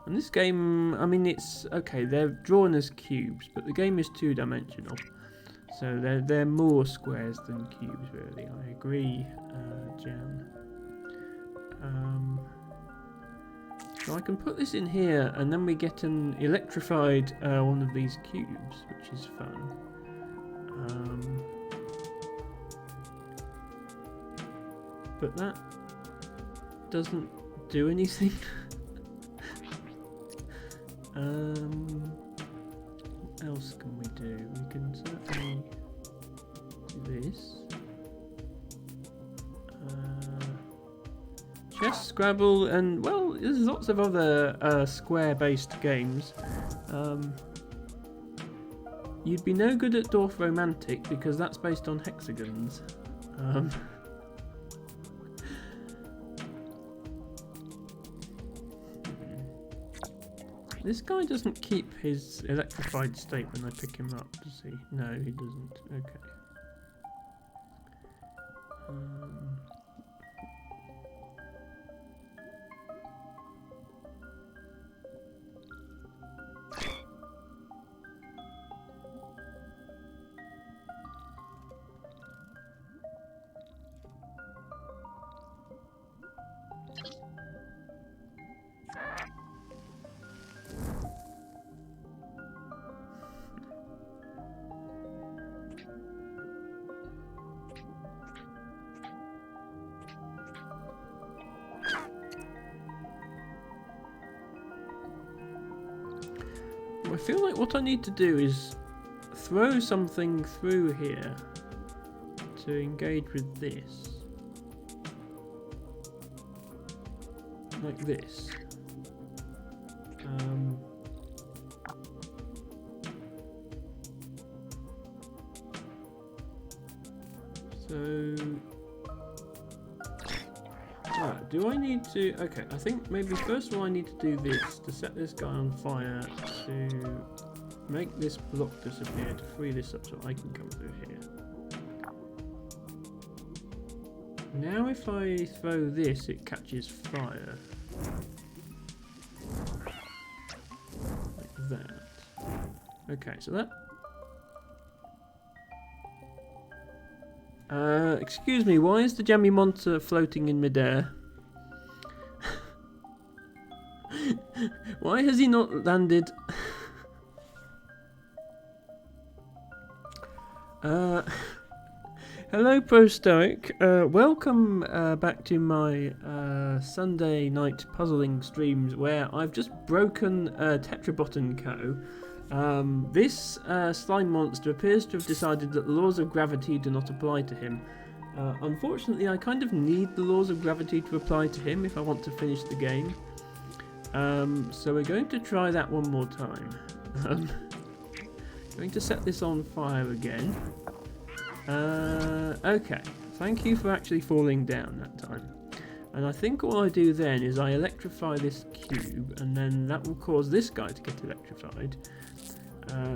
And this game, I mean, it's... Okay, they're drawn as cubes, but the game is 2-dimensional. So they're more squares than cubes, really. I agree, Jan. So I can put this in here, and then we get an electrified one of these cubes, which is fun. But that doesn't do anything. What else can we do? We can certainly do this. Chess, Scrabble, and well, there's lots of other square-based games. You'd be no good at Dwarf Romantic because that's based on hexagons. This guy doesn't keep his electrified state when I pick him up, does he? No, he doesn't. Okay. I feel like what I need to do is throw something through here to engage with this. Like this. Do I need to... Okay, I think maybe first of all I need to do this to set this guy on fire to make this block disappear, to free this up so I can come through here. Now if I throw this, it catches fire. Like that. Okay, so that... excuse me, why is the jammy monster floating in midair? Why has he not landed? Hello, Pro Stoic. Welcome back to my Sunday night puzzling streams where I've just broken Tetrobot & Co. This slime monster appears to have decided that the laws of gravity do not apply to him. Unfortunately, I kind of need the laws of gravity to apply to him if I want to finish the game. So we're going to try that one more time. Going to set this on fire again. Okay, thank you for actually falling down that time. And I think all I do then is I electrify this cube, and then that will cause this guy to get electrified.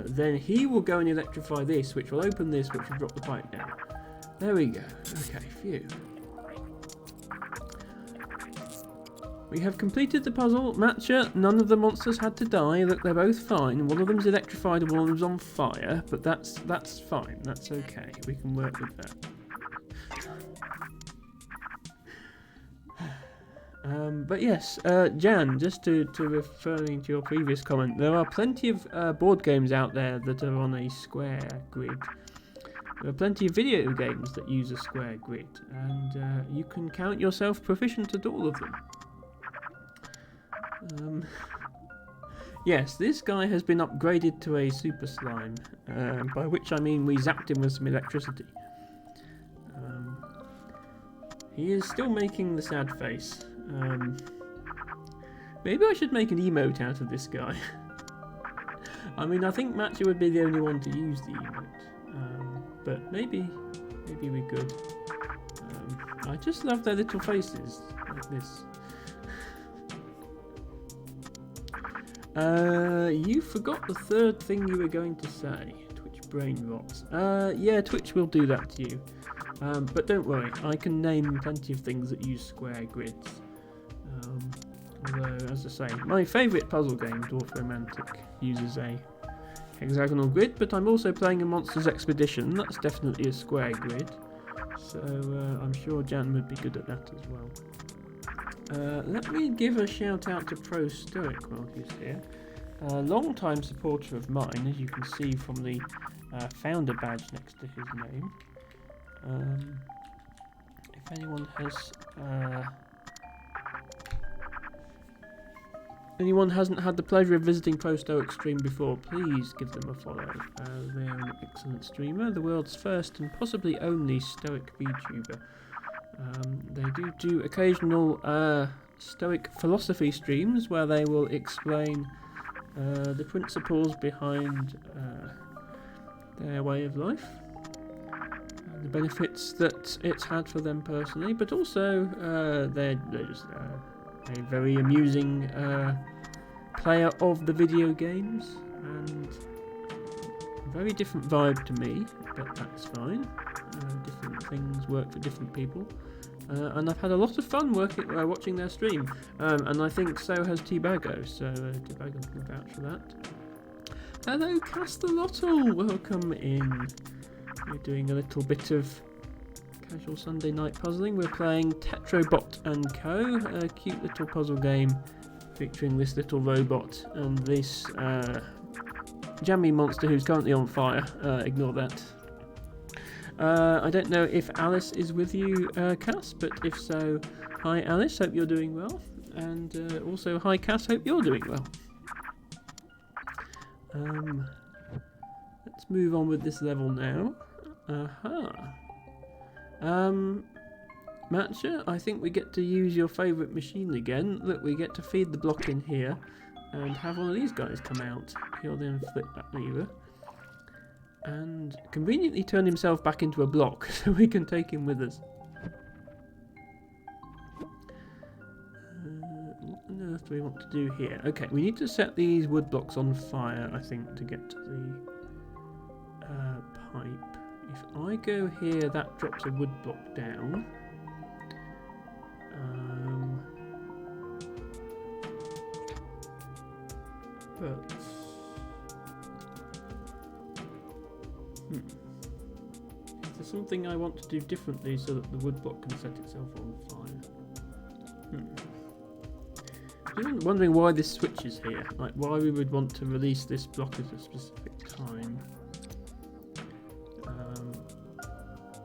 Then he will go and electrify this, which will open this, which will drop the pipe down. There we go. Okay, phew. We have completed the puzzle. Matcha, none of the monsters had to die. Look, they're both fine. One of them's electrified and one of them's on fire, but that's fine. That's okay. We can work with that. But yes, Jan, just to referring to your previous comment, there are plenty of board games out there that are on a square grid. There are plenty of video games that use a square grid, and you can count yourself proficient at all of them. Yes, this guy has been upgraded to a super slime, by which I mean we zapped him with some electricity. He is still making the sad face. Maybe I should make an emote out of this guy. I mean, I think Matcha would be the only one to use the emote, but maybe we could. I just love their little faces like this. You forgot the third thing you were going to say. Twitch brain rots. Yeah, Twitch will do that to you. But don't worry, I can name plenty of things that use square grids. Although, as I say, my favourite puzzle game, Dwarf Romantic, uses a hexagonal grid, but I'm also playing a Monsters Expedition. That's definitely a square grid. So I'm sure Jan would be good at that as well. Let me give a shout out to Pro Stoic while he's here. A long-time supporter of mine, as you can see from the founder badge next to his name. If anyone hasn't had the pleasure of visiting Pro Stoic stream before, please give them a follow. They're an excellent streamer, the world's first and possibly only Stoic VTuber. They do occasional Stoic philosophy streams where they will explain the principles behind their way of life, the benefits that it's had for them personally, but also they're just a very amusing player of the video games, and a very different vibe to me, but that's fine. Different things work for different people. And I've had a lot of fun watching their stream, and I think so has T-Bago, so T-Bago can vouch for that. Hello Castelotl, welcome in. We're doing a little bit of casual Sunday night puzzling. We're playing Tetrobot and Co, a cute little puzzle game featuring this little robot and this jammy monster who's currently on fire. Ignore that. I don't know if Alice is with you, Cass, but if so, hi Alice, hope you're doing well. And also, hi Cass, hope you're doing well. Let's move on with this level now. Matcha, I think we get to use your favourite machine again. Look, we get to feed the block in here and have one of these guys come out. He'll then flip that lever and conveniently turn himself back into a block so we can take him with us. What on earth do we want to do here? Okay, we need to set these wood blocks on fire, I think, to get to the pipe. If I go here, that drops a wood block down. But is there something I want to do differently so that the wood block can set itself on fire? I'm wondering why this switch is here, like why we would want to release this block at a specific time.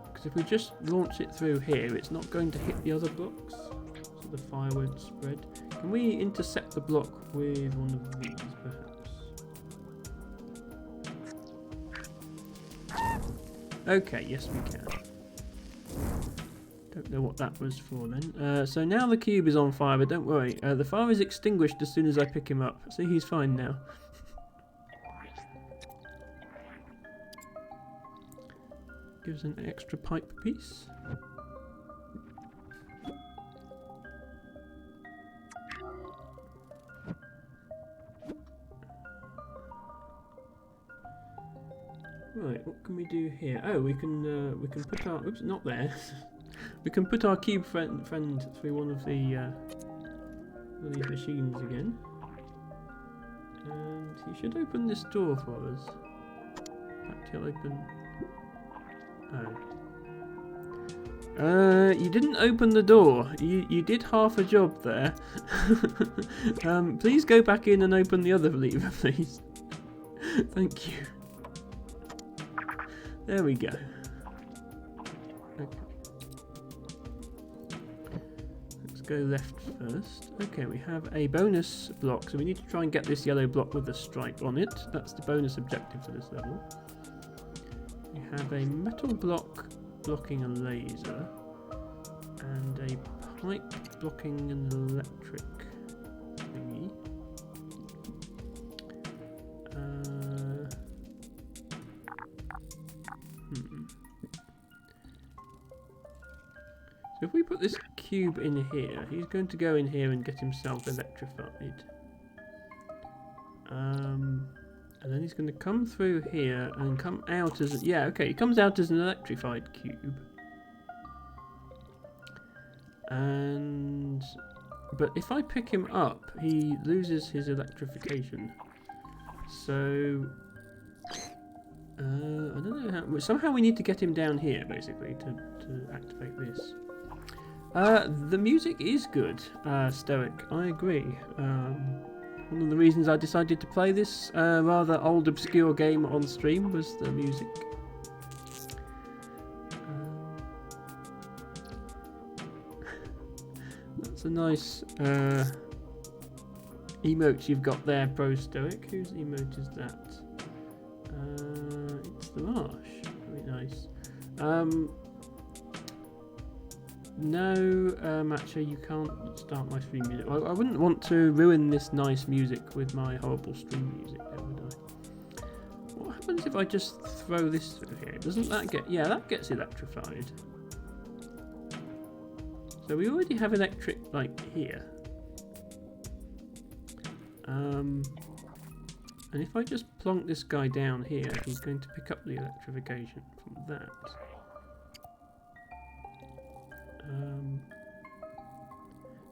Because if we just launch it through here, it's not going to hit the other blocks, so the fire won't spread. Can we intercept the block with one of these, perhaps? Okay, yes we can. Don't know what that was for then. So now the cube is on fire, but don't worry. The fire is extinguished as soon as I pick him up. See, he's fine now. Gives an extra pipe piece. Right, what can we do here? Oh, we can put our... Oops, not there. We can put our cube friend through one of these machines again. And he should open this door for us. In fact, he'll open... Oh. You didn't open the door. You did half a job there. Please go back in and open the other lever, please. Thank you. There we go. Okay. Let's go left first. Okay, we have a bonus block, so we need to try and get this yellow block with a stripe on it. That's the bonus objective for this level. We have a metal block blocking a laser, and a pipe blocking an electric thingy. So if we put this cube in here, he's going to go in here and get himself electrified. And then he's going to come through here and come out as... Yeah, okay, he comes out as an electrified cube. But if I pick him up, he loses his electrification. So... I don't know how... Somehow we need to get him down here, basically, to activate this. The music is good, Stoic. I agree. One of the reasons I decided to play this rather old, obscure game on stream was the music. That's a nice emote you've got there, Pro Stoic. Whose emote is that? It's the Marsh. Very nice. No, actually you can't start my stream music. I wouldn't want to ruin this nice music with my horrible stream music, would I? What happens if I just throw this through here? Doesn't that get... Yeah, that gets electrified. So we already have electric, like, here. And if I just plonk this guy down here, he's going to pick up the electrification from that.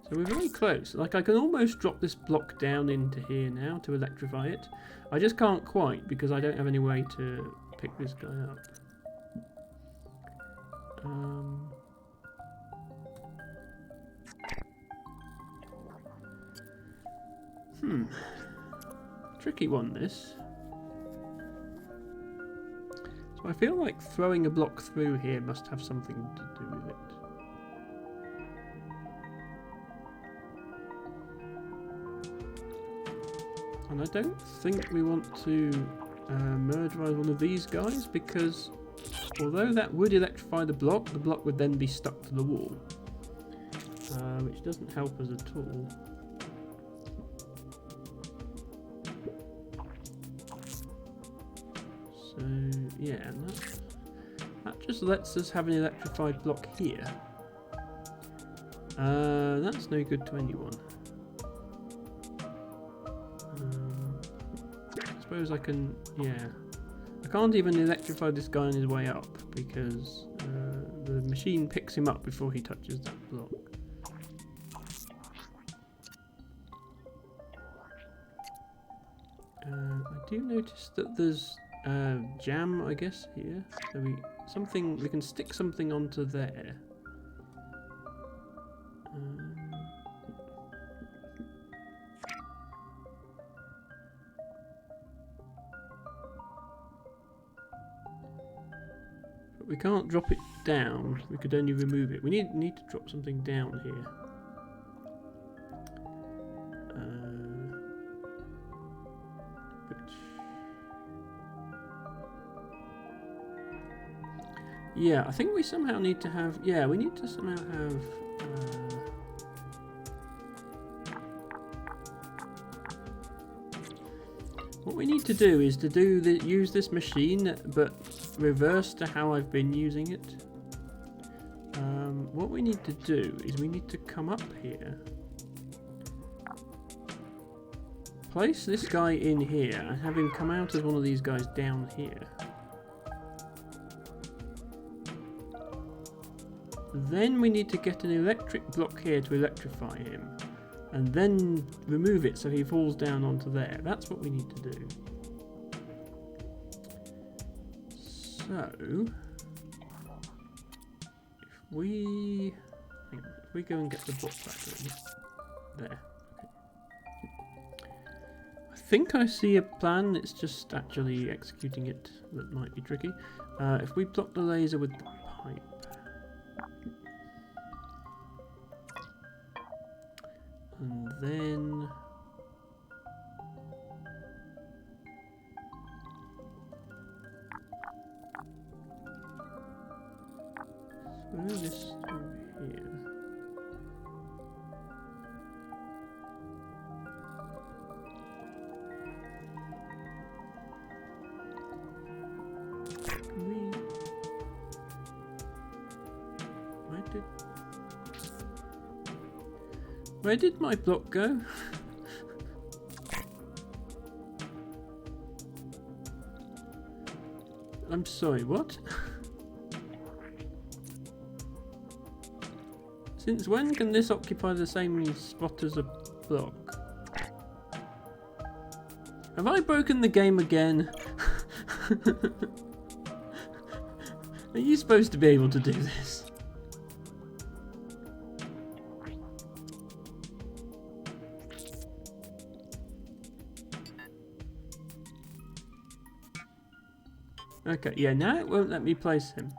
So we're very close. Like, I can almost drop this block down into here now to electrify it. I just can't quite because I don't have any way to pick this guy up. Tricky one, this. So I feel like throwing a block through here must have something to do with it. And I don't think we want to murderize one of these guys, because although that would electrify the block would then be stuck to the wall, which doesn't help us at all. So yeah, and that just lets us have an electrified block here. That's no good to anyone. I suppose I can, yeah. I can't even electrify this guy on his way up because the machine picks him up before he touches that block. I do notice that there's jam, I guess, here. So we can stick something onto there. But we can't drop it down. We could only remove it. We need to drop something down here. Yeah, I think we somehow need to have... Yeah, we need to somehow have... what we need to do is to use this machine, but reverse to how I've been using it. What we need to do is we need to come up here. Place this guy in here and have him come out as one of these guys down here. Then we need to get an electric block here to electrify him, and then remove it so he falls down onto there. That's what we need to do. So, if we go and get the block back there. Okay. I think I see a plan. It's just actually executing it that might be tricky. If we block the laser with the pipe. and then through this through here. Where did my block go? I'm sorry, what? Since when can this occupy the same spot as a block? Have I broken the game again? Are you supposed to be able to do this? Okay, yeah, now it won't let me place him.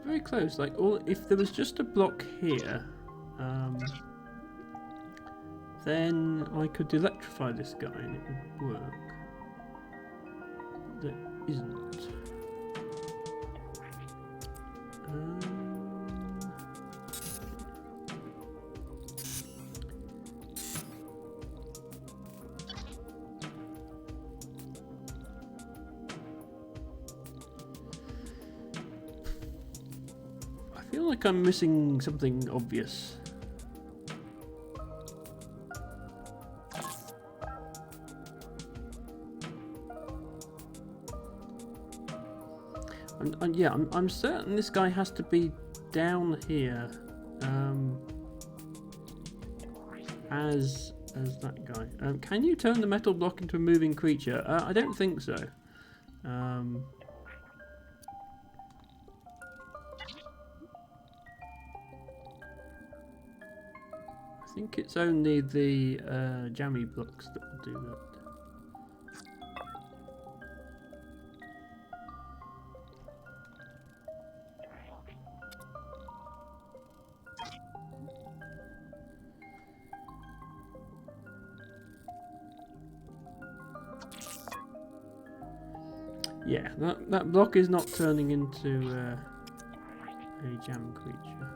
Very close. Like, if there was just a block here, then I could electrify this guy and it would work. There isn't. I feel like I'm missing something obvious. Yeah, I'm certain this guy has to be down here, as that guy. Can you turn the metal block into a moving creature? I don't think so. I think it's only the jammy blocks that will do that. Yeah, that block is not turning into a jam creature.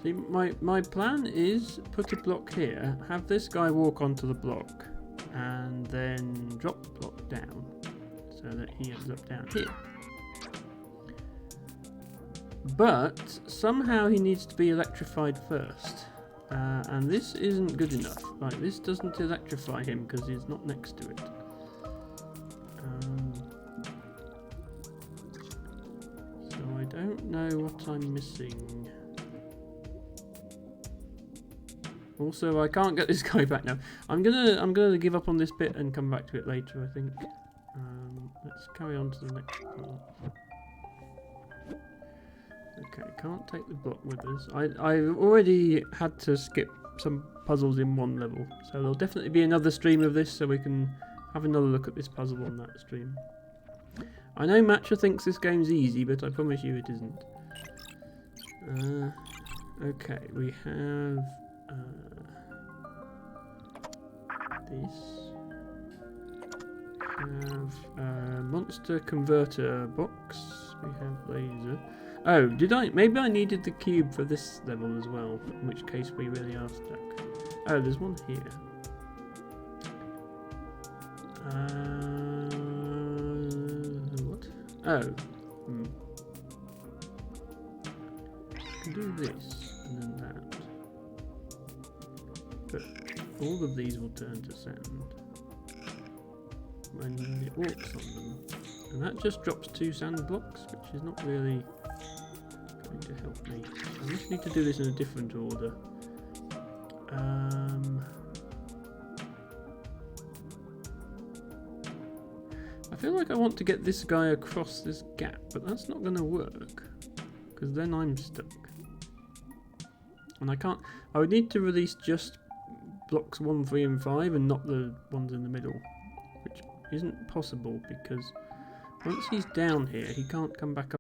See, my plan is put a block here, have this guy walk onto the block, and then drop the block down so that he ends up down here. But somehow he needs to be electrified first, and this isn't good enough. Like, this doesn't electrify him because he's not next to it. So I don't know what I'm missing. Also, I can't get this guy back now. I'm gonna give up on this bit and come back to it later, I think. Let's carry on to the next part. Okay, can't take the block with us. I already had to skip some puzzles in one level, so there'll definitely be another stream of this so we can have another look at this puzzle on that stream. I know Matcha thinks this game's easy, but I promise you it isn't. Okay, we have this. We have a monster converter box. We have laser. Oh, maybe I needed the cube for this level as well, in which case we really are stuck. Oh, there's one here. What? Oh. I can do this, and then that. But all of these will turn to sand. when it walks on them. And that just drops 2 sand blocks, which is not really going to help me. I just need to do this in a different order. I feel like I want to get this guy across this gap, but that's not going to work, because then I'm stuck. And I can't... I would need to release just blocks 1, 3 and 5 and not the ones in the middle, which isn't possible because once he's down here he can't come back up.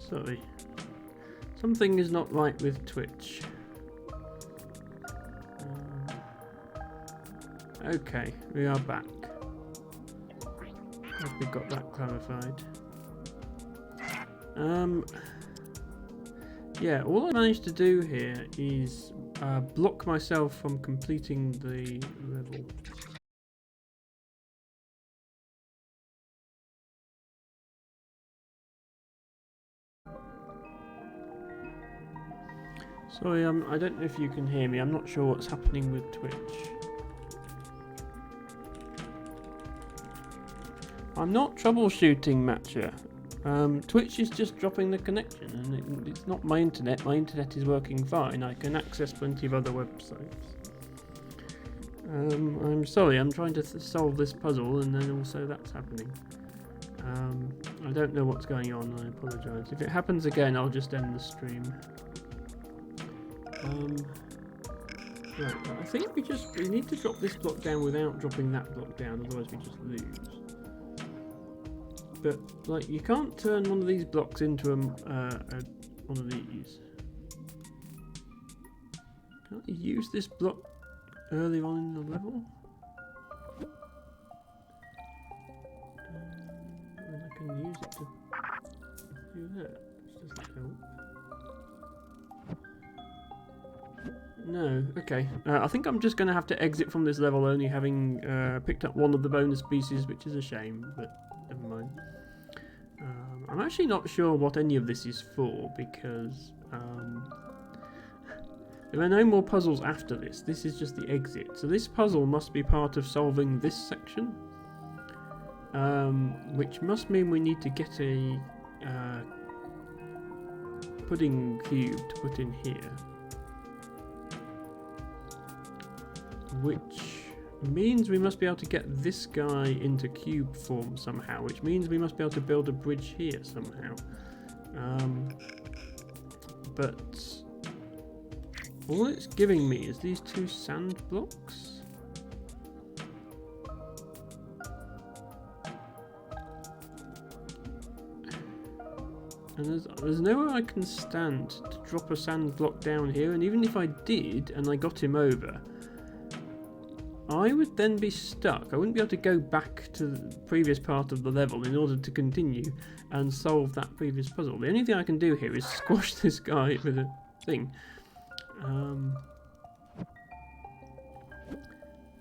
Sorry. Something is not right with Twitch. Okay, we are back. Hope we got that clarified. Yeah, all I managed to do here is block myself from completing the level. Sorry, I don't know if you can hear me. I'm not sure what's happening with Twitch. I'm not troubleshooting, Matcha. Twitch is just dropping the connection, and it's not my internet. My internet is working fine. I can access plenty of other websites. I'm sorry, I'm trying to solve this puzzle, and then also that's happening. I don't know what's going on. I apologise. If it happens again, I'll just end the stream. Right, I think we need to drop this block down without dropping that block down, otherwise we just lose. But like, you can't turn one of these blocks into one of these. Can't you use this block earlier on in the level? And I can use it to do that, which doesn't help. No, okay. I think I'm just going to have to exit from this level only having picked up one of the bonus pieces, which is a shame, but never mind. I'm actually not sure what any of this is for, because there are no more puzzles after this. This is just the exit. So this puzzle must be part of solving this section, which must mean we need to get a pudding cube to put in here. Which means we must be able to get this guy into cube form somehow, which means we must be able to build a bridge here somehow. But all it's giving me is these 2 sand blocks. And there's nowhere I can stand to drop a sand block down here, and even if I did and I got him over, I would then be stuck. I wouldn't be able to go back to the previous part of the level in order to continue and solve that previous puzzle. The only thing I can do here is squash this guy with a thing.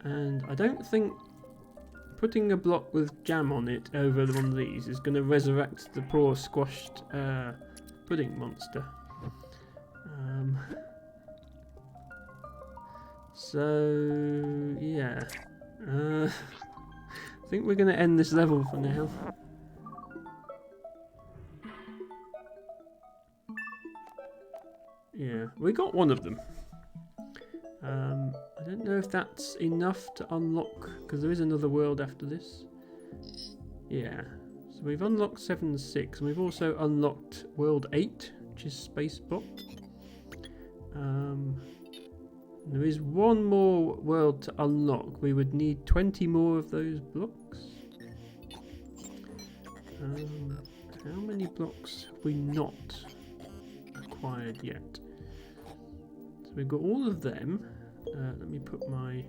And I don't think putting a block with jam on it over one of these is going to resurrect the poor squashed pudding monster. So, yeah. I think we're going to end this level for now. Yeah, we got one of them. I don't know if that's enough to unlock, because there is another world after this. Yeah, so we've unlocked 7 and 6, and we've also unlocked world 8, which is Spacebot. There is one more world to unlock. We would need 20 more of those blocks. How many blocks have we not acquired yet? So we've got all of them. Let me put my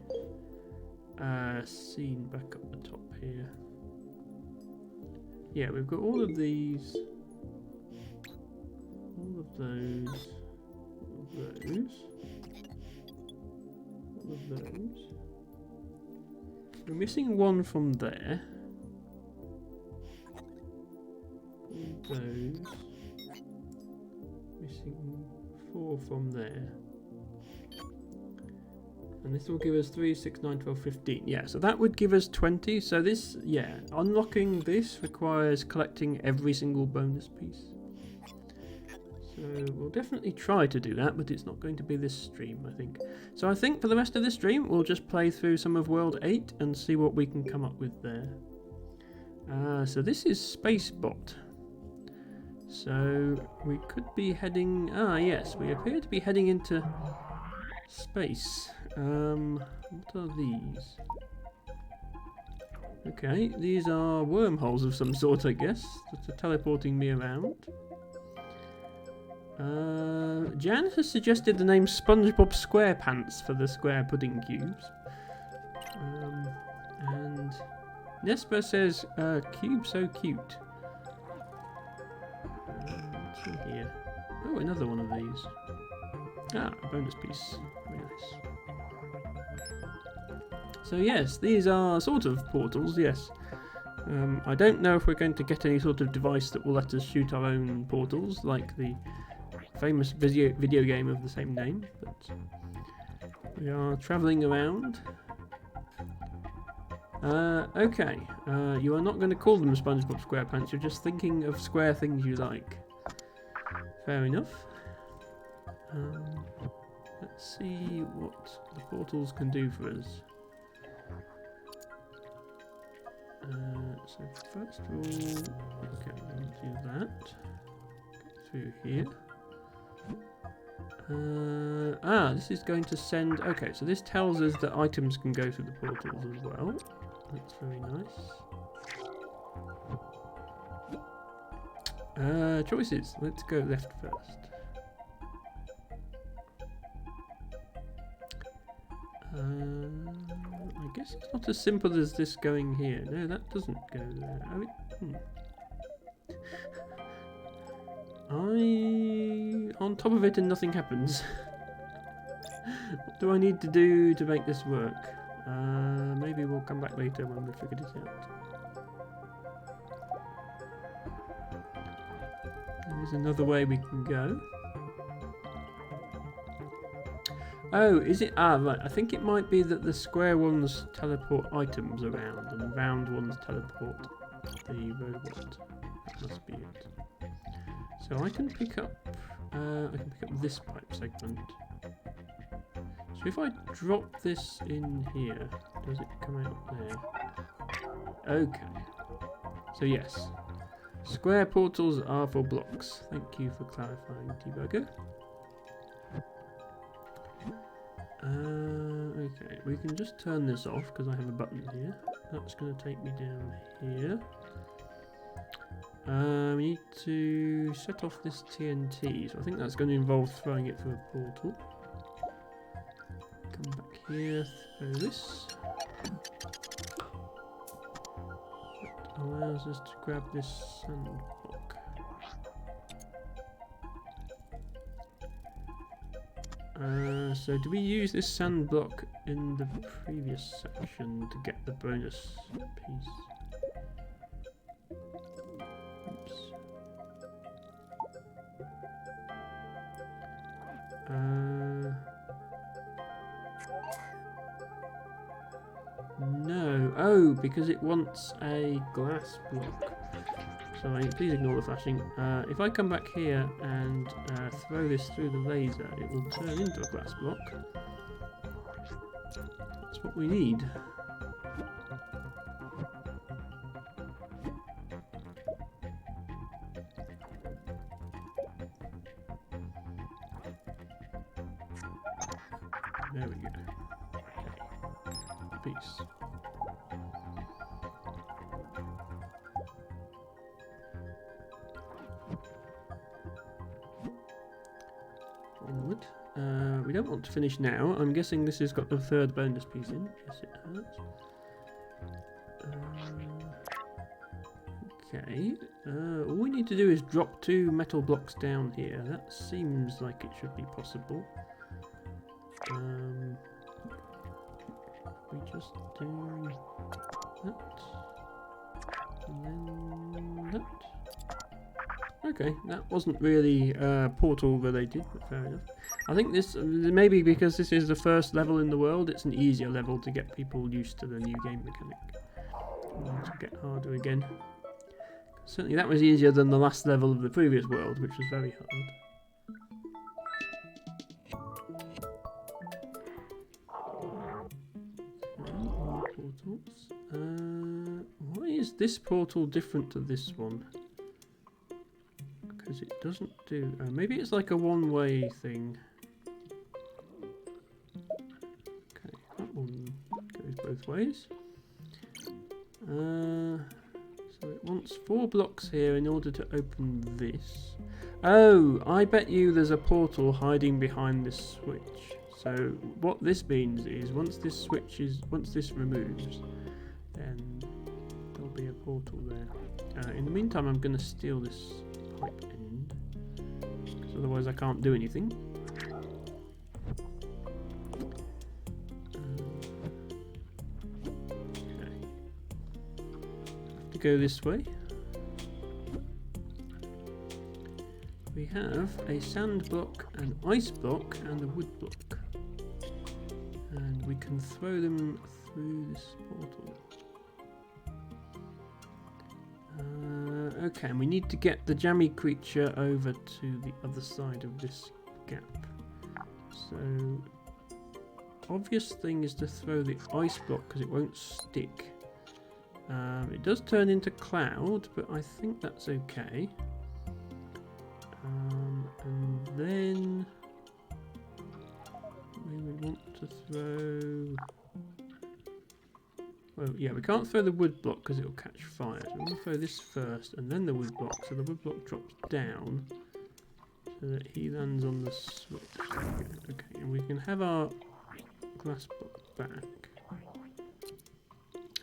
scene back up the top here. Yeah, we've got all of these. All of those. All of those. All of those. We're missing one from there. All those. Missing 4 from there. And this will give us 3, 6, 9, 12, 15. Yeah, so that would give us 20. So this, yeah, unlocking this requires collecting every single bonus piece. So we'll definitely try to do that, but it's not going to be this stream, I think. So I think for the rest of the stream, we'll just play through some of World 8 and see what we can come up with there. So this is Spacebot. So we could be heading... Ah, yes, we appear to be heading into space. What are these? Okay, these are wormholes of some sort, I guess, that are teleporting me around. Jan has suggested the name SpongeBob SquarePants for the square pudding cubes. And Nesper says, cube so cute. What's in here? Oh, another one of these. Ah, a bonus piece. Very nice. So yes, these are sort of portals, yes. I don't know if we're going to get any sort of device that will let us shoot our own portals, like the famous video game of the same name, but we are travelling around. Okay, you are not going to call them SpongeBob SquarePants, you're just thinking of square things you like. Fair enough. Let's see what the portals can do for us. So first of all, okay, we'll do that. Go through here. This is going to send... Okay, so this tells us that items can go through the portals as well. That's very nice. Choices. Let's go left first. I guess it's not as simple as this going here. No, that doesn't go there. On top of it and nothing happens. What do I need to do to make this work? Maybe we'll come back later when we figured it out. There's another way we can go. Oh, is it? Ah, right. I think it might be that the square ones teleport items around and the round ones teleport the robot. That must be it. So I can pick up this pipe segment. So if I drop this in here, does it come out there? Okay. So yes, square portals are for blocks. Thank you for clarifying, Debugger. Okay, we can just turn this off because I have a button here. That's going to take me down here. We need to set off this TNT, so I think that's going to involve throwing it through a portal. Come back here, throw this. That allows us to grab this sand block. So do we use this sand block in the previous section to get the bonus piece? Oops. No. Oh, because it wants a glass block. Sorry, please ignore the flashing. If I come back here and throw this through the laser, it will turn into a glass block. That's what we need. There we go. Okay. Peace. Onward. We don't want to finish now. I'm guessing this has got the third bonus piece in. Yes, it has. Okay. All we need to do is drop 2 metal blocks down here. That seems like it should be possible. we just do that, and then that. Okay, that wasn't really portal related, but fair enough. I think this, maybe because this is the first level in the world, it's an easier level to get people used to the new game mechanic. To get harder again. Certainly that was easier than the last level of the previous world, which was very hard. More portals. Why is this portal different to this one? Because it doesn't do... maybe it's like a one-way thing. Okay, that one goes both ways. So it wants 4 blocks here in order to open this. Oh, I bet you there's a portal hiding behind this switch. So what this means is once this removes, then there'll be a portal there. In the meantime, I'm going to steal this pipe end, because otherwise I can't do anything. Go this way. We have a sand block, an ice block, and a wood block, and we can throw them through this portal. Okay, and we need to get the jammy creature over to the other side of this gap. So, obvious thing is to throw the ice block because it won't stick. It does turn into cloud, but I think that's okay. And then we would want to throw... Well, yeah, we can't throw the wood block because it'll catch fire. So we're going to throw this first, and then the wood block, so the wood block drops down, so that he lands on the switch. Okay, and we can have our glass block back.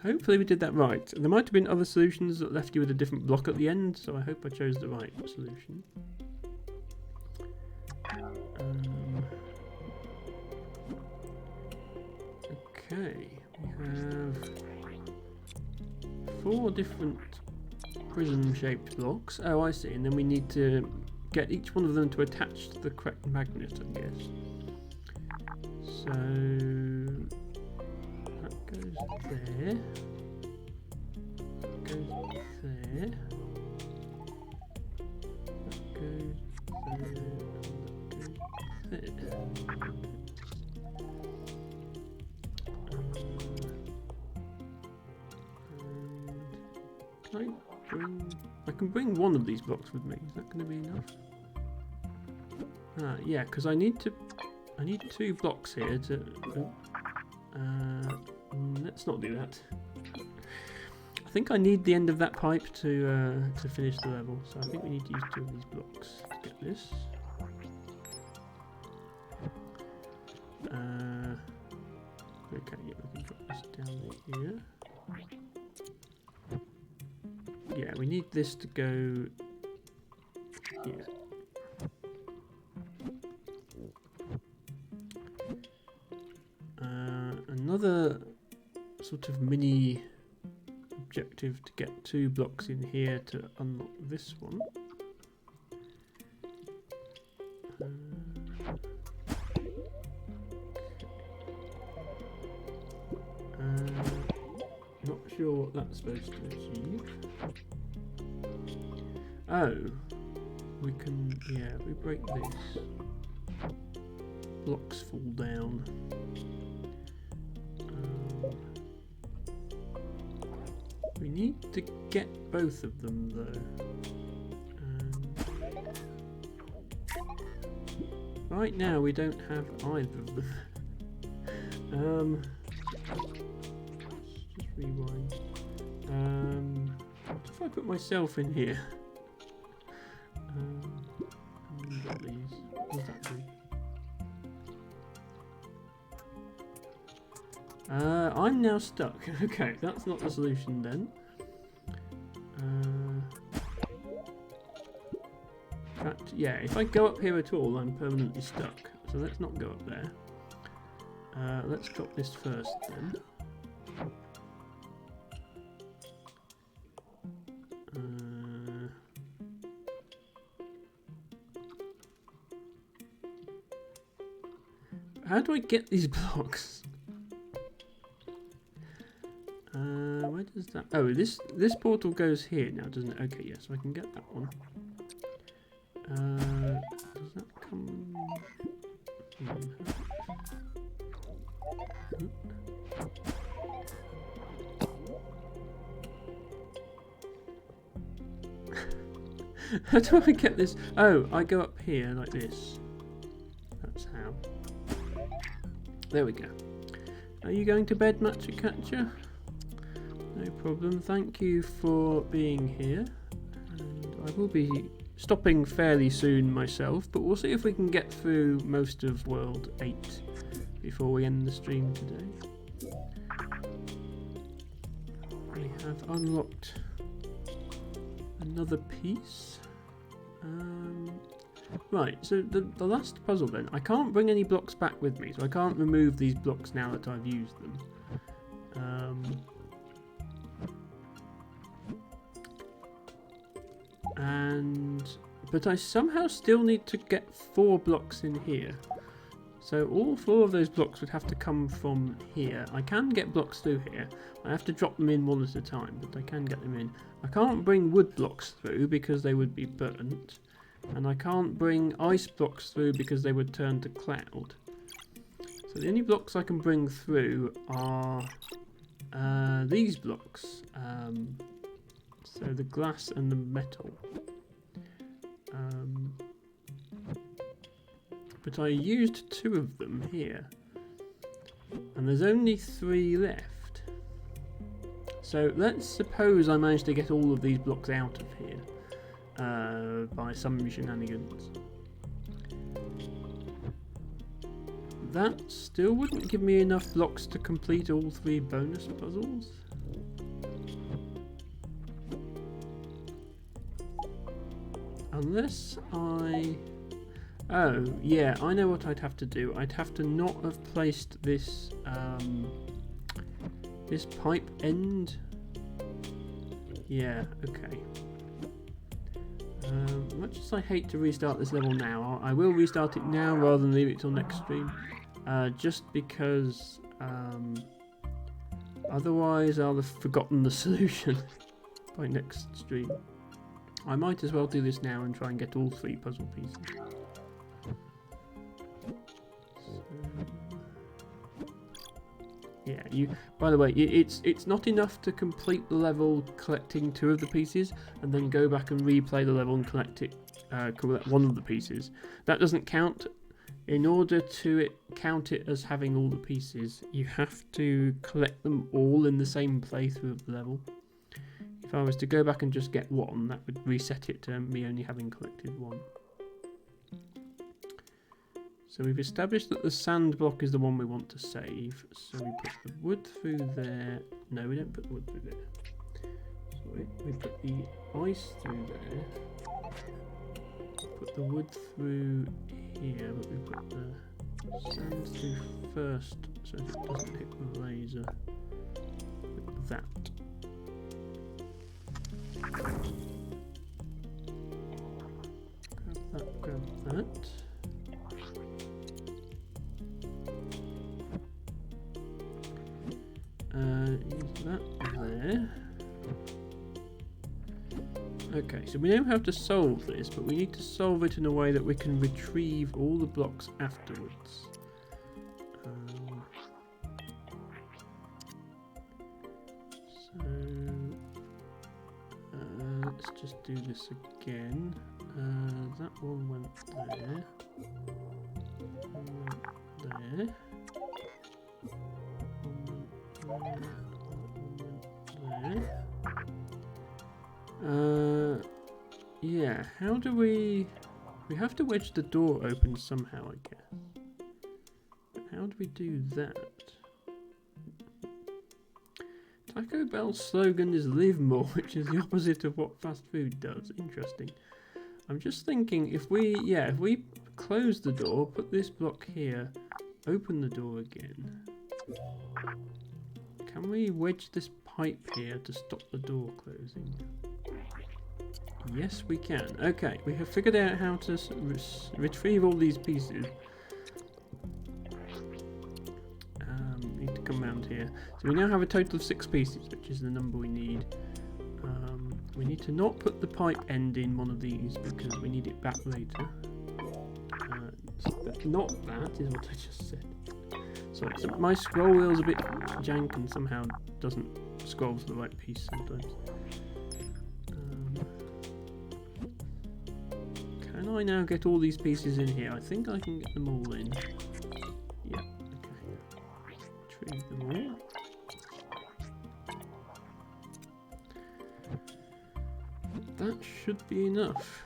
Hopefully we did that right. There might have been other solutions that left you with a different block at the end, so I hope I chose the right solution. Okay, we have 4 different prism-shaped blocks. Oh, I see. And then we need to get each one of them to attach to the correct magnet, I guess. So... goes there. That goes there. That goes there. That goes there. I can bring one of these blocks with me. Is that going to be enough? Yeah, because I need 2 blocks here to. Let's not do that. I think I need the end of that pipe to finish the level, so I think we need to use 2 of these blocks to get this. Okay, yeah, we can drop this down here. Yeah, we need this to go here. Another sort of mini objective to get 2 blocks in here to unlock this one. Not sure what that's supposed to achieve. Oh, we can, yeah, we break this. Blocks fall down. We need to get both of them though. Right now we don't have either of them. Let's just rewind. What if I put myself in here? Got these. What does that do? I'm now stuck. Okay, that's not the solution then. In fact, yeah, if I go up here at all, I'm permanently stuck. So let's not go up there. Let's drop this first then. How do I get these blocks? Where does that... Oh, this portal goes here now, doesn't it? Okay, yes, I can get that one. Does that come... How do I get this? Oh, I go up here like this. That's how. There we go. Are you going to bed, Matcha Catcher? No problem. Thank you for being here. And I will be stopping fairly soon myself, but we'll see if we can get through most of World 8 before we end the stream today. We have unlocked another piece. Right, so the last puzzle then. I can't bring any blocks back with me, so I can't remove these blocks now that I've used them. But I somehow still need to get 4 blocks in here. So all 4 of those blocks would have to come from here. I can get blocks through here. I have to drop them in one at a time, but I can get them in. I can't bring wood blocks through because they would be burnt. And I can't bring ice blocks through because they would turn to cloud. So the only blocks I can bring through are these blocks. So the glass and the metal. But I used 2 of them here. And there's only 3 left. So let's suppose I managed to get all of these blocks out of here. By some shenanigans. That still wouldn't give me enough blocks to complete all 3 bonus puzzles. Unless I... Oh, yeah, I know what I'd have to do. I'd have to not have placed this, this pipe end. Yeah, okay. Much as I hate to restart this level now, I will restart it now rather than leave it till next stream. Just because otherwise I'll have forgotten the solution by next stream. I might as well do this now and try and get all 3 puzzle pieces. Yeah, by the way, it's not enough to complete the level collecting 2 of the pieces and then go back and replay the level and collect 1 of the pieces. That doesn't count. In order to count it as having all the pieces, you have to collect them all in the same playthrough of the level. If I was to go back and just get 1, that would reset it to me only having collected 1. So we've established that the sand block is the one we want to save. So we put the wood through there. No, we don't put the wood through there. Sorry, we put the ice through there. Put the wood through here, but we put the sand through first so that it doesn't hit the laser. Like that. Grab that, grab that. Use that there. Okay, so we know how to solve this, but we need to solve it in a way that we can retrieve all the blocks afterwards. Let's just do this again. That one went there. One went there. Yeah, how do we have to wedge the door open somehow, I guess. But how do we do that? Taco Bell's slogan is live more, which is the opposite of what fast food does. Interesting. I'm just thinking if we close the door, put this block here, open the door again. Can we wedge this pipe here to stop the door closing? Yes, we can. Okay, we have figured out how to retrieve all these pieces. Need to come around here. So we now have a total of 6 pieces, which is the number we need. We need to not put the pipe end in one of these because we need it back later. Not that is what I just said. So my scroll wheel's a bit jank and somehow doesn't scroll to the right piece sometimes. Can I now get all these pieces in here? I think I can get them all in. Yeah, okay. Retrieve them all. That should be enough.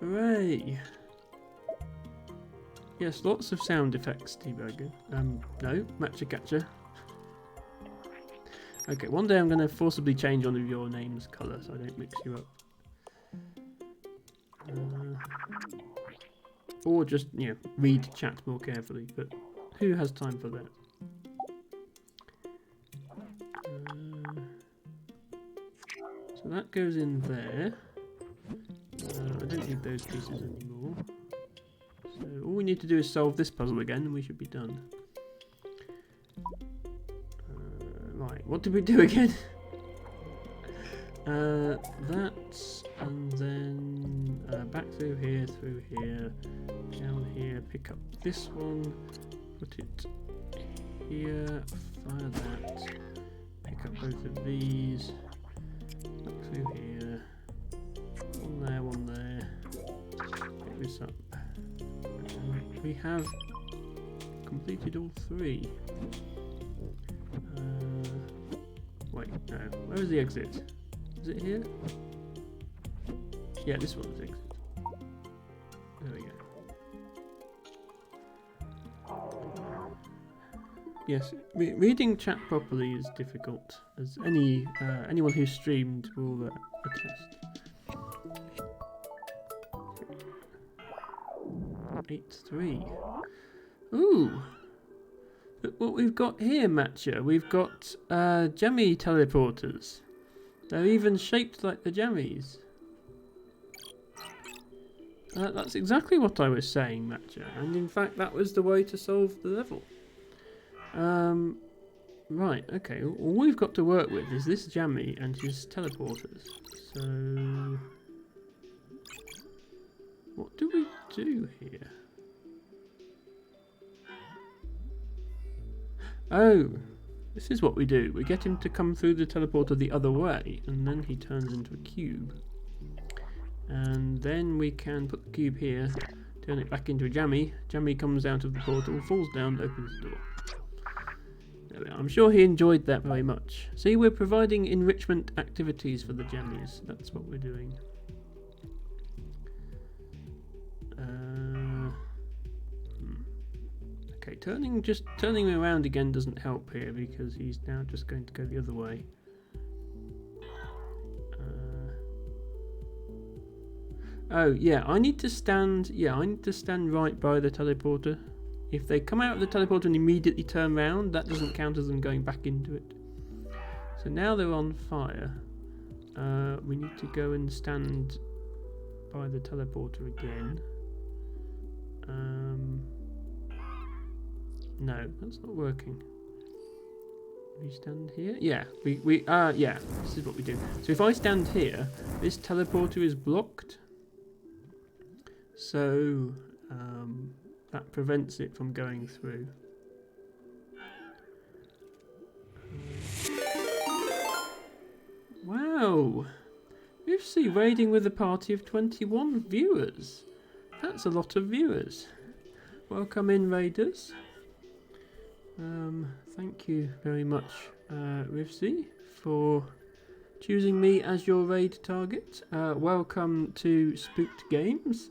Hooray! Yes, lots of sound effects, Teabagger. No, matcha catcher. Okay, one day I'm going to forcibly change one of your name's colour so I don't mix you up. Or just, read chat more carefully, but who has time for that? So that goes in there. I don't need those pieces anymore. So all we need to do is solve this puzzle again and we should be done. Right, what did we do again? That, and then back through here, down here, pick up this one, put it here, fire that, pick up both of these, back through here, one there, pick this up. We have completed all 3. Wait, no, where is the exit? Is it here? Yeah, this one's exit. There we go. Yes, reading chat properly is difficult, as anyone who streamed will attest. 8-3. Ooh! Look what we've got here, Matcha. We've got jammy teleporters. They're even shaped like the jammies. That's exactly what I was saying, Matcha. And in fact, that was the way to solve the level. Right, okay. All we've got to work with is this jammy and his teleporters. So what do we do here? Oh, this is what we do. We get him to come through the teleporter the other way, and then he turns into a cube. And then we can put the cube here, turn it back into a jammy. Jammy comes out of the portal, falls down, opens the door. There we are. I'm sure he enjoyed that very much. See, we're providing enrichment activities for the jammies. That's what we're doing. Okay, turning him around again doesn't help here because he's now just going to go the other way. Oh yeah, I need to stand right by the teleporter. If they come out of the teleporter and immediately turn around, that doesn't count as them going back into it. So now they're on fire. We need to go and stand by the teleporter again. No, that's not working. We stand here? Yeah, yeah, this is what we do. So if I stand here, this teleporter is blocked. So, that prevents it from going through. Wow! UFC raiding with a party of 21 viewers. That's a lot of viewers. Welcome in, raiders. Thank you very much, Rivsy, for choosing me as your raid target. Welcome to Spooked Games.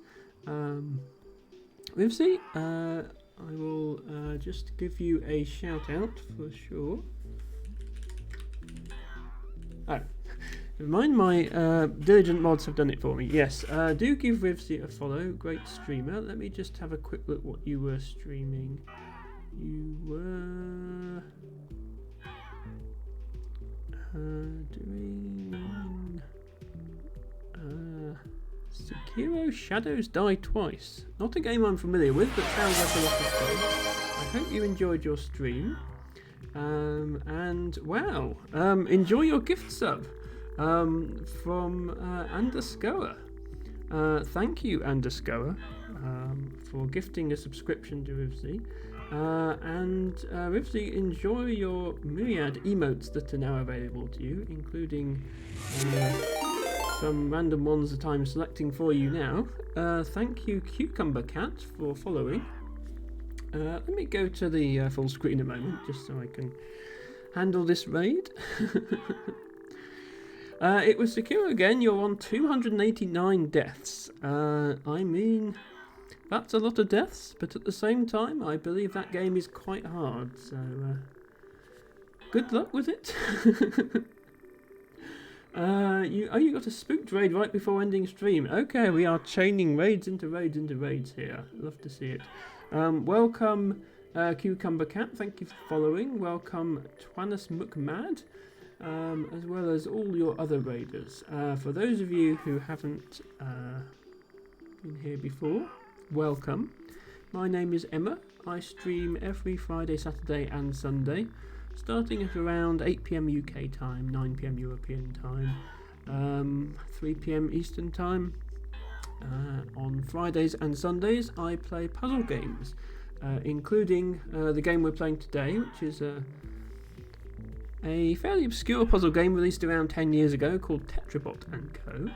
Rivsy, I will just give you a shout out for sure. Oh, Remind my diligent mods have done it for me. Yes, do give Rivsy a follow. Great streamer. Let me just have a quick look what you were streaming. You were doing Sekiro Shadows Die Twice. Not a game I'm familiar with, but sounds like a lot of fun. I hope you enjoyed your stream. And wow, enjoy your gift sub from Underscoa. Thank you, Underscoa, for gifting a subscription to Rivsy. And Rivsy, enjoy your myriad emotes that are now available to you, including some random ones that I'm selecting for you now. Thank you, Cucumber Cat, for following. Let me go to the full screen a moment, just so I can handle this raid. It was Sekiro again. You're on 289 deaths. I mean, that's a lot of deaths, but at the same time, I believe that game is quite hard, so good luck with it. You got a spooked raid right before ending stream. Okay, we are chaining raids into raids here. Love to see it. Welcome, Cucumber Cat. Thank you for following. Welcome, Twanus McMad, as well as all your other raiders. For those of you who haven't been here before, welcome. My name is Emma. I stream every Friday, Saturday, and Sunday, starting at around 8 PM UK time, 9 PM European time, 3 PM Eastern time. On Fridays and Sundays I play puzzle games, including the game we're playing today, which is a fairly obscure puzzle game released around 10 years ago called Tetrobot and Co.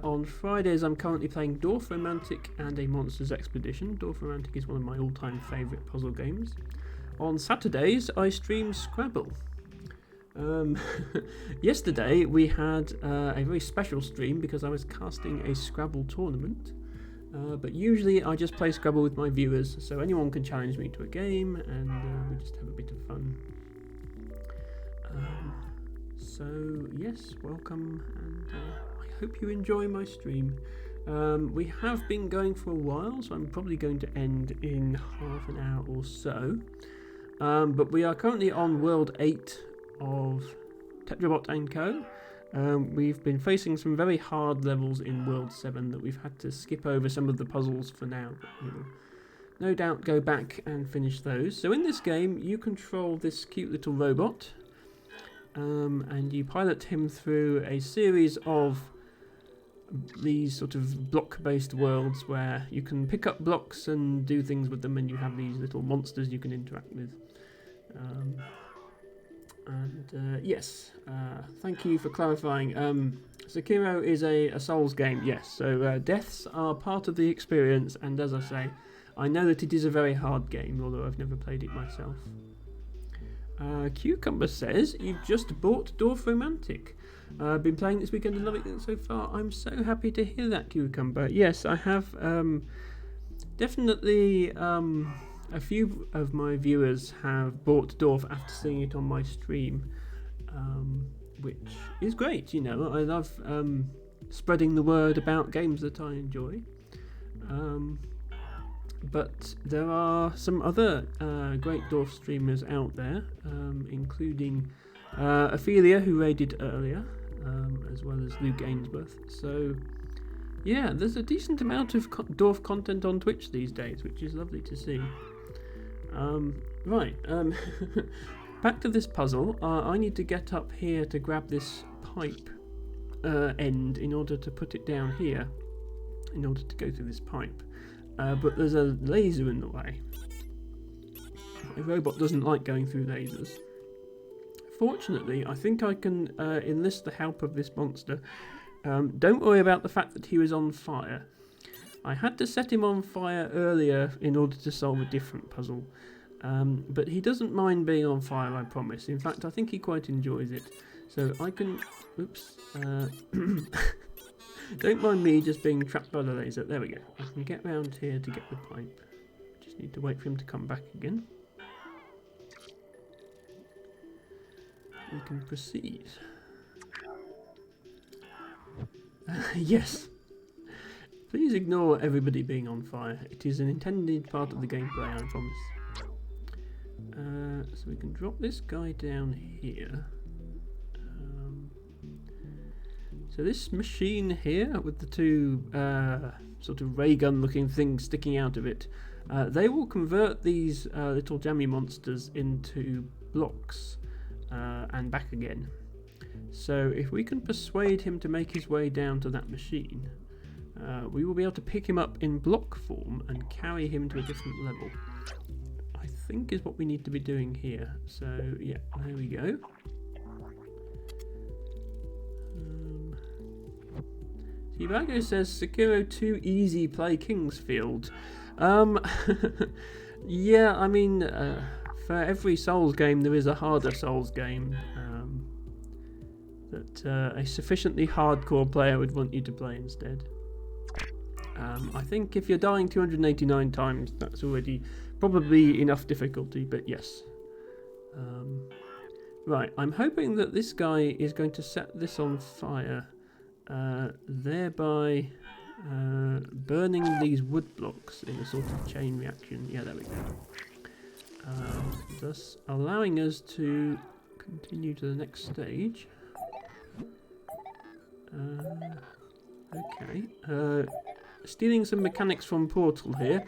On Fridays I'm currently playing Dwarf Romantic and A Monster's Expedition. Dwarf Romantic is one of my all-time favourite puzzle games. On Saturdays I stream Scrabble. Yesterday we had a very special stream because I was casting a Scrabble tournament, but usually I just play Scrabble with my viewers, so anyone can challenge me to a game and we just have a bit of fun. So yes, welcome, and I hope you enjoy my stream. We have been going for a while, so I'm probably going to end in half an hour or so, but we are currently on World 8 of Tetrobot and Co. We've been facing some very hard levels in World 7 that we've had to skip over some of the puzzles for now, but we'll no doubt go back and finish those. So in this game you control this cute little robot, and you pilot him through a series of these sort of block-based worlds where you can pick up blocks and do things with them, and you have these little monsters you can interact with. Yes, thank you for clarifying. Sekiro is a Souls game, yes, so deaths are part of the experience, and as I say, I know that it is a very hard game, although I've never played it myself. Cucumber says, you've just bought Dwarf Romantic. I've been playing this weekend and loving it so far. I'm so happy to hear that, Cucumber. Yes, I have definitely... a few of my viewers have bought Dwarf after seeing it on my stream, which is great, you know. I love spreading the word about games that I enjoy. But there are some other great Dwarf streamers out there, including Ophelia, who raided earlier, as well as Lou Gainsworth. So, yeah, there's a decent amount of Dwarf content on Twitch these days, which is lovely to see. Right, back to this puzzle. I need to get up here to grab this pipe end in order to put it down here, in order to go through this pipe. But there's a laser in the way. My robot doesn't like going through lasers. Fortunately, I think I can enlist the help of this monster. Don't worry about the fact that he was on fire. I had to set him on fire earlier in order to solve a different puzzle, but he doesn't mind being on fire, I promise. In fact, I think he quite enjoys it. So I can... Oops. Don't mind me just being trapped by the laser. There we go. I can get round here to get the pipe. Just need to wait for him to come back again. We can proceed. Yes. Please ignore everybody being on fire. It is an intended part of the gameplay, I promise. So we can drop this guy down here. So this machine here with the two sort of ray gun looking things sticking out of it, they will convert these little jammy monsters into blocks and back again. So if we can persuade him to make his way down to that machine, we will be able to pick him up in block form and carry him to a different level. I think is what we need to be doing here. So yeah, there we go. Tibago says Sekiro 2 easy play Kingsfield. Yeah, I mean, for every Souls game there is a harder Souls game that a sufficiently hardcore player would want you to play instead. I think if you're dying 289 times, that's already probably enough difficulty, but yes. Right, I'm hoping that this guy is going to set this on fire, thereby burning these wood blocks in a sort of chain reaction. Yeah, there we go. Thus allowing us to continue to the next stage. Okay. Stealing some mechanics from Portal here.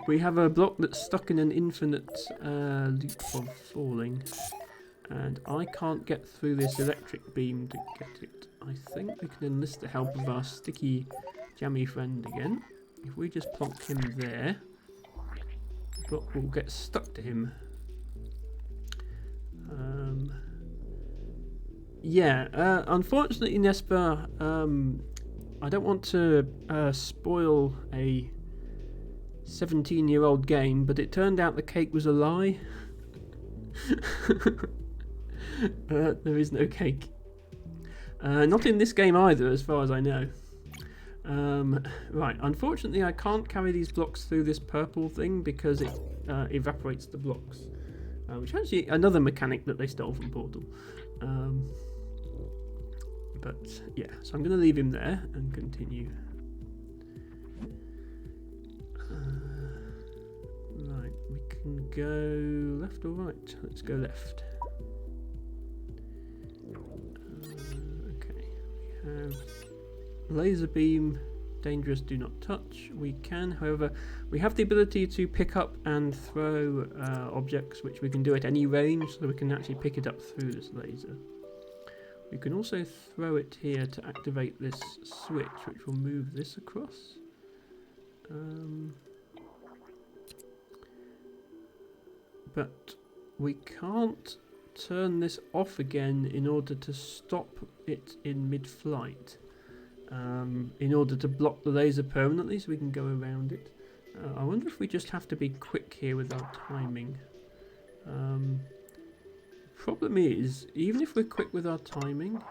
We have a block that's stuck in an infinite loop of falling. And I can't get through this electric beam to get it. I think we can enlist the help of our sticky jammy friend again. If we just plonk him there, the block will get stuck to him. Yeah, unfortunately, Nesper, I don't want to spoil a 17-year-old game, but it turned out the cake was a lie. There is no cake. Not in this game either, as far as I know. Right, unfortunately I can't carry these blocks through this purple thing because it evaporates the blocks. Which is actually another mechanic that they stole from Portal. But yeah, so I'm going to leave him there and continue. Right, we can go left or right? Let's go left. Okay, we have laser beam, dangerous, do not touch. We can, however, we have the ability to pick up and throw objects, which we can do at any range, so we can actually pick it up through this laser. We can also throw it here to activate this switch, which will move this across. But we can't turn this off again in order to stop it in mid-flight. In order to block the laser permanently, so we can go around it. I wonder if we just have to be quick here with our timing. Problem is, even if we're quick with our timing,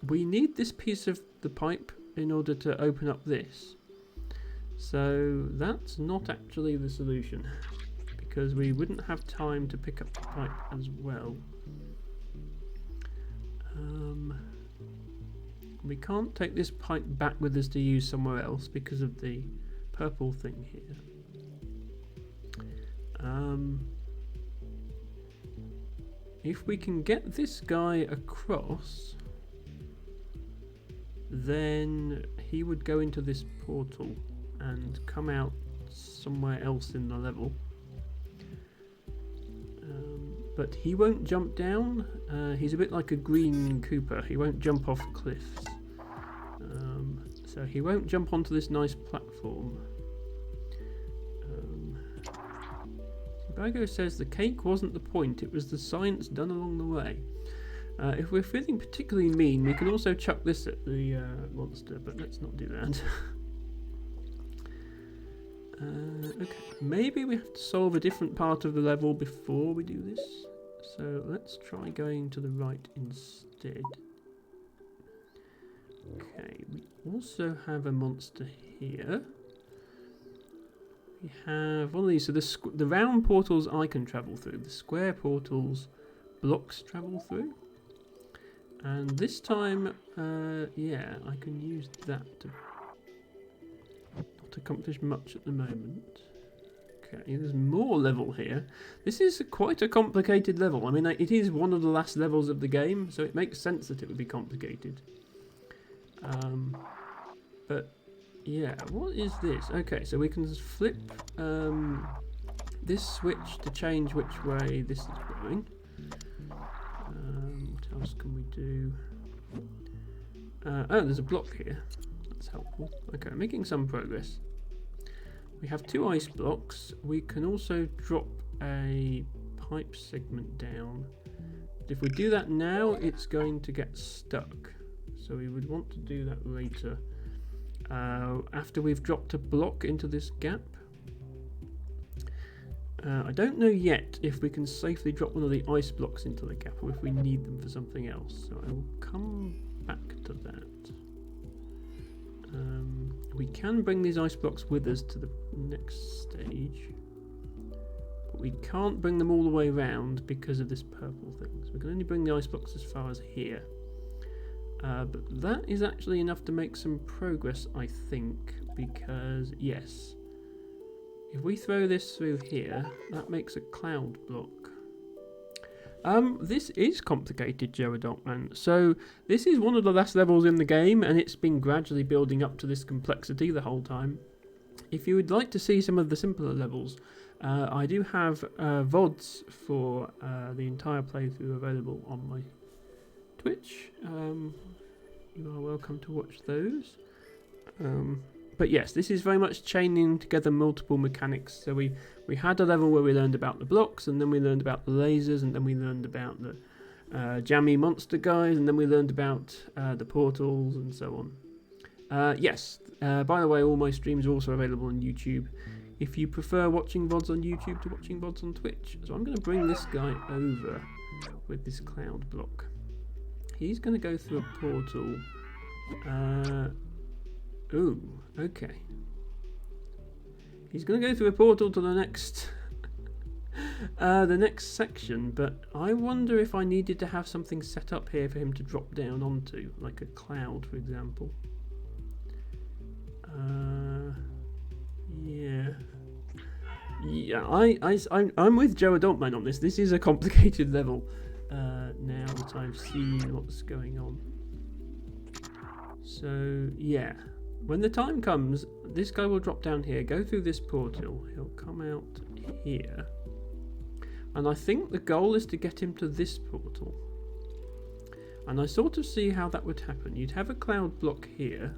we need this piece of the pipe in order to open up this. So that's not actually the solution, because we wouldn't have time to pick up the pipe as well. We can't take this pipe back with us to use somewhere else because of the purple thing here. If we can get this guy across, then he would go into this portal and come out somewhere else in the level. But he won't jump down. He's a bit like a green Cooper. He won't jump off cliffs. So he won't jump onto this nice platform. Bago says the cake wasn't the point, it was the science done along the way. If we're feeling particularly mean, we can also chuck this at the monster, but let's not do that. Okay, maybe we have to solve a different part of the level before we do this. So let's try going to the right instead. Okay, we also have a monster here. We have one of these, so the round portals I can travel through, the square portals blocks travel through. And this time, yeah, I can use that to not accomplish much at the moment. Okay, there's more level here. This is quite a complicated level. I mean, it is one of the last levels of the game, so it makes sense that it would be complicated. But yeah, what is this? Okay, so we can flip this switch to change which way this is going. What else can we do? Oh, there's a block here. That's helpful. Okay, making some progress. We have 2 ice blocks. We can also drop a pipe segment down. If we do that now, it's going to get stuck. So we would want to do that later. After we've dropped a block into this gap. I don't know yet if we can safely drop one of the ice blocks into the gap or if we need them for something else. So I will come back to that. We can bring these ice blocks with us to the next stage. But we can't bring them all the way around because of this purple thing. So we can only bring the ice blocks as far as here. But that is actually enough to make some progress, I think, because, yes, if we throw this through here, that makes a cloud block. This is complicated, Geodotman. So this is one of the last levels in the game, and it's been gradually building up to this complexity the whole time. If you would like to see some of the simpler levels, I do have VODs for the entire playthrough available on my Twitch. You are welcome to watch those. But yes, this is very much chaining together multiple mechanics. So we had a level where we learned about the blocks, and then we learned about the lasers, and then we learned about the jammy monster guys, and then we learned about the portals and so on. Yes, by the way, all my streams are also available on YouTube. If you prefer watching VODs on YouTube to watching VODs on Twitch. So I'm going to bring this guy over with this cloud block. He's going to go through a portal. Ooh, okay. He's going to go through a portal to the next section, but I wonder if I needed to have something set up here for him to drop down onto, like a cloud, for example. Yeah. Yeah, I'm with Joe Adultman on this. This is a complicated level now that I've seen what's going on. So, yeah. When the time comes, this guy will drop down here, go through this portal, he'll come out here, and I think the goal is to get him to this portal. And I sort of see how that would happen. You'd have a cloud block here,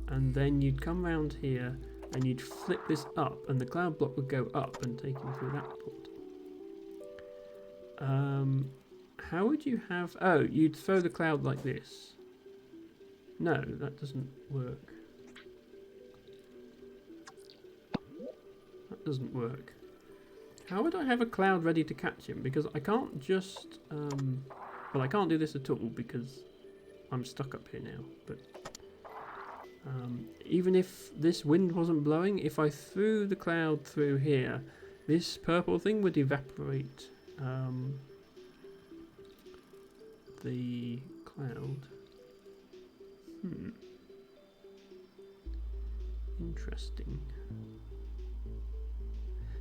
and then you'd come around here, and you'd flip this up, and the cloud block would go up and take him through that portal. How would you have... Oh, you'd throw the cloud like this. No, that doesn't work. That doesn't work. How would I have a cloud ready to catch him? Because I can't just... well, I can't do this at all because I'm stuck up here now. But even if this wind wasn't blowing, if I threw the cloud through here, this purple thing would evaporate the cloud. Interesting.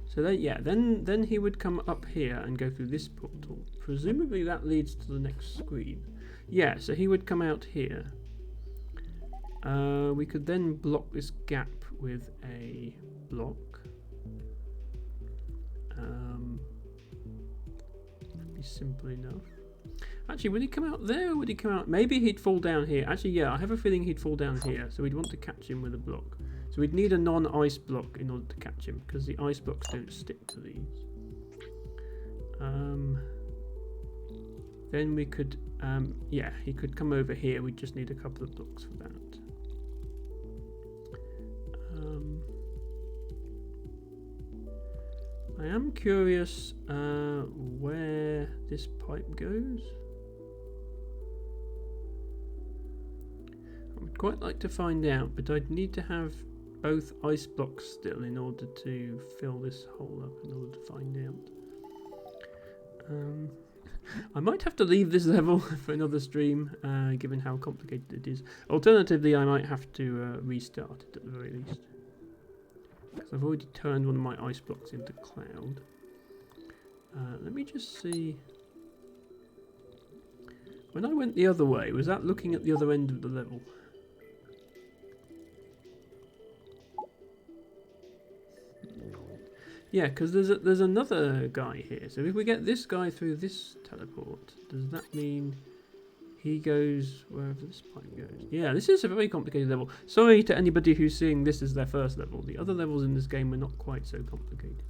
So that, yeah, then he would come up here and go through this portal. Presumably that leads to the next screen. Yeah, so he would come out here. We could then block this gap with a block. Be simple enough. Actually, would he come out there or would he come out... Maybe he'd fall down here. Actually, yeah, I have a feeling he'd fall down here. So we'd want to catch him with a block. So we'd need a non-ice block in order to catch him, because the ice blocks don't stick to these. Then we could... yeah, he could come over here. We'd just need a couple of blocks for that. I am curious where this pipe goes. I would quite like to find out, but I'd need to have both ice blocks still in order to fill this hole up in order to find out. I might have to leave this level for another stream, given how complicated it is. Alternatively, I might have to restart it at the very least. Because I've already turned one of my ice blocks into cloud. Let me just see. When I went the other way, was that looking at the other end of the level? Yeah, because there's another guy here. So if we get this guy through this teleport, does that mean he goes wherever this pipe goes? Yeah, this is a very complicated level. Sorry to anybody who's seeing this as their first level. The other levels in this game are not quite so complicated.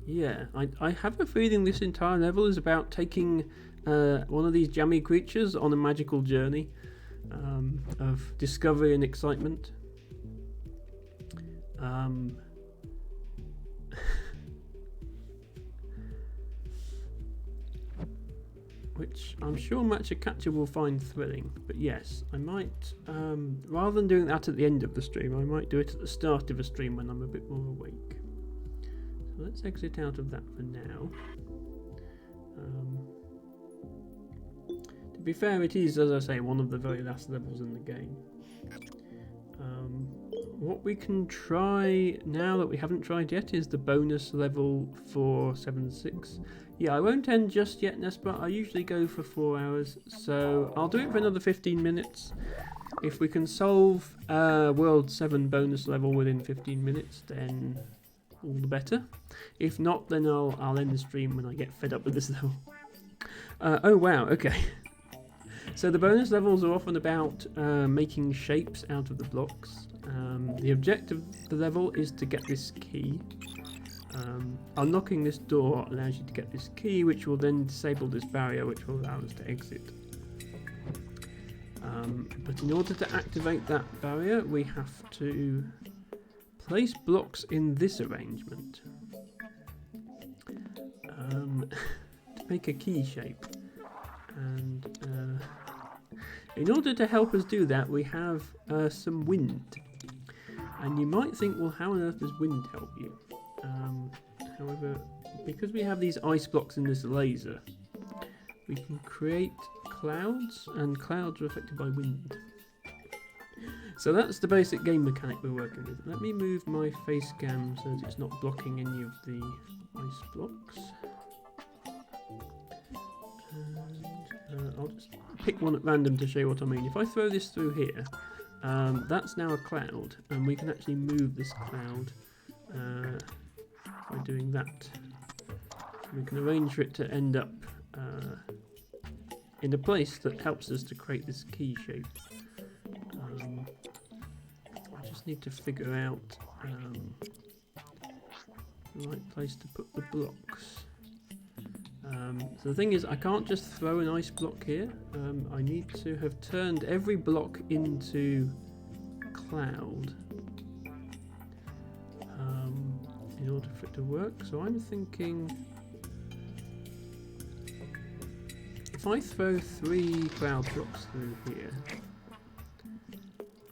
Yeah, I have a feeling this entire level is about taking one of these jammy creatures on a magical journey of discovery and excitement. Which I'm sure Matcha Catcher will find thrilling. But yes, I might, rather than doing that at the end of the stream, I might do it at the start of a stream when I'm a bit more awake. So let's exit out of that for now. To be fair, it is, as I say, one of the very last levels in the game. What we can try now that we haven't tried yet is the bonus level for 7.6. Yeah, I won't end just yet, Nespa. I usually go for 4 hours, so I'll do it for another 15 minutes. If we can solve World 7 bonus level within 15 minutes, then all the better. If not, then I'll end the stream when I get fed up with this level. Oh wow, okay. So the bonus levels are often about making shapes out of the blocks. The objective of the level is to get this key. Unlocking this door allows you to get this key, which will then disable this barrier, which will allow us to exit. But in order to activate that barrier, we have to place blocks in this arrangement to make a key shape. And in order to help us do that, we have some wind. And you might think, well, how on earth does wind help you? However, because we have these ice blocks in this laser, we can create clouds, and clouds are affected by wind. So that's the basic game mechanic we're working with. Let me move my face cam so that it's not blocking any of the ice blocks. And I'll just pick one at random to show you what I mean. If I throw this through here, that's now a cloud, and we can actually move this cloud by doing that. We can arrange for it to end up in a place that helps us to create this key shape. I just need to figure out the right place to put the blocks. So the thing is, I can't just throw an ice block here. I need to have turned every block into cloud in order for it to work. So I'm thinking, if I throw 3 cloud blocks through here,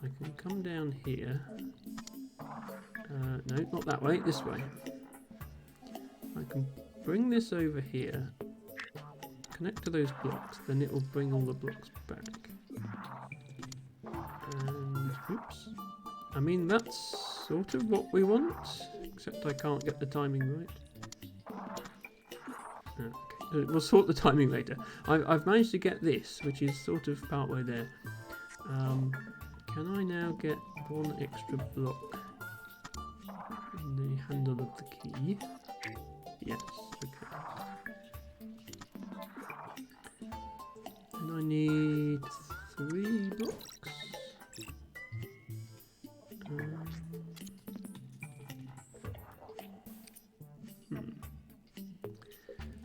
I can come down here. No, not that way, this way. I can bring this over here, connect to those blocks, then it will bring all the blocks back. And, oops. I mean, that's sort of what we want, except I can't get the timing right. Okay. We'll sort the timing later. I've managed to get this, which is sort of partway there. Can I now get 1 extra block in the handle of the key? Yes, okay. And I need 3 blocks.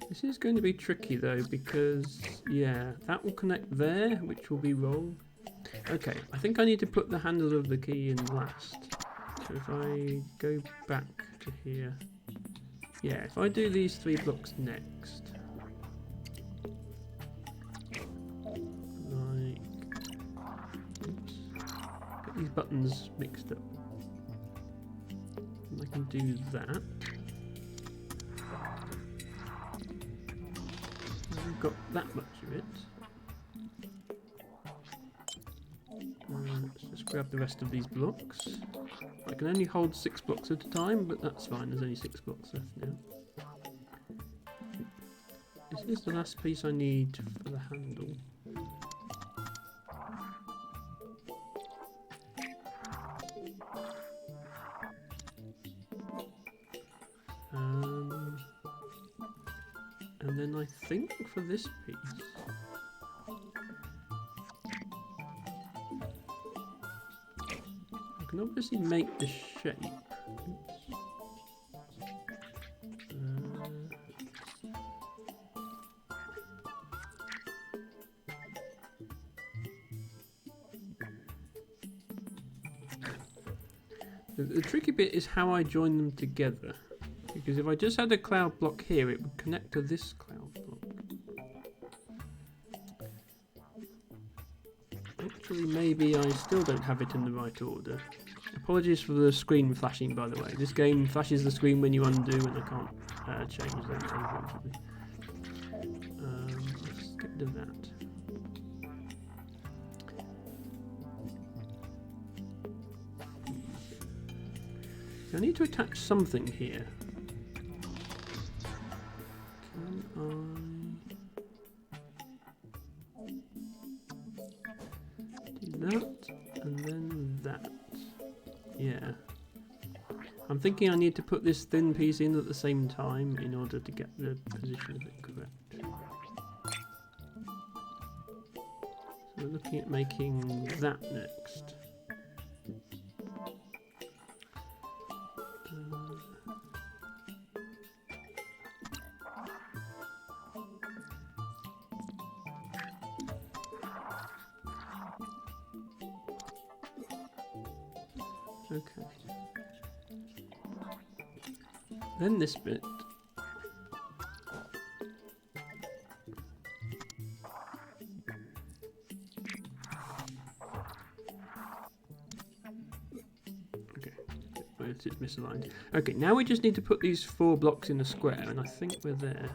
This is going to be tricky though, because yeah, that will connect there, which will be wrong. Okay, I think I need to put the handle of the key in last. So if I go back to here, yeah, if I do these 3 blocks next, like, oops, get these buttons mixed up. I can do that. We've got that much of it. Let's just grab the rest of these blocks. I can only hold 6 blocks at a time, but that's fine, there's only 6 blocks left now. Is this the last piece I need for the handle? And then I think for this piece, I can obviously make the shape. The tricky bit is how I join them together, because if I just had a cloud block here, it would connect to this cloud block. Actually, maybe I still don't have it in the right order. Apologies for the screen flashing, by the way. This game flashes the screen when you undo, and I can't change that, unfortunately. Let's get rid of that. I need to attach something here. Can I do that and then that? Yeah. I'm thinking I need to put this thin piece in at the same time in order to get the position of it correct. So we're looking at making that next. Okay. Then this bit. Okay. It's misaligned. Okay, now we just need to put these 4 blocks in a square, and I think we're there.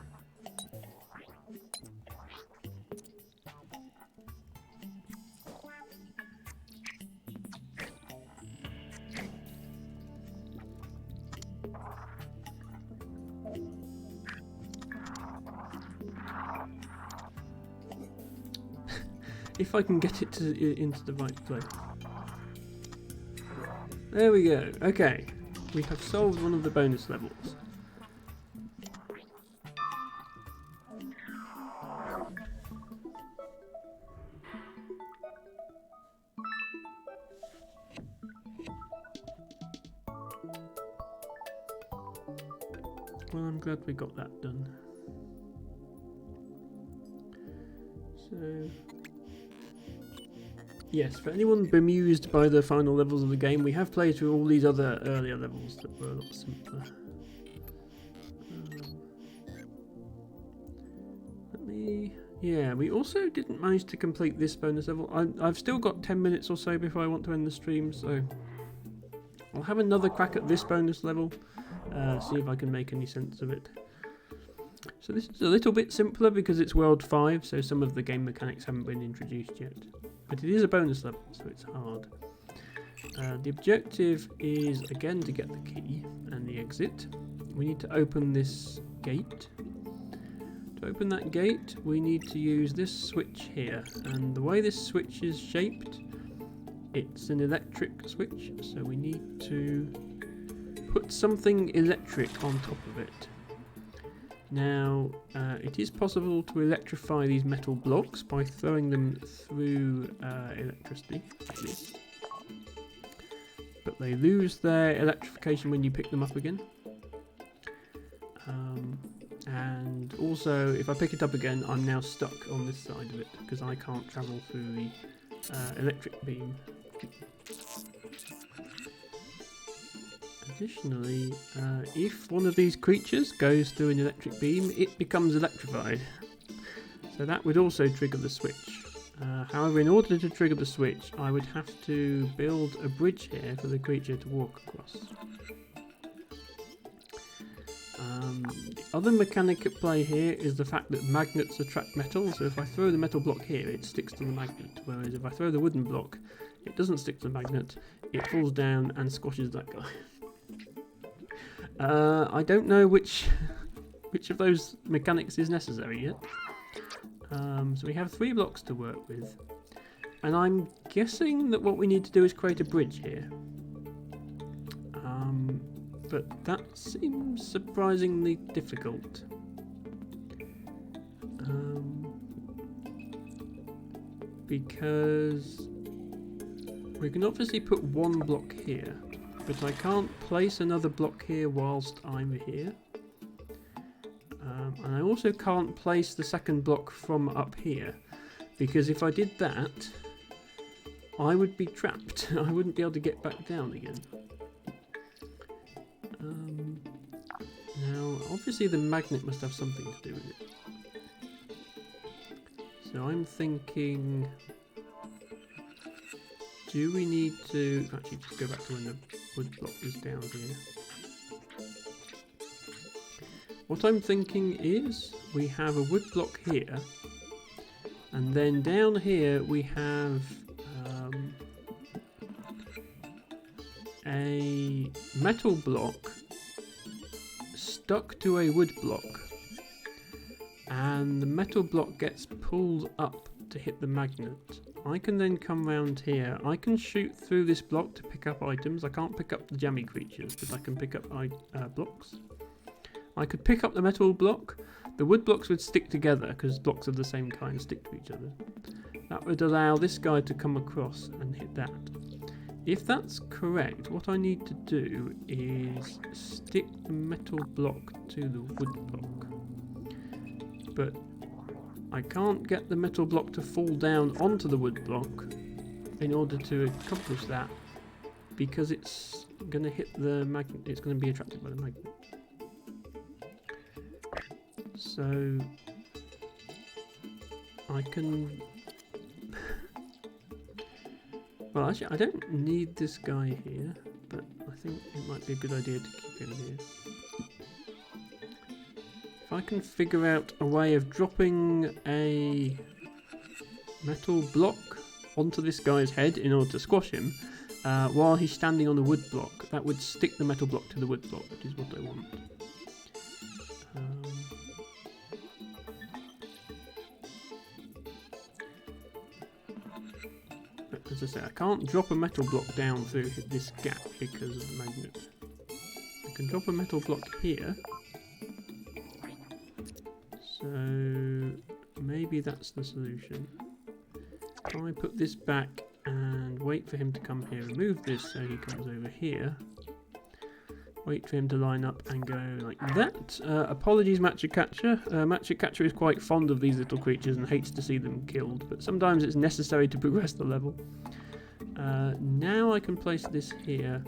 If I can get it into the right place. There we go. Okay, we have solved one of the bonus levels. Well, I'm glad we got that done. So, yes, for anyone bemused by the final levels of the game, we have played through all these other earlier levels that were a lot simpler. Yeah, we also didn't manage to complete this bonus level. I've still got 10 minutes or so before I want to end the stream, so I'll have another crack at this bonus level, see if I can make any sense of it. So this is a little bit simpler because it's World 5, so some of the game mechanics haven't been introduced yet. But it is a bonus level, so it's hard. The objective is, again, to get the key and the exit. We need to open this gate. To open that gate, we need to use this switch here. And the way this switch is shaped, it's an electric switch, so we need to put something electric on top of it. Now, it is possible to electrify these metal blocks by throwing them through electricity, like this. But they lose their electrification when you pick them up again. And also, if I pick it up again, I'm now stuck on this side of it, because I can't travel through the electric beam. Additionally, if one of these creatures goes through an electric beam, it becomes electrified. So that would also trigger the switch. However, in order to trigger the switch, I would have to build a bridge here for the creature to walk across. The other mechanic at play here is the fact that magnets attract metal, so if I throw the metal block here, it sticks to the magnet, whereas if I throw the wooden block, it doesn't stick to the magnet, it falls down and squashes that guy. I don't know which of those mechanics is necessary yet. So we have 3 blocks to work with, and I'm guessing that what we need to do is create a bridge here. But that seems surprisingly difficult. Because we can obviously put 1 block here, but I can't place another block here whilst I'm here. And I also can't place the second block from up here, because if I did that, I would be trapped. I wouldn't be able to get back down again. Now, obviously the magnet must have something to do with it. So I'm thinking, do we need to actually just go back to when the wood block was down here? What I'm thinking is we have a wood block here, and then down here we have a metal block stuck to a wood block, and the metal block gets pulled up to hit the magnet. I can then come round here. I can shoot through this block to pick up items. I can't pick up the jammy creatures, but I can pick up blocks. I could pick up the metal block. The wood blocks would stick together because blocks of the same kind stick to each other. That would allow this guy to come across and hit that. If that's correct, what I need to do is stick the metal block to the wood block. But I can't get the metal block to fall down onto the wood block in order to accomplish that, because it's going to hit the magnet. It's going to be attracted by the magnet. So I can... Well, actually, I don't need this guy here, but I think it might be a good idea to keep him here. If I can figure out a way of dropping a metal block onto this guy's head in order to squash him, while he's standing on the wood block, that would stick the metal block to the wood block, which is what I want. As I say, I can't drop a metal block down through this gap because of the magnet. I can drop a metal block here. So maybe that's the solution. If I put this back and wait for him to come here, remove this so he comes over here. Wait for him to line up and go like that. Apologies, Matcha-Catcher. Matcha-Catcher is quite fond of these little creatures and hates to see them killed, but sometimes it's necessary to progress the level. Now I can place this here,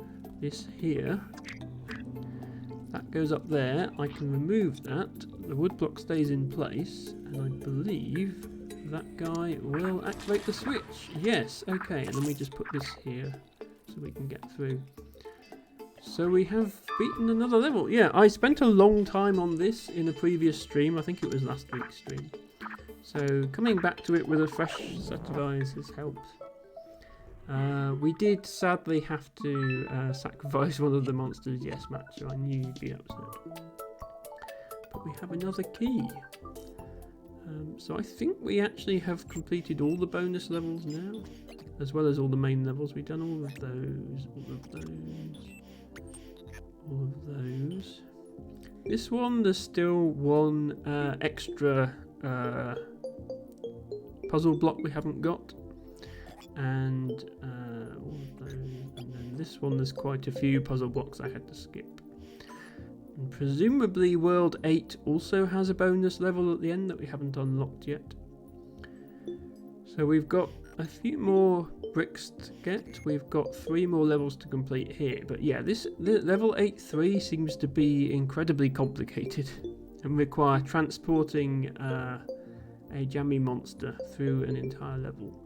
That goes up there. I can remove that. The wood block stays in place, and I believe that guy will activate the switch. Yes, okay, and then we just put this here so we can get through. So we have beaten another level. Yeah, I spent a long time on this in a previous stream. I think it was last week's stream. So coming back to it with a fresh set of eyes has helped. We did sadly have to sacrifice one of the monsters. Yes, Matt, so I knew you'd be upset. But we have another key. So I think we actually have completed all the bonus levels now, as well as all the main levels. We've done all of those, all of those. This one, there's still one extra puzzle block we haven't got, and all of those. And then this one, there's quite a few puzzle blocks I had to skip. And presumably World 8 also has a bonus level at the end that we haven't unlocked yet. So we've got a few more bricks to get. We've got 3 more levels to complete here. But yeah, the level 8-3 seems to be incredibly complicated and require transporting a jammy monster through an entire level.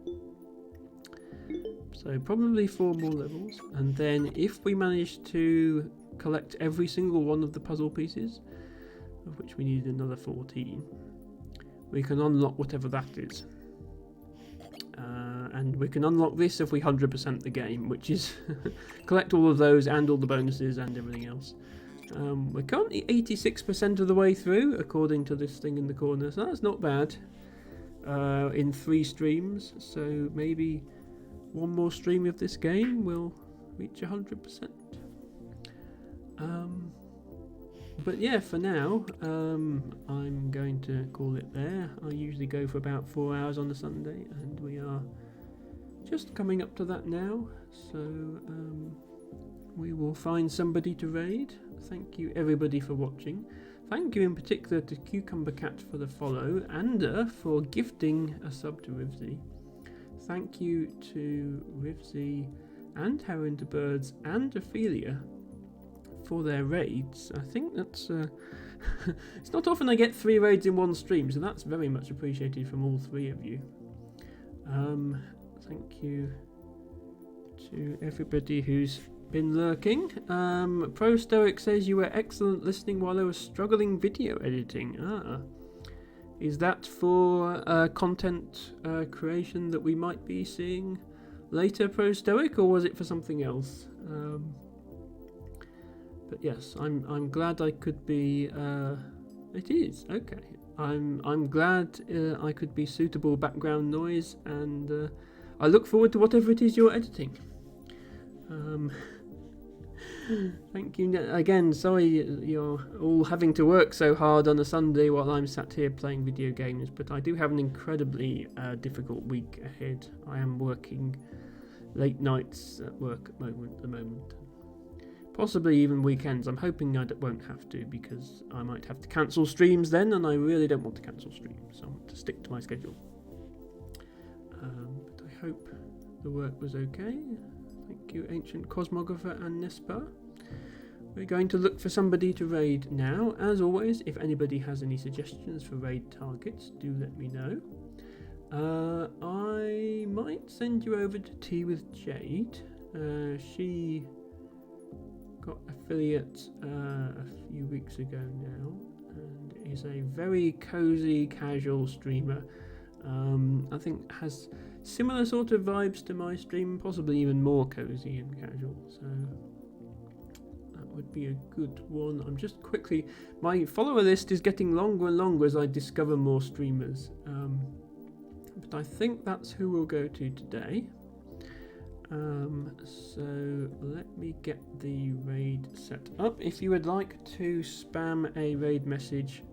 So probably 4 more levels, and then if we manage to collect every single one of the puzzle pieces, of which we need another 14, we can unlock whatever that is. And we can unlock this if we 100% the game, which is collect all of those and all the bonuses and everything else. We're currently 86% of the way through, according to this thing in the corner, so that's not bad. In 3 streams, so maybe one more stream of this game will reach 100%. But yeah, for now, I'm going to call it there. I usually go for about 4 hours on a Sunday, and we are just coming up to that now. So we will find somebody to raid. Thank you everybody for watching. Thank you in particular to Cucumber Cat for the follow, and for gifting a sub to Rivsy. Thank you to Rivsy and Heron to Birds and Ophelia for their raids. I think that's it's not often I get 3 raids in one stream, so that's very much appreciated from all 3 of you. Thank you to everybody who's been lurking. Pro Stoic says you were excellent listening while I was struggling video editing. Is that for content creation that we might be seeing later, Pro Stoic, or was it for something else? But yes, I'm glad I could be. It is okay. I'm glad I could be suitable background noise, and I look forward to whatever it is you're editing. Thank you again. Sorry you're all having to work so hard on a Sunday while I'm sat here playing video games, but I do have an incredibly difficult week ahead. I am working late nights at work at the moment. Possibly even weekends. I'm hoping I won't have to, because I might have to cancel streams then, and I really don't want to cancel streams, so I want to stick to my schedule. But I hope the work was okay. Thank you, Ancient Cosmographer and Nespa. We're going to look for somebody to raid now. As always, if anybody has any suggestions for raid targets, do let me know. I might send you over to Tea with Jade. She got affiliate a few weeks ago now, and is a very cozy, casual streamer. I think has similar sort of vibes to my stream, possibly even more cozy and casual, so that would be a good one. I'm just quickly, my follower list is getting longer and longer as I discover more streamers, but I think that's who we'll go to today. So let me get the raid set up. If you would like to spam a raid message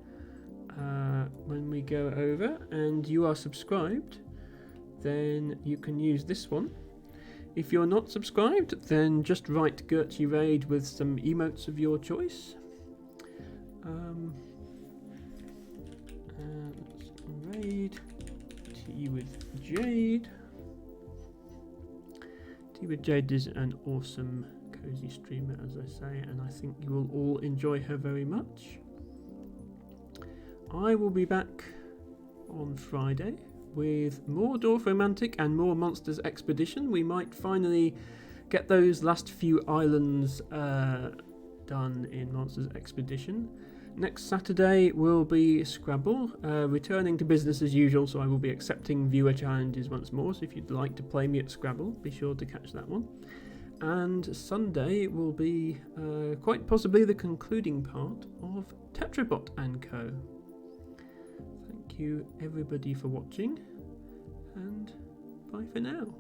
when we go over and you are subscribed, then you can use this one. If you're not subscribed, then just write Gertie Raid with some emotes of your choice. Raid Tea with Jade. Tea with Jade is an awesome, cozy streamer, as I say, and I think you will all enjoy her very much. I will be back on Friday with more Dwarf Romantic and more Monsters Expedition. We might finally get those last few islands done in Monsters Expedition. Next Saturday will be Scrabble, returning to business as usual, so I will be accepting viewer challenges once more, so if you'd like to play me at Scrabble, be sure to catch that one. And Sunday will be quite possibly the concluding part of Tetrobot & Co. Thank you everybody for watching, and bye for now.